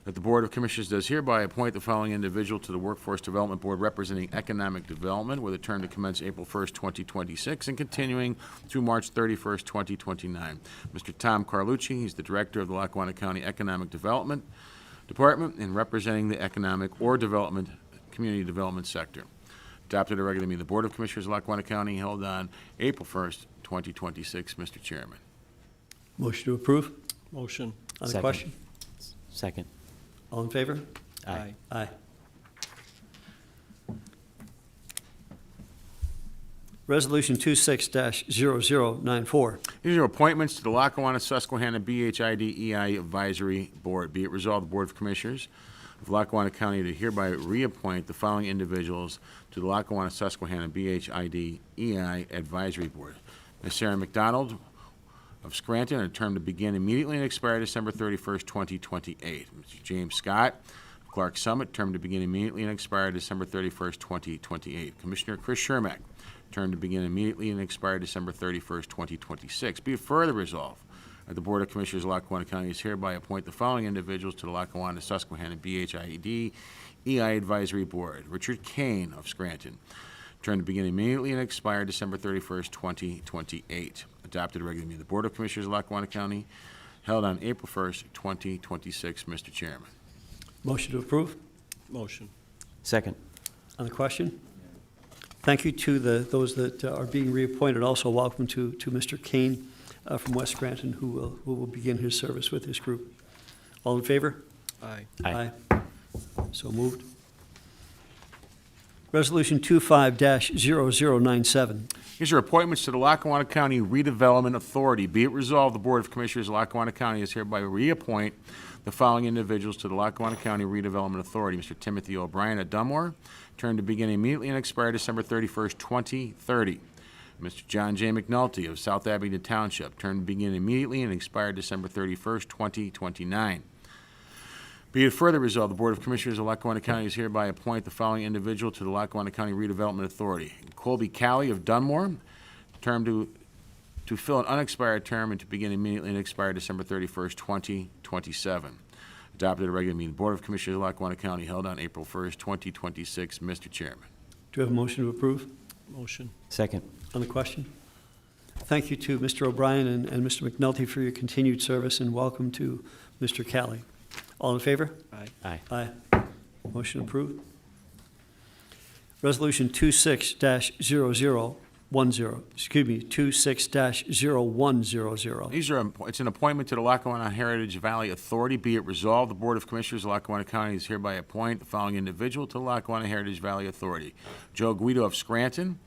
that the Board of Commissioners does hereby appoint the following individual to the Workforce Development Board representing economic development with a term to commence April 1st, 2026 and continuing through March 31st, 2029. Mr. Thom Carlucci, he's the Director of the Lackawanna County Economic Development Department and representing the economic or development, community development sector. Adopted at a regular meeting of the Board of Commissioners of Lackawanna County held on April 1st, 2026. Mr. Chairman. Motion to approve? Motion. On the Second. question? Second. All in favor? Aye. Aye. Resolution 26-0094. These are appointments to the Lackawanna Susquehanna BHID-EI Advisory Board. Be it resolved, the Board of Commissioners of Lackawanna County to hereby reappoint the following individuals to the Lackawanna Susquehanna BHID-EI Advisory Board. Ms. Sarah McDonald of Scranton, a term to begin immediately and expire December 31st, 2028. Mr. James Scott of Clark Summit, term to begin immediately and expire December 31st, 2028. Commissioner Chris Chermak, term to begin immediately and expire December 31st, 2026. Be it further resolved that the Board of Commissioners of Lackawanna County is hereby appoint the following individuals to the Lackawanna Susquehanna BHID EI Advisory Board. Richard Kane of Scranton, term to begin immediately and expire December 31st, 2028. Adopted at a regular meeting of the Board of Commissioners of Lackawanna County, held on April 1st, 2026. Mr. Chairman. Motion to approve? Motion. Second. On the question? Thank you to those that are being reappointed. Also, welcome to Mr. Kane from West Scranton, who will begin his service with this group. All in favor? Aye. Aye. So moved. Resolution 25-0097. These are appointments to the Lackawanna County Redevelopment Authority. Be it resolved, the Board of Commissioners of Lackawanna County is hereby reappoint the following individuals to the Lackawanna County Redevelopment Authority. Mr. Timothy O'Brien of Dunmore, term to begin immediately and expire December 31st, 2030. Mr. John J. McNulty of South Abington Township, term to begin immediately and expire December 31st, 2029. Be it further resolved, the Board of Commissioners of Lackawanna County is hereby appoint the following individual to the Lackawanna County Redevelopment Authority. Colby Calley of Dunmore, term to fill an unexpired term and to begin immediately and expire December 31st, 2027. Adopted at a regular meeting. Board of Commissioners of Lackawanna County held on April 1st, 2026. Mr. Chairman. Do we have a motion to approve? Motion. Second. On the question? Thank you to Mr. O'Brien and Mr. McNulty for your continued service, and welcome to Mr. Calley. All in favor? Aye. Aye. Aye. Motion approved. Resolution 26-0010, 26-0100. It's an appointment to the Lackawanna Heritage Valley Authority. Be it resolved, the Board of Commissioners of Lackawanna County is hereby appoint the following individual to the Lackawanna Heritage Valley Authority. Joe Guido of Scranton,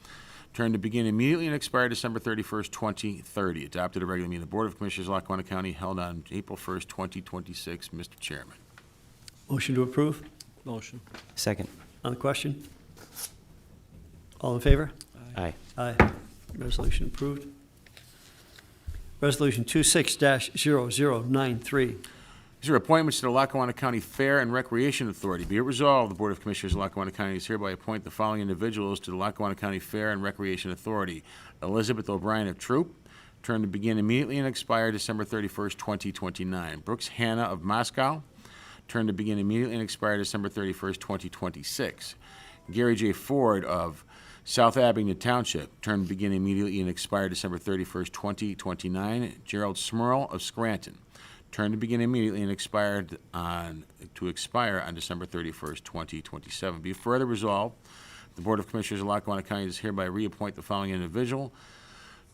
term to begin immediately and expire December 31st, 2030. Adopted at a regular meeting of the Board of Commissioners of Lackawanna County held on April 1st, 2026. Mr. Chairman. Motion to approve? Motion. Second. On the question? All in favor? Aye. Aye. Resolution approved. Resolution 26-0093. These are appointments to the Lackawanna County Fair and Recreation Authority. Be it resolved, the Board of Commissioners of Lackawanna County is hereby appoint the following individuals to the Lackawanna County Fair and Recreation Authority. Elizabeth O'Brien of Troop, term to begin immediately and expire December 31st, 2029. Brooks Hanna of Moscow, term to begin immediately and expire December 31st, 2026. Gary J. Ford of South Abington Township, term to begin immediately and expire December 31st, 2029. Gerald Smurl of Scranton, term to begin immediately and expire on December 31st, 2027. Be further resolved, the Board of Commissioners of Lackawanna County is hereby reappoint the following individual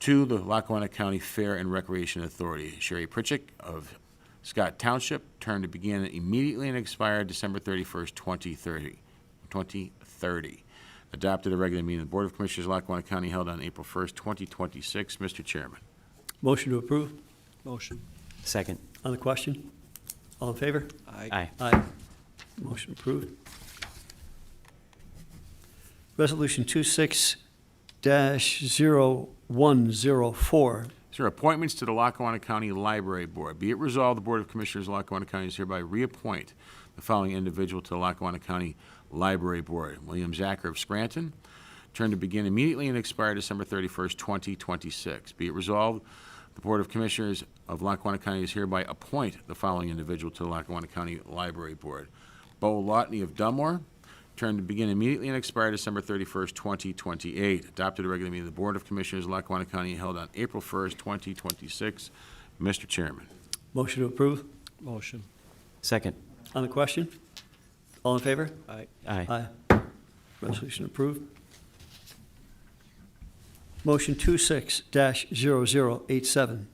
to the Lackawanna County Fair and Recreation Authority. Sherry Pritchett of Scott Township, term to begin immediately and expire December 31st, 2030. Adopted at a regular meeting of the Board of Commissioners of Lackawanna County held on April 1st, 2026. Mr. Chairman. Motion to approve? Motion. Second. On the question? All in favor? Aye. Aye. Motion approved. Resolution 26-0104. These are appointments to the Lackawanna County Library Board. Be it resolved, the Board of Commissioners of Lackawanna County is hereby reappoint the following individual to the Lackawanna County Library Board. William Zacher of Scranton, term to begin immediately and expire December 31st, 2026. Be it resolved, the Board of Commissioners of Lackawanna County is hereby appoint the following individual to the Lackawanna County Library Board. Bo Lotney of Dunmore, term to begin immediately and expire December 31st, 2028. Adopted at a regular meeting of the Board of Commissioners of Lackawanna County held on April 1st, 2026. Mr. Chairman. Motion to approve? Motion. Second. On the question? All in favor? Aye. Aye. Resolution approved. Motion 26-0087.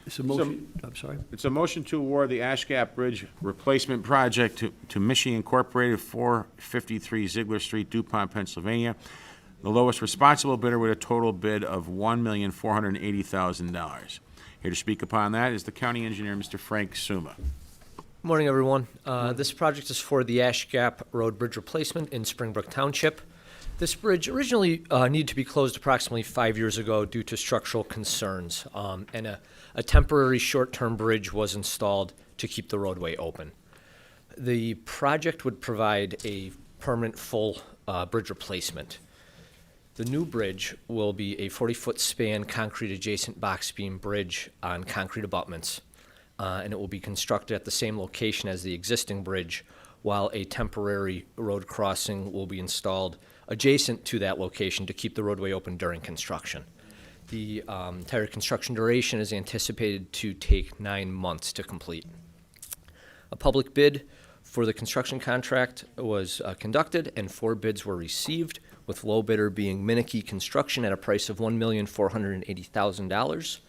It's a motion, I'm sorry. It's a motion to award the Ash Gap Bridge Replacement Project to Michigan Incorporated, 453 Ziegler Street, DuPont, Pennsylvania. The lowest responsible bidder with a total bid of $1,480,000. Here to speak upon that is the county engineer, Mr. Frank Suma. Good morning, everyone. This project is for the Ash Gap Road Bridge replacement in Springbrook Township. This bridge originally needed to be closed approximately 5 years ago due to structural concerns, and a temporary short-term bridge was installed to keep the roadway open. The project would provide a permanent full bridge replacement. The new bridge will be a 40-foot span concrete adjacent box beam bridge on concrete abutments. and it will be constructed at the same location as the existing bridge, while a temporary road crossing will be installed adjacent to that location to keep the roadway open during construction. The entire construction duration is anticipated to take 9 months to complete. A public bid for the construction contract was conducted, and 4 bids were received, with low bidder being Minneke Construction at a price of $1,480,000.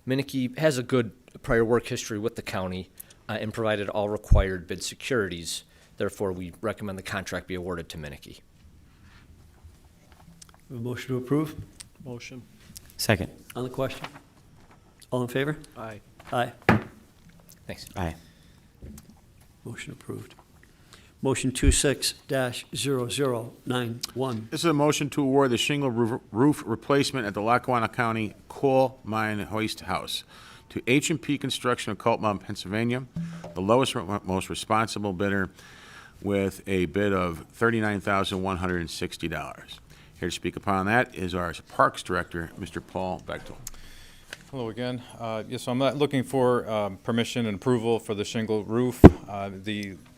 Minneke has a good prior work history with the county and provided all required bid securities. Therefore, we recommend the contract be awarded to Minneke. A motion to approve? Motion. Second. On the question? All in favor? Aye. Aye. Thanks. Aye. Motion approved. Motion 26-0091. This is a motion to award the shingle roof replacement at the Lackawanna County Coal Mine Hoist House to H&P Construction of Coltmont, Pennsylvania, the lowest, most responsible bidder, with a bid of $39,160. Here to speak upon that is our Parks Director, Mr. Paul Bechtel. Hello again. Yes, I'm looking for permission and approval for the shingle roof.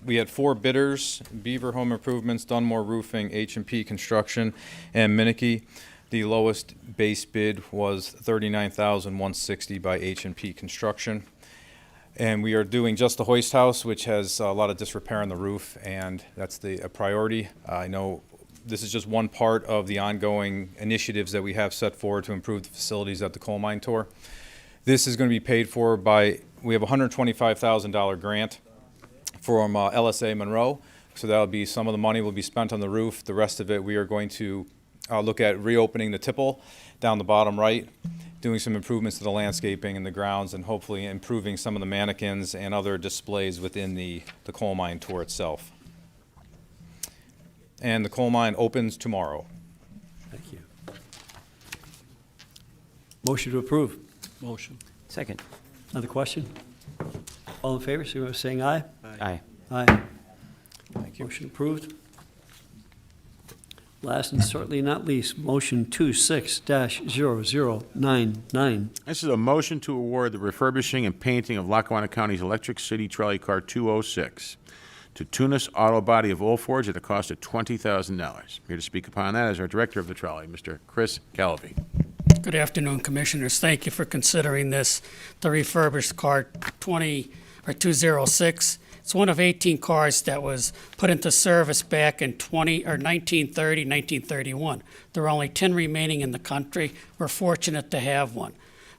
We had 4 bidders: Beaver Home Improvements, Dunmore Roofing, H&P Construction, and Minneke. The lowest base bid was $39,160 by H&P Construction. And we are doing just the hoist house, which has a lot of disrepair on the roof, and that's a priority. I know this is just one part of the ongoing initiatives that we have set forward to improve the facilities at the coal mine tour. This is going to be paid for by, we have a $125,000 grant from LSA Monroe. So that'll be, some of the money will be spent on the roof. The rest of it, we are going to look at reopening the tipple down the bottom right, doing some improvements to the landscaping and the grounds, and hopefully improving some of the mannequins and other displays within the coal mine tour itself. And the coal mine opens tomorrow. Thank you. Motion to approve. Motion. Second. Another question? All in favor, so saying aye? Aye. Aye. Thank you. Motion approved. Last and certainly not least, motion 26-0099. This is a motion to award the refurbishing and painting of Lackawanna County's Electric City Trolley Car 206 to Tunis Auto Body of Old Forge at a cost of $20,000. Here to speak upon that is our Director of the Trolley, Mr. Chris Calavy. Good afternoon, Commissioners. Thank you for considering this, the refurbished car 206. It's one of 18 cars that was put into service back in 1930, 1931. There are only 10 remaining in the country. We're fortunate to have one.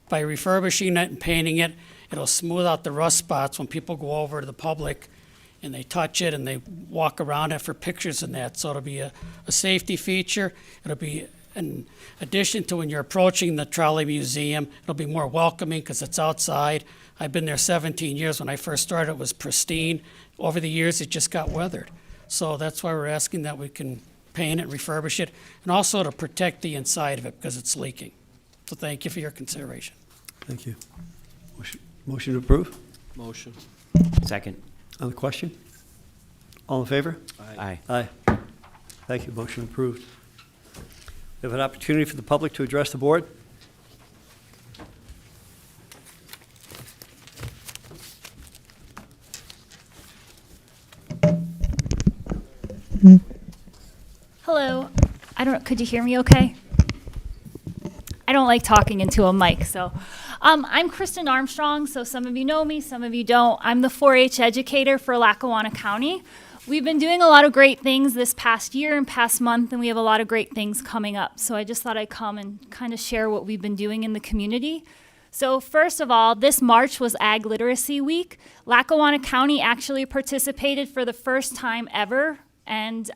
By refurbishing it and painting it, it'll smooth out the rust spots when people go over to the public and they touch it and they walk around it for pictures and that. So it'll be a safety feature. It'll be in addition to when you're approaching the Trolley Museum, it'll be more welcoming because it's outside. I've been there 17 years. When I first started, it was pristine. Over the years, it just got weathered. So that's why we're asking that we can paint it, refurbish it, and also to protect the inside of it because it's leaking. So thank you for your consideration. Thank you. Motion to approve? Motion. Second. On the question? All in favor? Aye. Aye. Thank you. Motion approved. We have an opportunity for the public to address the board. Hello. I don't know, could you hear me okay? I don't like talking into a mic, so. I'm Kristen Armstrong, so some of you know me, some of you don't. I'm the 4-H educator for Lackawanna County. We've been doing a lot of great things this past year and past month, and we have a lot of great things coming up. So I just thought I'd come and kind of share what we've been doing in the community. So first of all, this March was Ag Literacy Week. Lackawanna County actually participated for the first time ever, and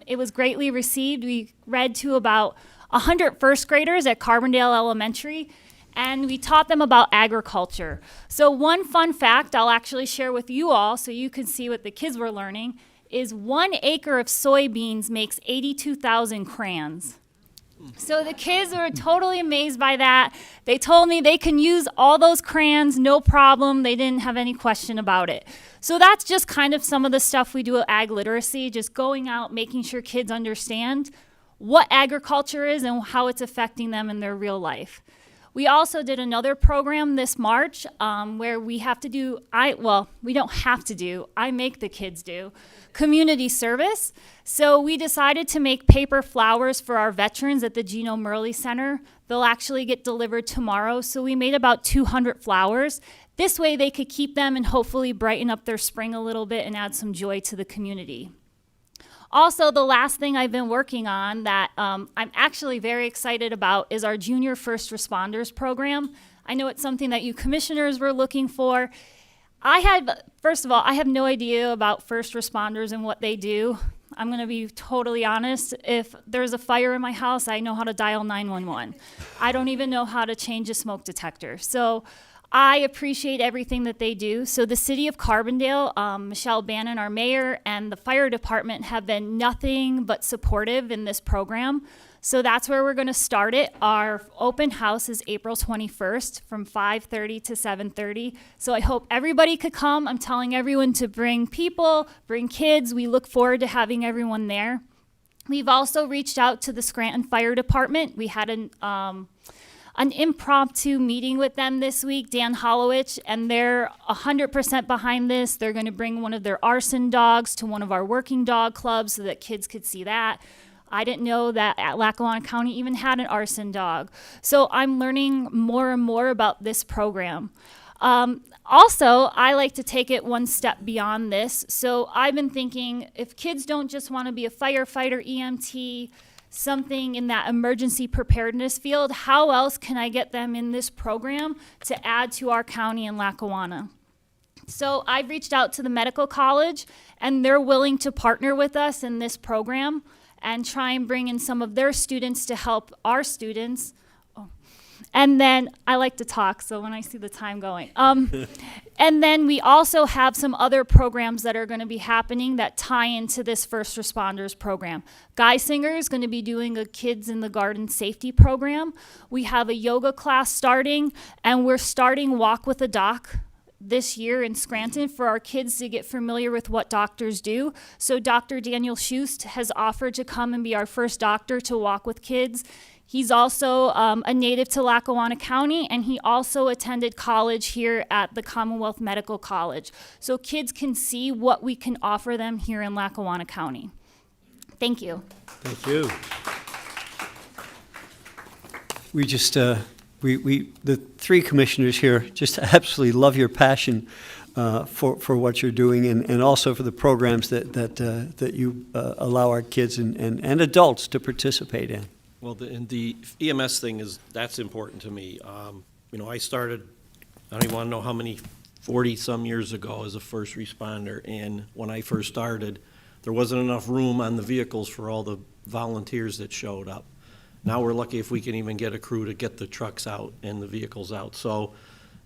it was greatly received. We read to about 100 first graders at Carbondale Elementary, and we taught them about agriculture. So one fun fact I'll actually share with you all so you can see what the kids were learning is 1 acre of soybeans makes 82,000 crayons. So the kids were totally amazed by that. They told me they can use all those crayons, no problem. They didn't have any question about it. So that's just kind of some of the stuff we do at Ag Literacy, just going out, making sure kids understand what agriculture is and how it's affecting them in their real life. We also did another program this March where we have to do, we don't have to do, I make the kids do, community service. So we decided to make paper flowers for our veterans at the Gino Murley Center. They'll actually get delivered tomorrow. So we made about 200 flowers. This way they could keep them and hopefully brighten up their spring a little bit and add some joy to the community. Also, the last thing I've been working on that I'm actually very excited about is our Junior First Responders program. I know it's something that you commissioners were looking for. First of all, I have no idea about first responders and what they do. I'm going to be totally honest. If there's a fire in my house, I know how to dial 911. I don't even know how to change a smoke detector. So I appreciate everything that they do. So the city of Carbondale, Michelle Bannon, our mayor, and the fire department have been nothing but supportive in this program. So that's where we're going to start it. Our open house is April 21st from 5:30 to 7:30. So I hope everybody could come. I'm telling everyone to bring people, bring kids. We look forward to having everyone there. We've also reached out to the Scranton Fire Department. We had an impromptu meeting with them this week, Dan Hollowich, and they're 100% behind this. They're going to bring one of their arson dogs to one of our working dog clubs so that kids could see that. I didn't know that Lackawanna County even had an arson dog. So I'm learning more and more about this program. Also, I like to take it one step beyond this. So I've been thinking, if kids don't just want to be a firefighter, EMT, something in that emergency preparedness field, how else can I get them in this program to add to our county in Lackawanna? So I've reached out to the medical college, and they're willing to partner with us in this program and try and bring in some of their students to help our students. And then I like to talk, so when I see the time going. And then we also have some other programs that are going to be happening that tie into this first responders program. Guy Singer is going to be doing a Kids in the Garden safety program. We have a yoga class starting, and we're starting Walk with a Doc this year in Scranton for our kids to get familiar with what doctors do. So Dr. Daniel Schust has offered to come and be our first doctor to walk with kids. He's also a native to Lackawanna County, and he also attended college here at the Commonwealth Medical College. So kids can see what we can offer them here in Lackawanna County. Thank you. Thank you. We just, the three commissioners here just absolutely love your passion for what you're doing, and also for the programs that you allow our kids and adults to participate in. Well, the EMS thing that's important to me. I started, I don't even want to know how many, 40-some years ago as a first responder, and when I first started, there wasn't enough room on the vehicles for all the volunteers that showed up. Now we're lucky if we can even get a crew to get the trucks out and the vehicles out. So,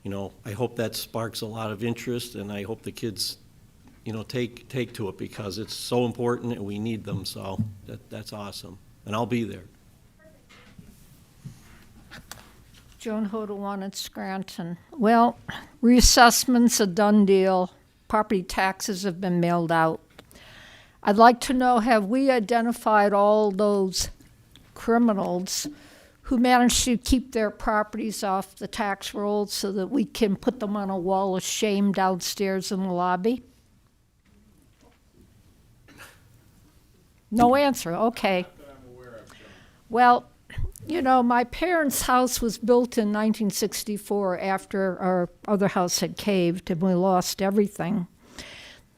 I hope that sparks a lot of interest, and I hope the kids, take to it, because it's so important and we need them. So that's awesome, and I'll be there. Joan Hodawan at Scranton. Well, reassessment's a done deal. Property taxes have been mailed out. I'd like to know, have we identified all those criminals who managed to keep their properties off the tax rolls so that we can put them on a wall of shame downstairs in the lobby? No answer, okay. Well, my parents' house was built in 1964 after our other house had caved and we lost everything.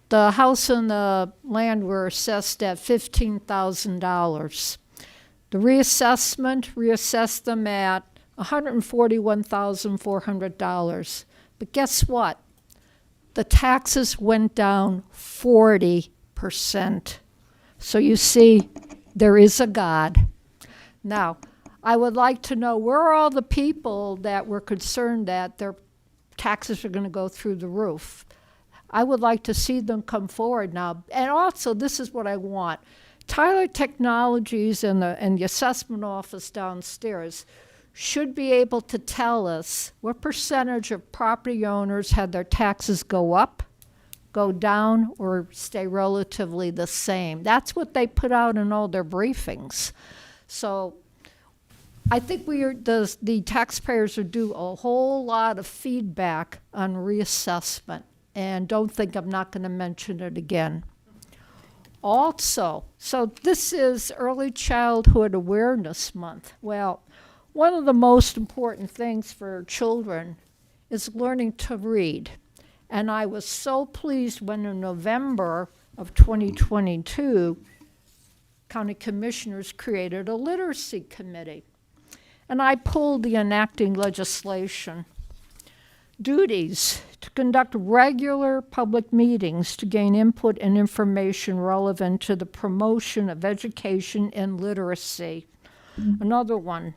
The house and the land were assessed at $15,000. The reassessment reassessed them at $141,400. But guess what? The taxes went down 40%. So you see, there is a God. Now, I would like to know, where are all the people that were concerned that their taxes are going to go through the roof? I would like to see them come forward now. And also, this is what I want. Tyler Technologies and the assessment office downstairs should be able to tell us what percentage of property owners had their taxes go up, go down, or stay relatively the same. That's what they put out in all their briefings. So I think the taxpayers are due a whole lot of feedback on reassessment, and don't think I'm not going to mention it again. Also, so this is Early Childhood Awareness Month. Well, one of the most important things for children is learning to read. And I was so pleased when in November of 2022, county commissioners created a literacy committee. And I pulled the enacting legislation. Duties: to conduct regular public meetings to gain input and information relevant to the promotion of education and literacy. Another one: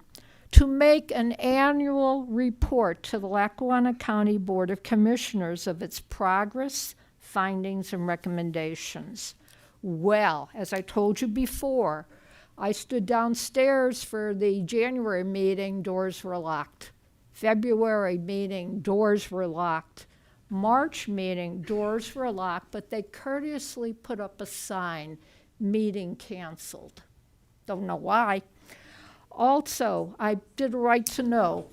to make an annual report to the Lackawanna County Board of Commissioners of its progress, findings, and recommendations. Well, as I told you before, I stood downstairs for the January meeting, doors were locked. February meeting, doors were locked. March meeting, doors were locked, but they courteously put up a sign, meeting canceled. Don't know why. Also, I did a right to know.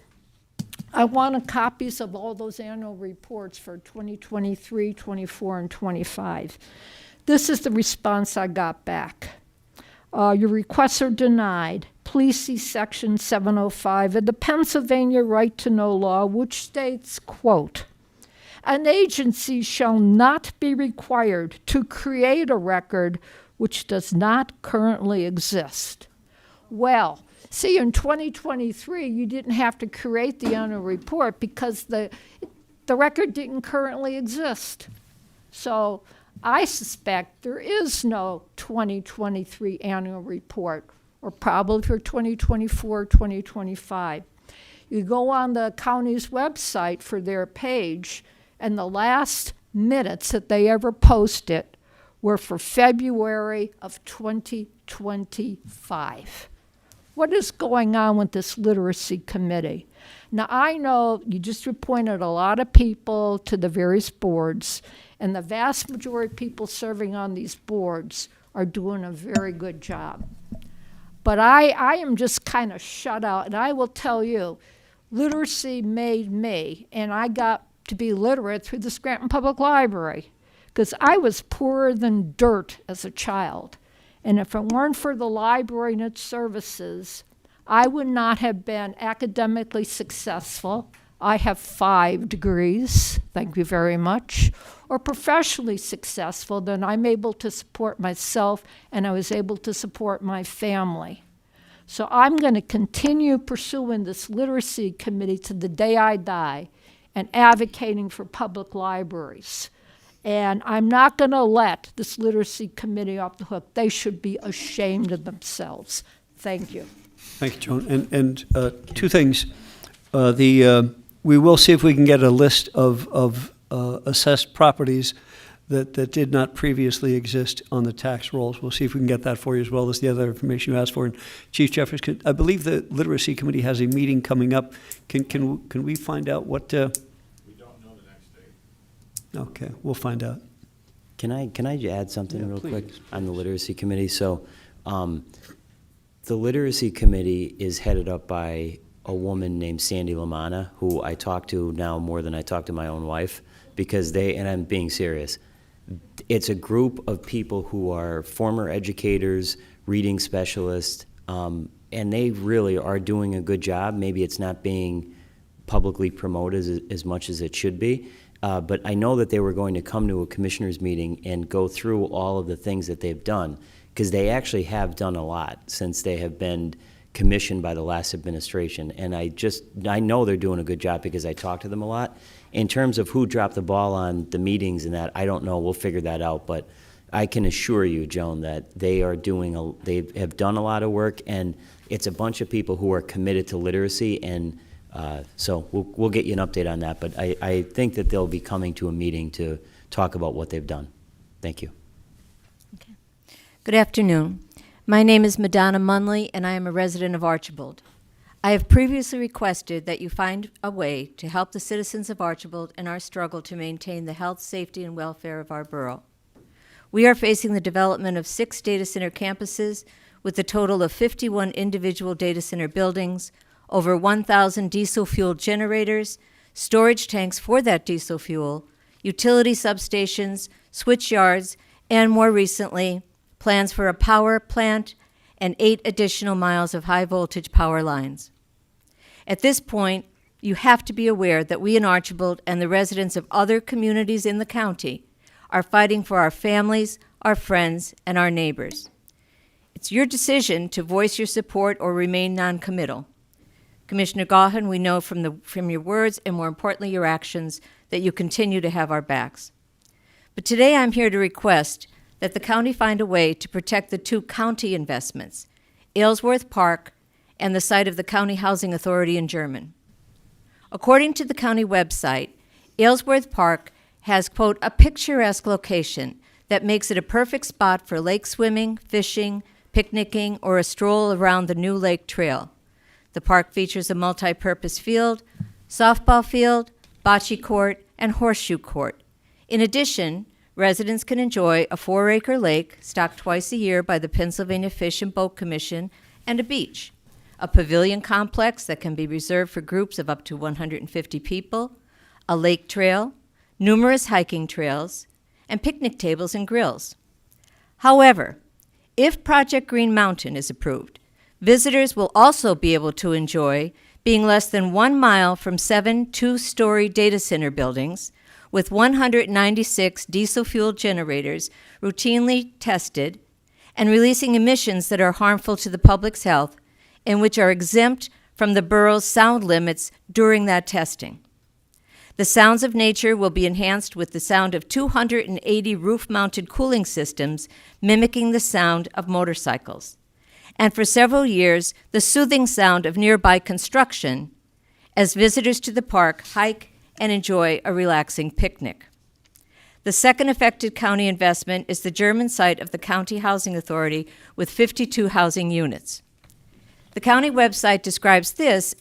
I wanted copies of all those annual reports for 2023, 24, and 25. This is the response I got back. Your requests are denied. Please see Section 705 of the Pennsylvania Right to Know law, which states, quote, an agency shall not be required to create a record which does not currently exist. Well, see, in 2023, you didn't have to create the annual report because the record didn't currently exist. So I suspect there is no 2023 annual report, or probably for 2024, 2025. You go on the county's website for their page, and the last minutes that they ever posted were for February of 2025. What is going on with this literacy committee? Now, I know you just appointed a lot of people to the various boards, and the vast majority of people serving on these boards are doing a very good job. But I am just kind of shut out, and I will tell you, literacy made me, and I got to be literate through the Scranton Public Library, because I was poorer than dirt as a child. And if it weren't for the library and its services, I would not have been academically successful. I have 5 degrees, thank you very much, or professionally successful, then I'm able to support myself and I was able to support my family. So I'm going to continue pursuing this literacy committee to the day I die and advocating for public libraries. And I'm not going to let this literacy committee off the hook. They should be ashamed of themselves. Thank you. Thank you, Joan. And 2 things. We will see if we can get a list of assessed properties that did not previously exist on the tax rolls. We'll see if we can get that for you, as well as the other information you asked for. And Chief Jeffers, I believe the Literacy Committee has a meeting coming up. Can we find out what? We don't know the next date. Okay, we'll find out. Can I add something real quick please. on the Literacy Committee? So, the Literacy Committee is headed up by a woman named Sandy Lamanna, who I talk to now more than I talk to my own wife, because and I'm being serious, it's a group of people who are former educators, reading specialists, and they really are doing a good job. Maybe it's not being publicly promoted as much as it should be, but I know that they were going to come to a commissioners meeting and go through all of the things that they've done, because they actually have done a lot since they have been commissioned by the last administration. And I know they're doing a good job because I talk to them a lot. In terms of who dropped the ball on the meetings and that, I don't know. We'll figure that out. But I can assure you, Joan, that they have done a lot of work, and it's a bunch of people who are committed to literacy. And so we'll get you an update on that. But I think that they'll be coming to a meeting to talk about what they've done. Thank you. Okay. Good afternoon. My name is Madonna Munley, and I am a resident of Archibald. I have previously requested that you find a way to help the citizens of Archibald in our struggle to maintain the health, safety, and welfare of our borough. we are facing the development of 6 data center campuses with a total of 51 individual data center buildings, over 1,000 diesel-fueled generators, storage tanks for that diesel fuel, utility substations, switch yards, and more recently, plans for a power plant and 8 additional miles of high-voltage power lines. At this point, you have to be aware that we in Archibald and the residents of other communities in the county are fighting for our families, our friends, and our neighbors. It's your decision to voice your support or remain non-committal. Commissioner Gaughan, we know from your words and more importantly your actions that you continue to have our backs. But today I'm here to request that the county find a way to protect the 2 county investments, Aylesworth Park and the site of the County Housing Authority in German. According to the county website, Aylesworth Park has, quote, a picturesque location that makes it a perfect spot for lake swimming, fishing, picnicking, or a stroll around the new lake trail. The park features a multi-purpose field, softball field, bocce court, and horseshoe court. In addition, residents can enjoy a 4-acre lake stocked twice a year by the Pennsylvania Fish and Boat Commission and a beach, a pavilion complex that can be reserved for groups of up to 150 people, a lake trail, numerous hiking trails, and picnic tables and grills. However, if Project Green Mountain is approved, visitors will also be able to enjoy being less than 1 mile from 7 2-story data center buildings with 196 diesel-fueled generators routinely tested and releasing emissions that are harmful to the public's health and which are exempt from the borough's sound limits during that testing. The sounds of nature will be enhanced with the sound of 280 roof-mounted cooling systems mimicking the sound of motorcycles. And for several years, the soothing sound of nearby construction as visitors to the park hike and enjoy a relaxing picnic. The second affected county investment is the German site of the County Housing Authority with 52 housing units. The county website describes this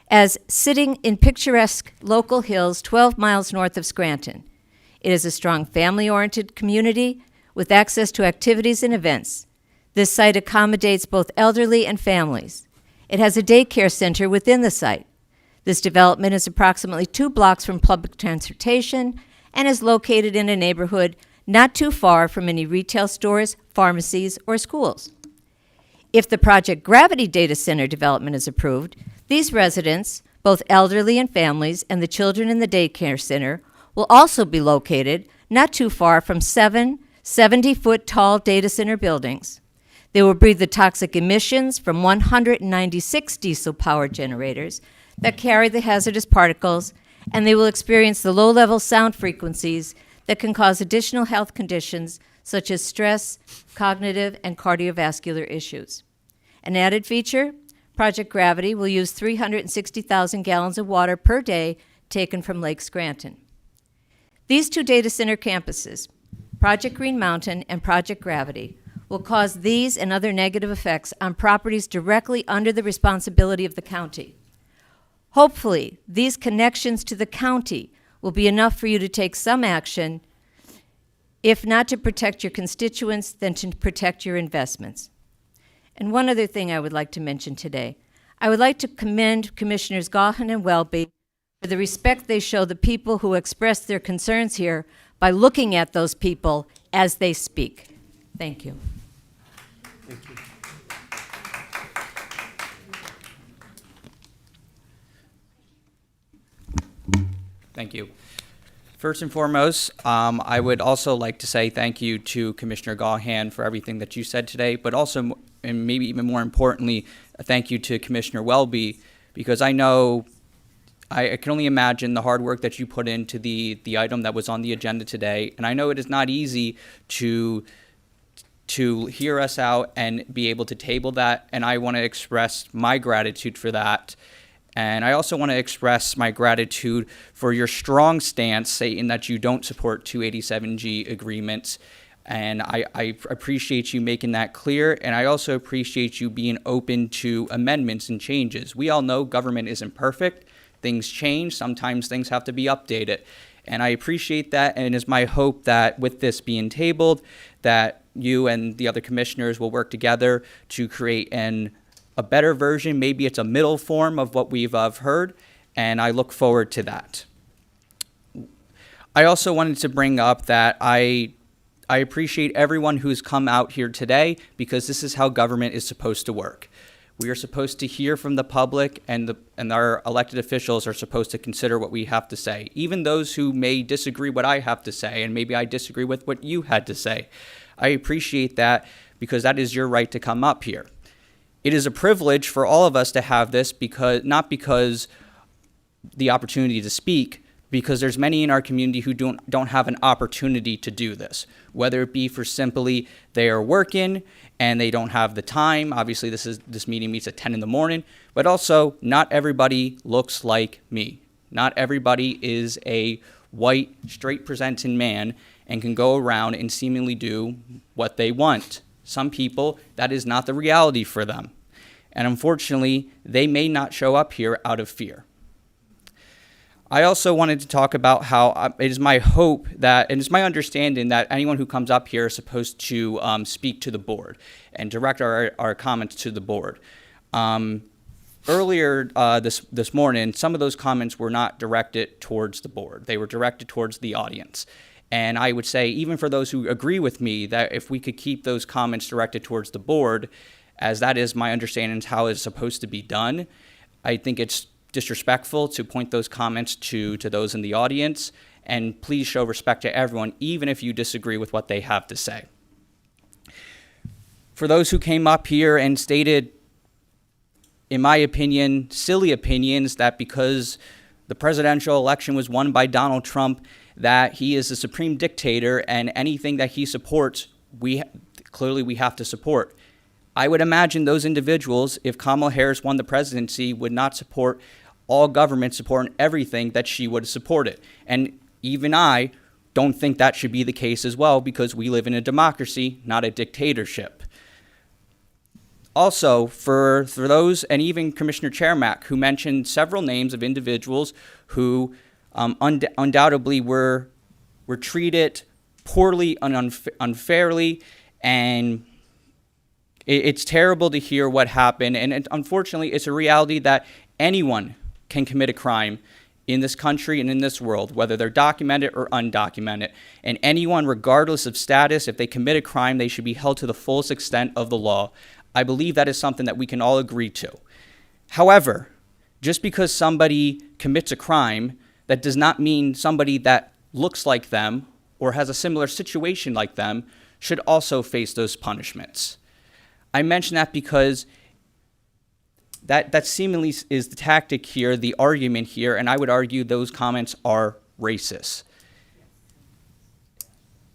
as sitting in picturesque local hills 12 miles north of Scranton. It is a strong family-oriented community with access to activities and events. This site accommodates both elderly and families. It has a daycare center within the site. This development is approximately 2 blocks from public transportation and is located in a neighborhood not too far from any retail stores, pharmacies, or schools. If the Project Gravity Data Center development is approved, these residents, both elderly and families, and the children in the daycare center will also be located not too far from 7 70-foot-tall data center buildings. They will breathe the toxic emissions from 196 diesel-powered generators that carry the hazardous particles, and they will experience the low-level sound frequencies that can cause additional health conditions such as stress, cognitive, and cardiovascular issues. An added feature, Project Gravity will use 360,000 gallons of water per day taken from Lake Scranton. These 2 data center campuses, Project Green Mountain and Project Gravity, will cause these and other negative effects on properties directly under the responsibility of the county. Hopefully, these connections to the county will be enough for you to take some action, if not to protect your constituents, then to protect your investments. And one other thing I would like to mention today. I would like to commend Commissioners Gaughan and Welby for the respect they show the people who express their concerns here by looking at those people as they speak. Thank you. Thank you. Thank you. First and foremost, I would also like to say thank you to Commissioner Gaughan for everything that you said today, but also, and maybe even more importantly, a thank you to Commissioner Welby, because I know, I can only imagine the hard work that you put into the item that was on the agenda today, and I know it is not easy to hear us out and be able to table that, and I want to express my gratitude for that. And I also want to express my gratitude for your strong stance stating that you don't support 287G agreements. And I appreciate you making that clear. And I also appreciate you being open to amendments and changes. We all know government isn't perfect. Things change. Sometimes things have to be updated. And I appreciate that, and it is my hope that with this being tabled, that you and the other commissioners will work together to create a better version. Maybe it's a middle form of what we've heard, and I look forward to that. I also wanted to bring up that I appreciate everyone who's come out here today, because this is how government is supposed to work. We are supposed to hear from the public, and our elected officials are supposed to consider what we have to say. Even those who may disagree what I have to say, and maybe I disagree with what you had to say. I appreciate that, because that is your right to come up here. It is a privilege for all of us to have this, not because the opportunity to speak, because there's many in our community who don't have an opportunity to do this, whether it be for simply they are working and they don't have the time. Obviously, this meeting meets at 10 in the morning, but also not everybody looks like me. Not everybody is a white, straight presenting man and can go around and seemingly do what they want. Some people, that is not the reality for them. And unfortunately, they may not show up here out of fear. I also wanted to talk about how it is my hope that, and it's my understanding that anyone who comes up here is supposed to speak to the board and direct our comments to the board. Earlier this morning, some of those comments were not directed towards the board. They were directed towards the audience. And I would say, even for those who agree with me, that if we could keep those comments directed towards the board, as that is my understanding is how it's supposed to be done, I think it's disrespectful to point those comments to those in the audience, and please show respect to everyone, even if you disagree with what they have to say. For those who came up here and stated, in my opinion, silly opinions that because the presidential election was won by Donald Trump, that he is the supreme dictator and anything that he supports, clearly we have to support. I would imagine those individuals, if Kamala Harris won the presidency, would not support all government support and everything that she would support it. And even I don't think that should be the case as well, because we live in a democracy, not a dictatorship. Also, for those, and even Commissioner Chermak, who mentioned several names of individuals who undoubtedly were treated poorly and unfairly, and it's terrible to hear what happened, and unfortunately, it's a reality that anyone can commit a crime in this country and in this world, whether they're documented or undocumented. And anyone, regardless of status, if they commit a crime, they should be held to the fullest extent of the law. I believe that is something that we can all agree to. However, just because somebody commits a crime, that does not mean somebody that looks like them or has a similar situation like them should also face those punishments. I mention that because that seemingly is the tactic here, the argument here, and I would argue those comments are racist.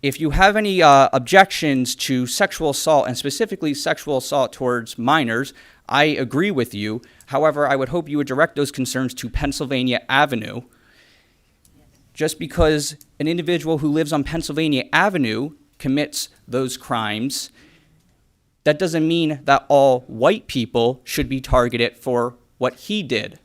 If you have any objections to sexual assault, and specifically sexual assault towards minors, I agree with you. However, I would hope you would direct those concerns to Pennsylvania Avenue. Just because an individual who lives on Pennsylvania Avenue commits those crimes, that doesn't mean that all white people should be targeted for what he did.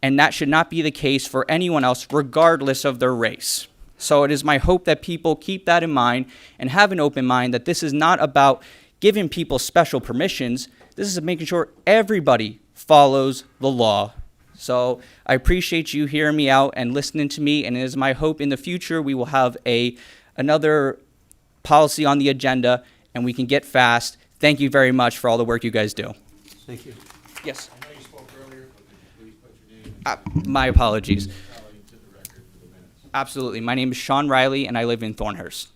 And that should not be the case for anyone else, regardless of their race. So it is my hope that people keep that in mind and have an open mind, that this is not about giving people special permissions. This is making sure everybody follows the law. So I appreciate you hearing me out and listening to me, and it is my hope in the future we will have another policy on the agenda and we can get fast. Thank you very much for all the work you guys do. Thank you. Yes. I know you spoke earlier, but could you please put your name My apologies. to the record for the minutes? Absolutely. My name is Sean Riley, and I live in Thornhurst.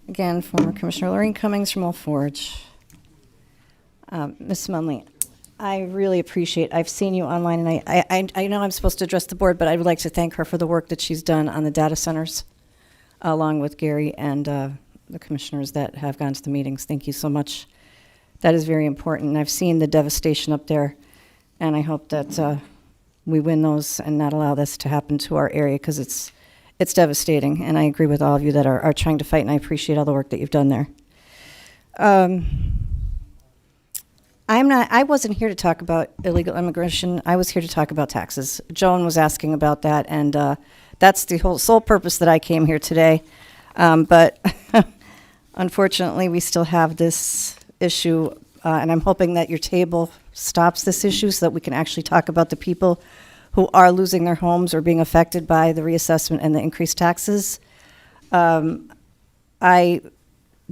Again, former Commissioner Lorraine Cummings from Old Forge. Ms. Munley, I really appreciate, I've seen you online, and I know I'm supposed to address the board, but I would like to thank her for the work that she's done on the data centers, along with Gary and the commissioners that have gone to the meetings. Thank you so much. That is very important. And I've seen the devastation up there, and I hope that we win those and not allow this to happen to our area, because it's devastating. And I agree with all of you that are trying to fight, and I appreciate all the work that you've done there. I wasn't here to talk about illegal immigration. I was here to talk about taxes. Joan was asking about that, and that's the sole purpose that I came here today. But unfortunately, we still have this issue, and I'm hoping that your table stops this issue so that we can actually talk about the people who are losing their homes or being affected by the reassessment and the increased taxes. I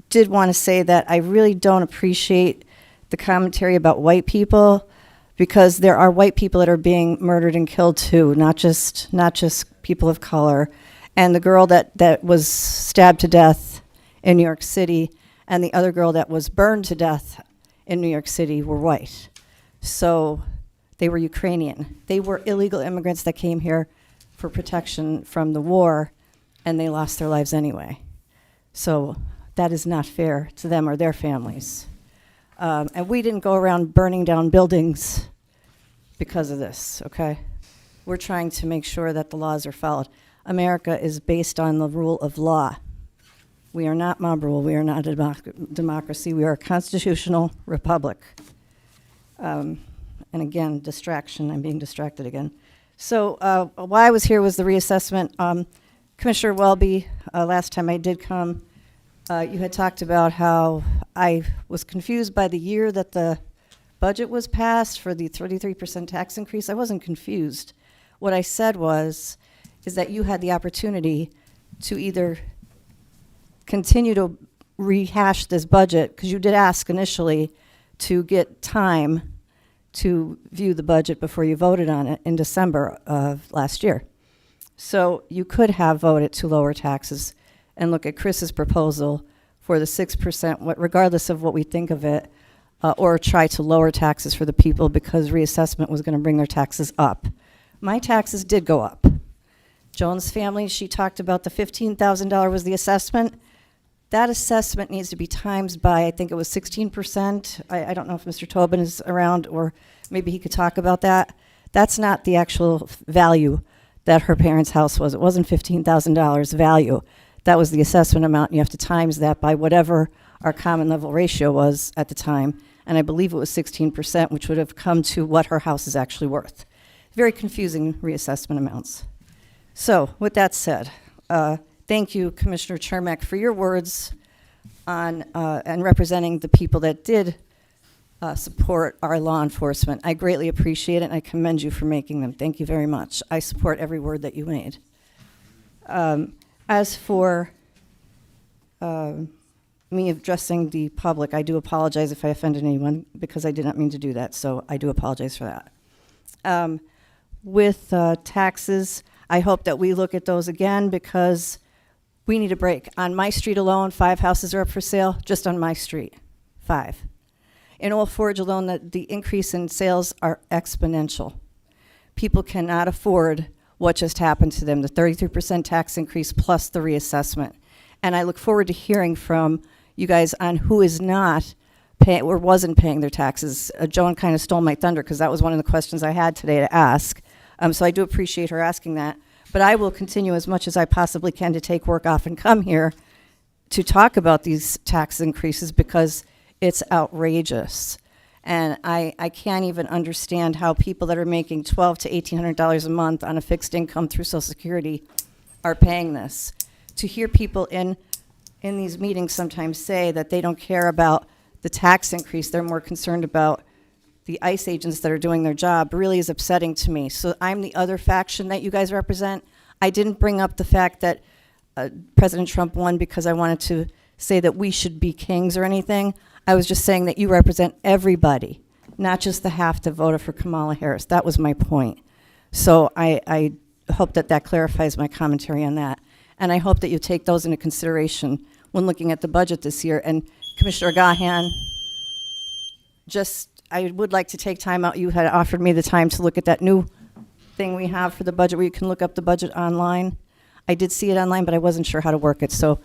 did want to say that I really don't appreciate the commentary about white people, because there are white people that are being murdered and killed too, not just people of color. And the girl that was stabbed to death in New York City and the other girl that was burned to death in New York City were white. So they were Ukrainian. They were illegal immigrants that came here for protection from the war, and they lost their lives anyway. So that is not fair to them or their families. And we didn't go around burning down buildings because of this, okay? We're trying to make sure that the laws are followed. America is based on the rule of law. We are not mob rule. We are not a democracy. We are a constitutional republic. And again, distraction. I'm being distracted again. So why I was here was the reassessment. Commissioner Welby, last time I did come, you had talked about how I was confused by the year that the budget was passed for the 33% tax increase. I wasn't confused. What I said is that you had the opportunity to either continue to rehash this budget, because you did ask initially to get time to view the budget before you voted on it in December of last year. So you could have voted to lower taxes and look at Chris's proposal for the 6%, regardless of what we think of it, or try to lower taxes for the people because reassessment was going to bring their taxes up. My taxes did go up. Joan's family, she talked about the $15,000 was the assessment. That assessment needs to be times by, I think it was 16%. I don't know if Mr. Tobin is around, or maybe he could talk about that. That's not the actual value that her parents' house was. It wasn't $15,000 value. That was the assessment amount, and you have to times that by whatever our common level ratio was at the time, and I believe it was 16%, which would have come to what her house is actually worth. Very confusing reassessment amounts. So, with that said, thank you, Commissioner Chermak, for your words on and representing the people that did support our law enforcement. I greatly appreciate it, and I commend you for making them. Thank you very much. I support every word that you made. As for me addressing the public, I do apologize if I offended anyone, because I did not mean to do that, so I do apologize for that. With taxes, I hope that we look at those again, because we need a break. On my street alone, 5 houses are up for sale, just on my street, 5. In Old Forge alone, the increase in sales are exponential. People cannot afford what just happened to them, the 33% tax increase plus the reassessment. And I look forward to hearing from you guys on who is not paying or wasn't paying their taxes. Joan kind of stole my thunder, because that was one of the questions I had today to ask. So I do appreciate her asking that. But I will continue as much as I possibly can to take work off and come here to talk about these tax increases, because it's outrageous. And I can't even understand how people that are making $1,200 to $1,800 a month on a fixed income through Social Security are paying this. To hear people in these meetings sometimes say that they don't care about the tax increase, they're more concerned about the ICE agents that are doing their job, really is upsetting to me. So I'm the other faction that you guys represent. I didn't bring up the fact that President Trump won because I wanted to say that we should be kings or anything. I was just saying that you represent everybody, not just the half that voted for Kamala Harris. That was my point. So I hope that that clarifies my commentary on that. And I hope that you take those into consideration when looking at the budget this year. And Commissioner Gaughan, I would like to take time out. You had offered me the time to look at that new thing we have for the budget, where you can look up the budget online. I did see it online, but I wasn't sure how to work it. So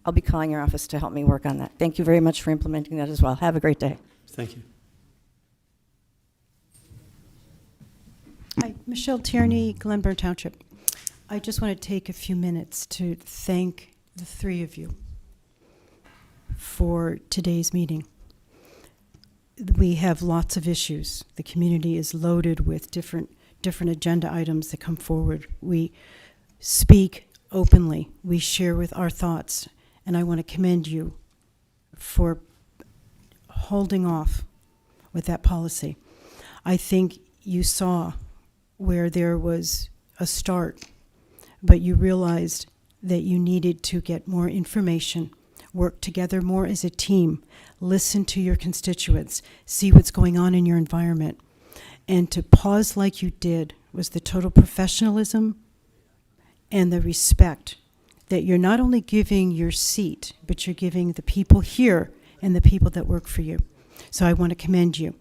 I'll be calling your office to help me work on that. Thank you very much for implementing that as well. Have a great day. Thank you. Hi, Michelle Tierney, Glenburn Township. I just want to take a few minutes to thank the 3 of you for today's meeting. we have lots of issues. The community is loaded with different agenda items that come forward. We speak openly. We share with our thoughts. And I want to commend you for holding off with that policy. I think you saw where there was a start, but you realized that you needed to get more information, work together more as a team, listen to your constituents, see what's going on in your environment. And to pause like you did was the total professionalism and the respect that you're not only giving your seat, but you're giving the people here and the people that work for you. So I want to commend you.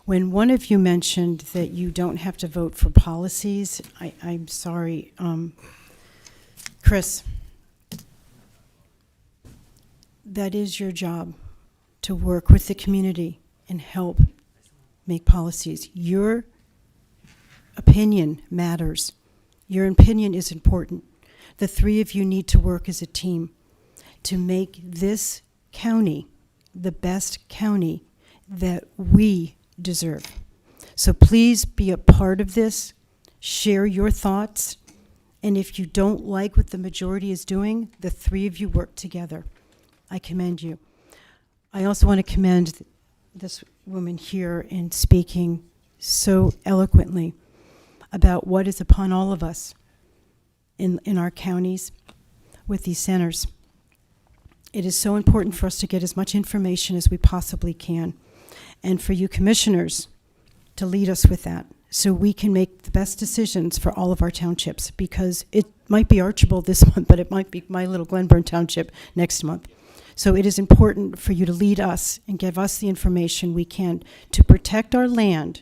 When one of you mentioned that you don't have to vote for policies, I'm sorry, Chris, that is your job, to work with the community and help make policies. Your opinion matters. Your opinion is important. The three of you need to work as a team to make this county the best county that we deserve. So please be a part of this. Share your thoughts. And if you don't like what the majority is doing, the three of you work together. I commend you. I also want to commend this woman here in speaking so eloquently about what is upon all of us in our counties with these centers. It is so important for us to get as much information as we possibly can, and for you commissioners to lead us with that so we can make the best decisions for all of our townships, because it might be Archibald this month, but it might be my little Glenburn Township next month. So it is important for you to lead us and give us the information we can to protect our land,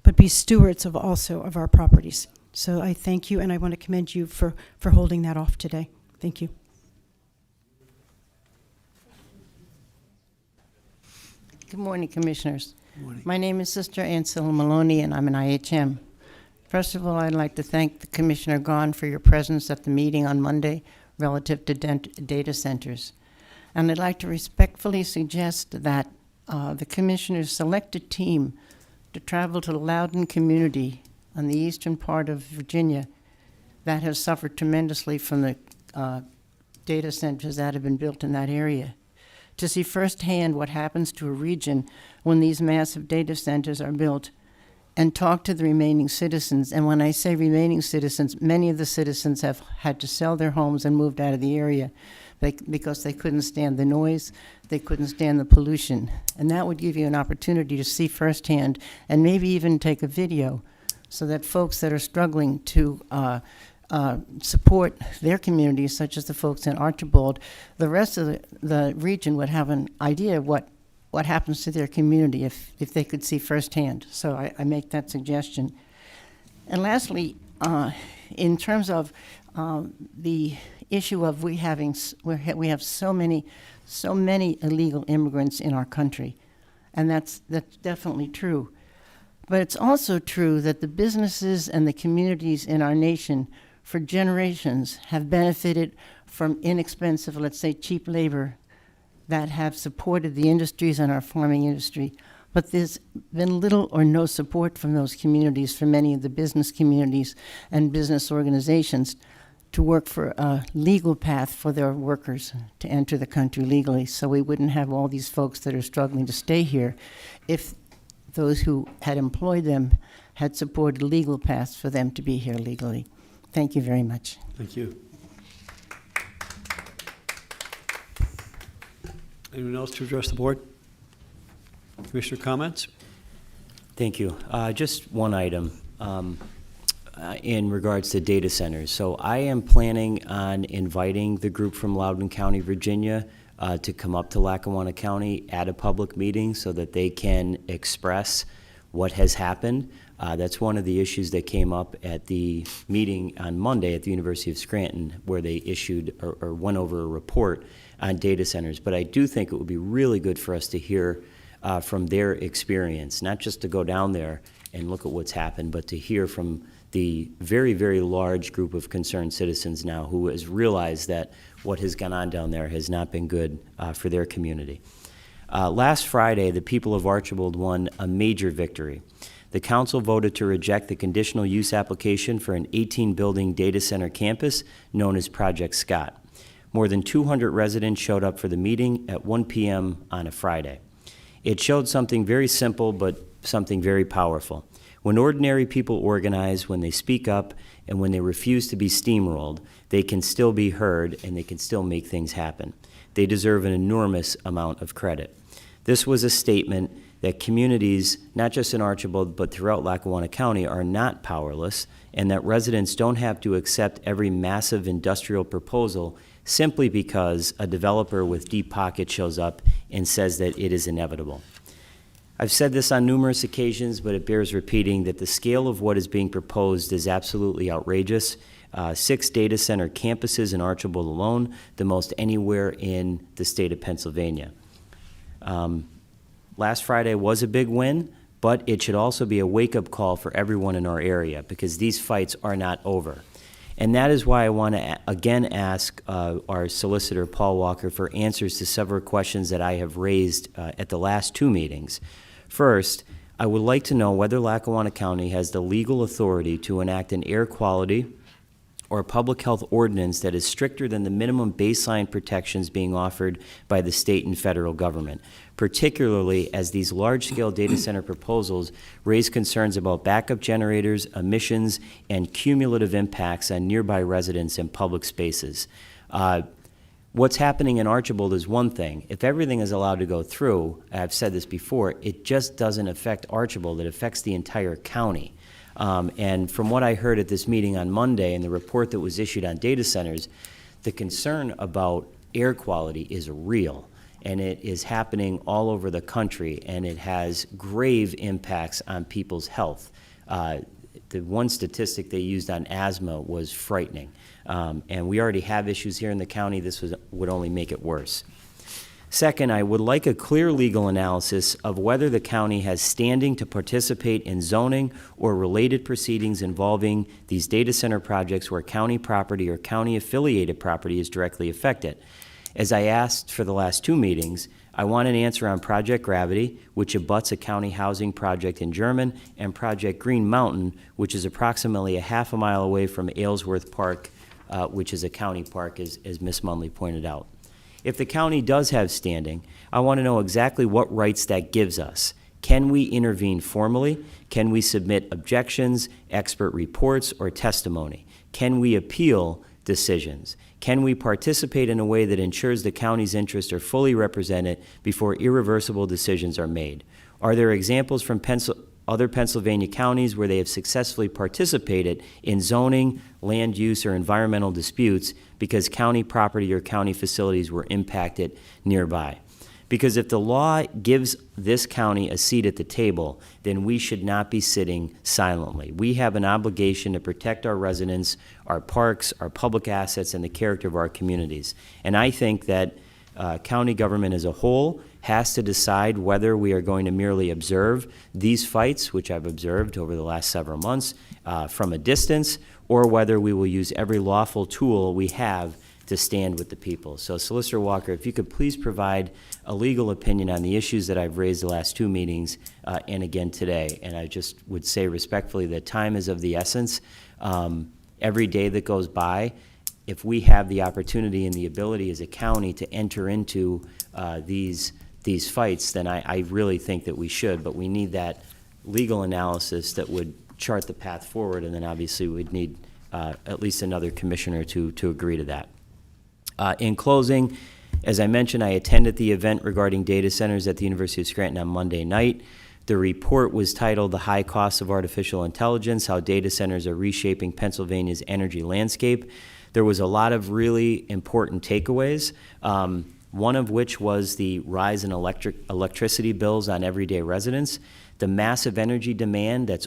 but be stewards of also of our properties. So I thank you, and I want to commend you for holding that off today. Thank you. Good morning, Commissioners. Good morning. My name is Sister Ansel Maloney, and I'm an IHM. First of all, I'd like to thank the Commissioner Gaughan for your presence at the meeting on Monday relative to data centers. And I'd like to respectfully suggest that the Commissioners select a team to travel to the Loudoun community on the eastern part of Virginia that has suffered tremendously from the data centers that have been built in that area, to see firsthand what happens to a region when these massive data centers are built, and talk to the remaining citizens. And when I say remaining citizens, many of the citizens have had to sell their homes and moved out of the area because they couldn't stand the noise, they couldn't stand the pollution. And that would give you an opportunity to see firsthand and maybe even take a video so that folks that are struggling to support their communities, such as the folks in Archibald, the rest of the region would have an idea of what happens to their community if they could see firsthand. So I make that suggestion. And lastly, in terms of the issue of we have so many illegal immigrants in our country, and that's definitely true. But it's also true that the businesses and the communities in our nation for generations have benefited from inexpensive, let's say cheap labor, that have supported the industries and our farming industry. But there's been little or no support from those communities, from many of the business communities and business organizations, to work for a legal path for their workers to enter the country legally, so we wouldn't have all these folks that are struggling to stay here if those who had employed them had supported legal paths for them to be here legally. Thank you very much. Thank you. Anyone else to address the board? Commissioner comments? Thank you. Just one item in regards to data centers. So I am planning on inviting the group from Loudoun County, Virginia, to come up to Lackawanna County at a public meeting so that they can express what has happened. That's one of the issues that came up at the meeting on Monday at the University of Scranton, where they issued or went over a report on data centers. But I do think it would be really good for us to hear from their experience, not just to go down there and look at what's happened, but to hear from the very, very large group of concerned citizens now who has realized that what has gone on down there has not been good for their community. Last Friday, the people of Archibald won a major victory. The council voted to reject the conditional use application for an 18-building data center campus known as Project Scott. More than 200 residents showed up for the meeting at 1 p.m. on a Friday. It showed something very simple, but something very powerful. When ordinary people organize, when they speak up, and when they refuse to be steamrolled, they can still be heard and they can still make things happen. They deserve an enormous amount of credit. This was a statement that communities, not just in Archibald, but throughout Lackawanna County, are not powerless, and that residents don't have to accept every massive industrial proposal simply because a developer with deep pockets shows up and says that it is inevitable. I've said this on numerous occasions, but it bears repeating that the scale of what is being proposed is absolutely outrageous. 6 data center campuses in Archibald alone, the most anywhere in the state of Pennsylvania. Last Friday was a big win, but it should also be a wake-up call for everyone in our area, because these fights are not over. And that is why I want to again ask our solicitor, Paul Walker, for answers to several questions that I have raised at the last 2 meetings. First, I would like to know whether Lackawanna County has the legal authority to enact an air quality or public health ordinance that is stricter than the minimum baseline protections being offered by the state and federal government, particularly as these large-scale data center proposals raise concerns about backup generators, emissions, and cumulative impacts on nearby residents and public spaces. What's happening in Archibald is one thing. If everything is allowed to go through, I've said this before, it just doesn't affect Archibald, it affects the entire county. And from what I heard at this meeting on Monday and the report that was issued on data centers, the concern about air quality is real, and it is happening all over the country, and it has grave impacts on people's health. The one statistic they used on asthma was frightening. And we already have issues here in the county. This would only make it worse. Second, I would like a clear legal analysis of whether the county has standing to participate in zoning or related proceedings involving these data center projects where county property or county-affiliated property is directly affected. As I asked for the last 2 meetings, I want an answer on Project Gravity, which abuts a county housing project in German, and Project Green Mountain, which is approximately a half a mile away from Aylesworth Park, which is a county park, as Ms. Munley pointed out. If the county does have standing, I want to know exactly what rights that gives us. Can we intervene formally? Can we submit objections, expert reports, or testimony? Can we appeal decisions? Can we participate in a way that ensures the county's interests are fully represented before irreversible decisions are made? Are there examples from other Pennsylvania counties where they have successfully participated in zoning, land use, or environmental disputes because county property or county facilities were impacted nearby? Because if the law gives this county a seat at the table, then we should not be sitting silently. We have an obligation to protect our residents, our parks, our public assets, and the character of our communities. And I think that county government as a whole has to decide whether we are going to merely observe these fights, which I've observed over the last several months, from a distance, or whether we will use every lawful tool we have to stand with the people. So Solicitor Walker, if you could please provide a legal opinion on the issues that I've raised the last 2 meetings and again today. And I just would say respectfully that time is of the essence. Every day that goes by, if we have the opportunity and the ability as a county to enter into these fights, then I really think that we should, but we need that legal analysis that would chart the path forward, and then obviously we'd need at least another commissioner to agree to that. In closing, as I mentioned, I attended the event regarding data centers at the University of Scranton on Monday night. The report was titled "The High Costs of Artificial Intelligence, How Data Centers Are Reshaping Pennsylvania's Energy Landscape." There was a lot of really important takeaways, one of which was the rise in electricity bills on everyday residents, the massive energy demand that's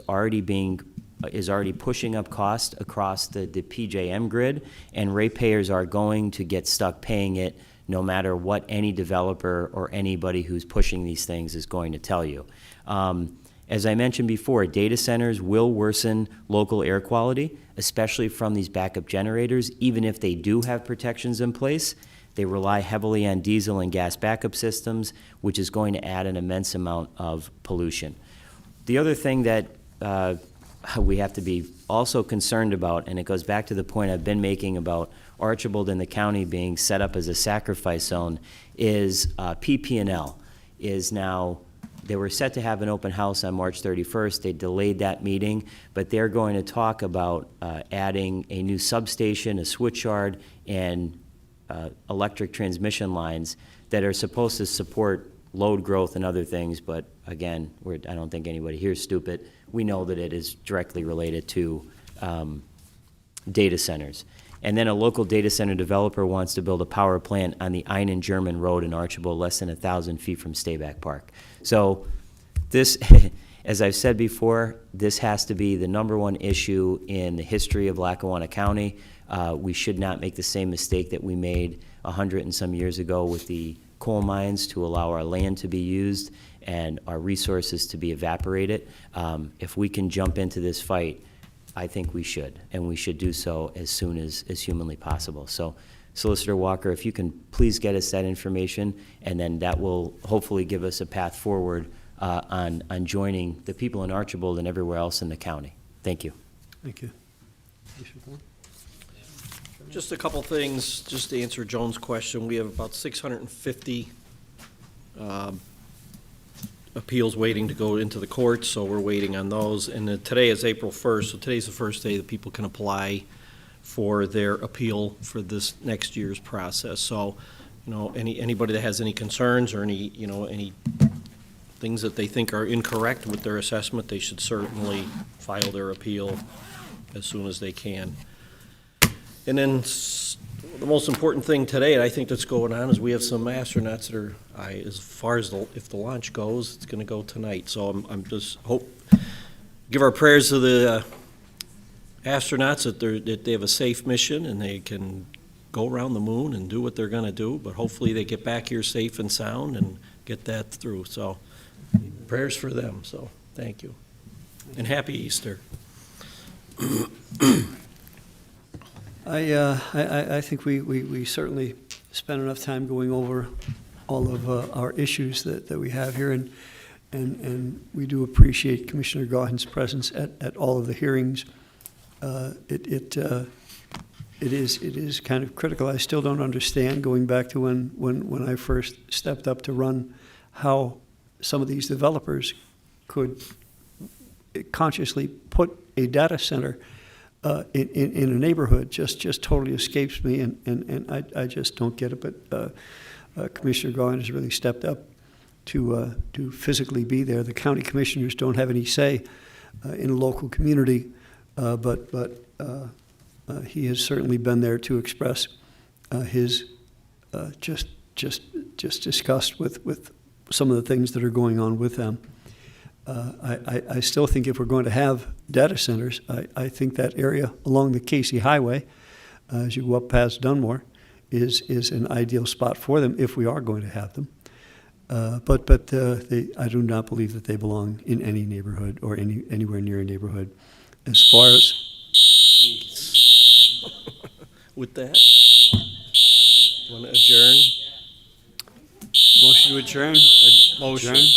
is already pushing up costs across the PJM grid, and ratepayers are going to get stuck paying it no matter what any developer or anybody who's pushing these things is going to tell you. As I mentioned before, data centers will worsen local air quality, especially from these backup generators, even if they do have protections in place. They rely heavily on diesel and gas backup systems, which is going to add an immense amount of pollution. The other thing that we have to be also concerned about, and it goes back to the point I've been making about Archibald and the county being set up as a sacrifice zone, is PP&L is now, they were set to have an open house on March 31st. They delayed that meeting, but they're going to talk about adding a new substation, a switchyard, and electric transmission lines that are supposed to support load growth and other things, but again, I don't think anybody here is stupid. We know that it is directly related to data centers. And then a local data center developer wants to build a power plant on the Einen German Road in Archibald, less than 1,000 feet from Stayback Park. So this, as I've said before, this has to be the #1 issue in the history of Lackawanna County. We should not make the same mistake that we made 100 and some years ago with the coal mines to allow our land to be used and our resources to be evaporated. If we can jump into this fight, I think we should, and we should do so as soon as humanly possible. So, Solicitor Walker, if you can please get us that information, and then that will hopefully give us a path forward on joining the people in Archibald and everywhere else in the county. Thank you. Thank you. Just a couple things, just to answer Joan's question. We have about 650 appeals waiting to go into the courts, so we're waiting on those. And today is April 1st, so today's the first day that people can apply for their appeal for this next year's process. So, you know, anybody that has any concerns or any things that they think are incorrect with their assessment, they should certainly file their appeal as soon as they can. And then the most important thing today, and I think that's going on, is we have some astronauts that are, as far as if the launch goes, it's going to go tonight. So I'm just give our prayers to the astronauts that they have a safe mission and they can go around the moon and do what they're going to do. But hopefully they get back here safe and sound and get that through. So prayers for them. So thank you, and happy Easter. I think we certainly spent enough time going over all of our issues that we have here, and we do appreciate Commissioner Gaughan's presence at all of the hearings. It is kind of critical. I still don't understand, going back to when I first stepped up to run, how some of these developers could consciously put a data center in a neighborhood. Just totally escapes me, and I just don't get it. But Commissioner Gaughan has really stepped up to physically be there. The county commissioners don't have any say in a local community, but he has certainly been there to express his just disgust with some of the things that are going on with them. I still think if we're going to have data centers, I think that area along the Casey Highway, as you go up past Dunmore, is an ideal spot for them if we are going to have them. But I do not believe that they belong in any neighborhood or anywhere near a neighborhood. As far as with that, want to adjourn? Motion to adjourn. Motion. Adjourn.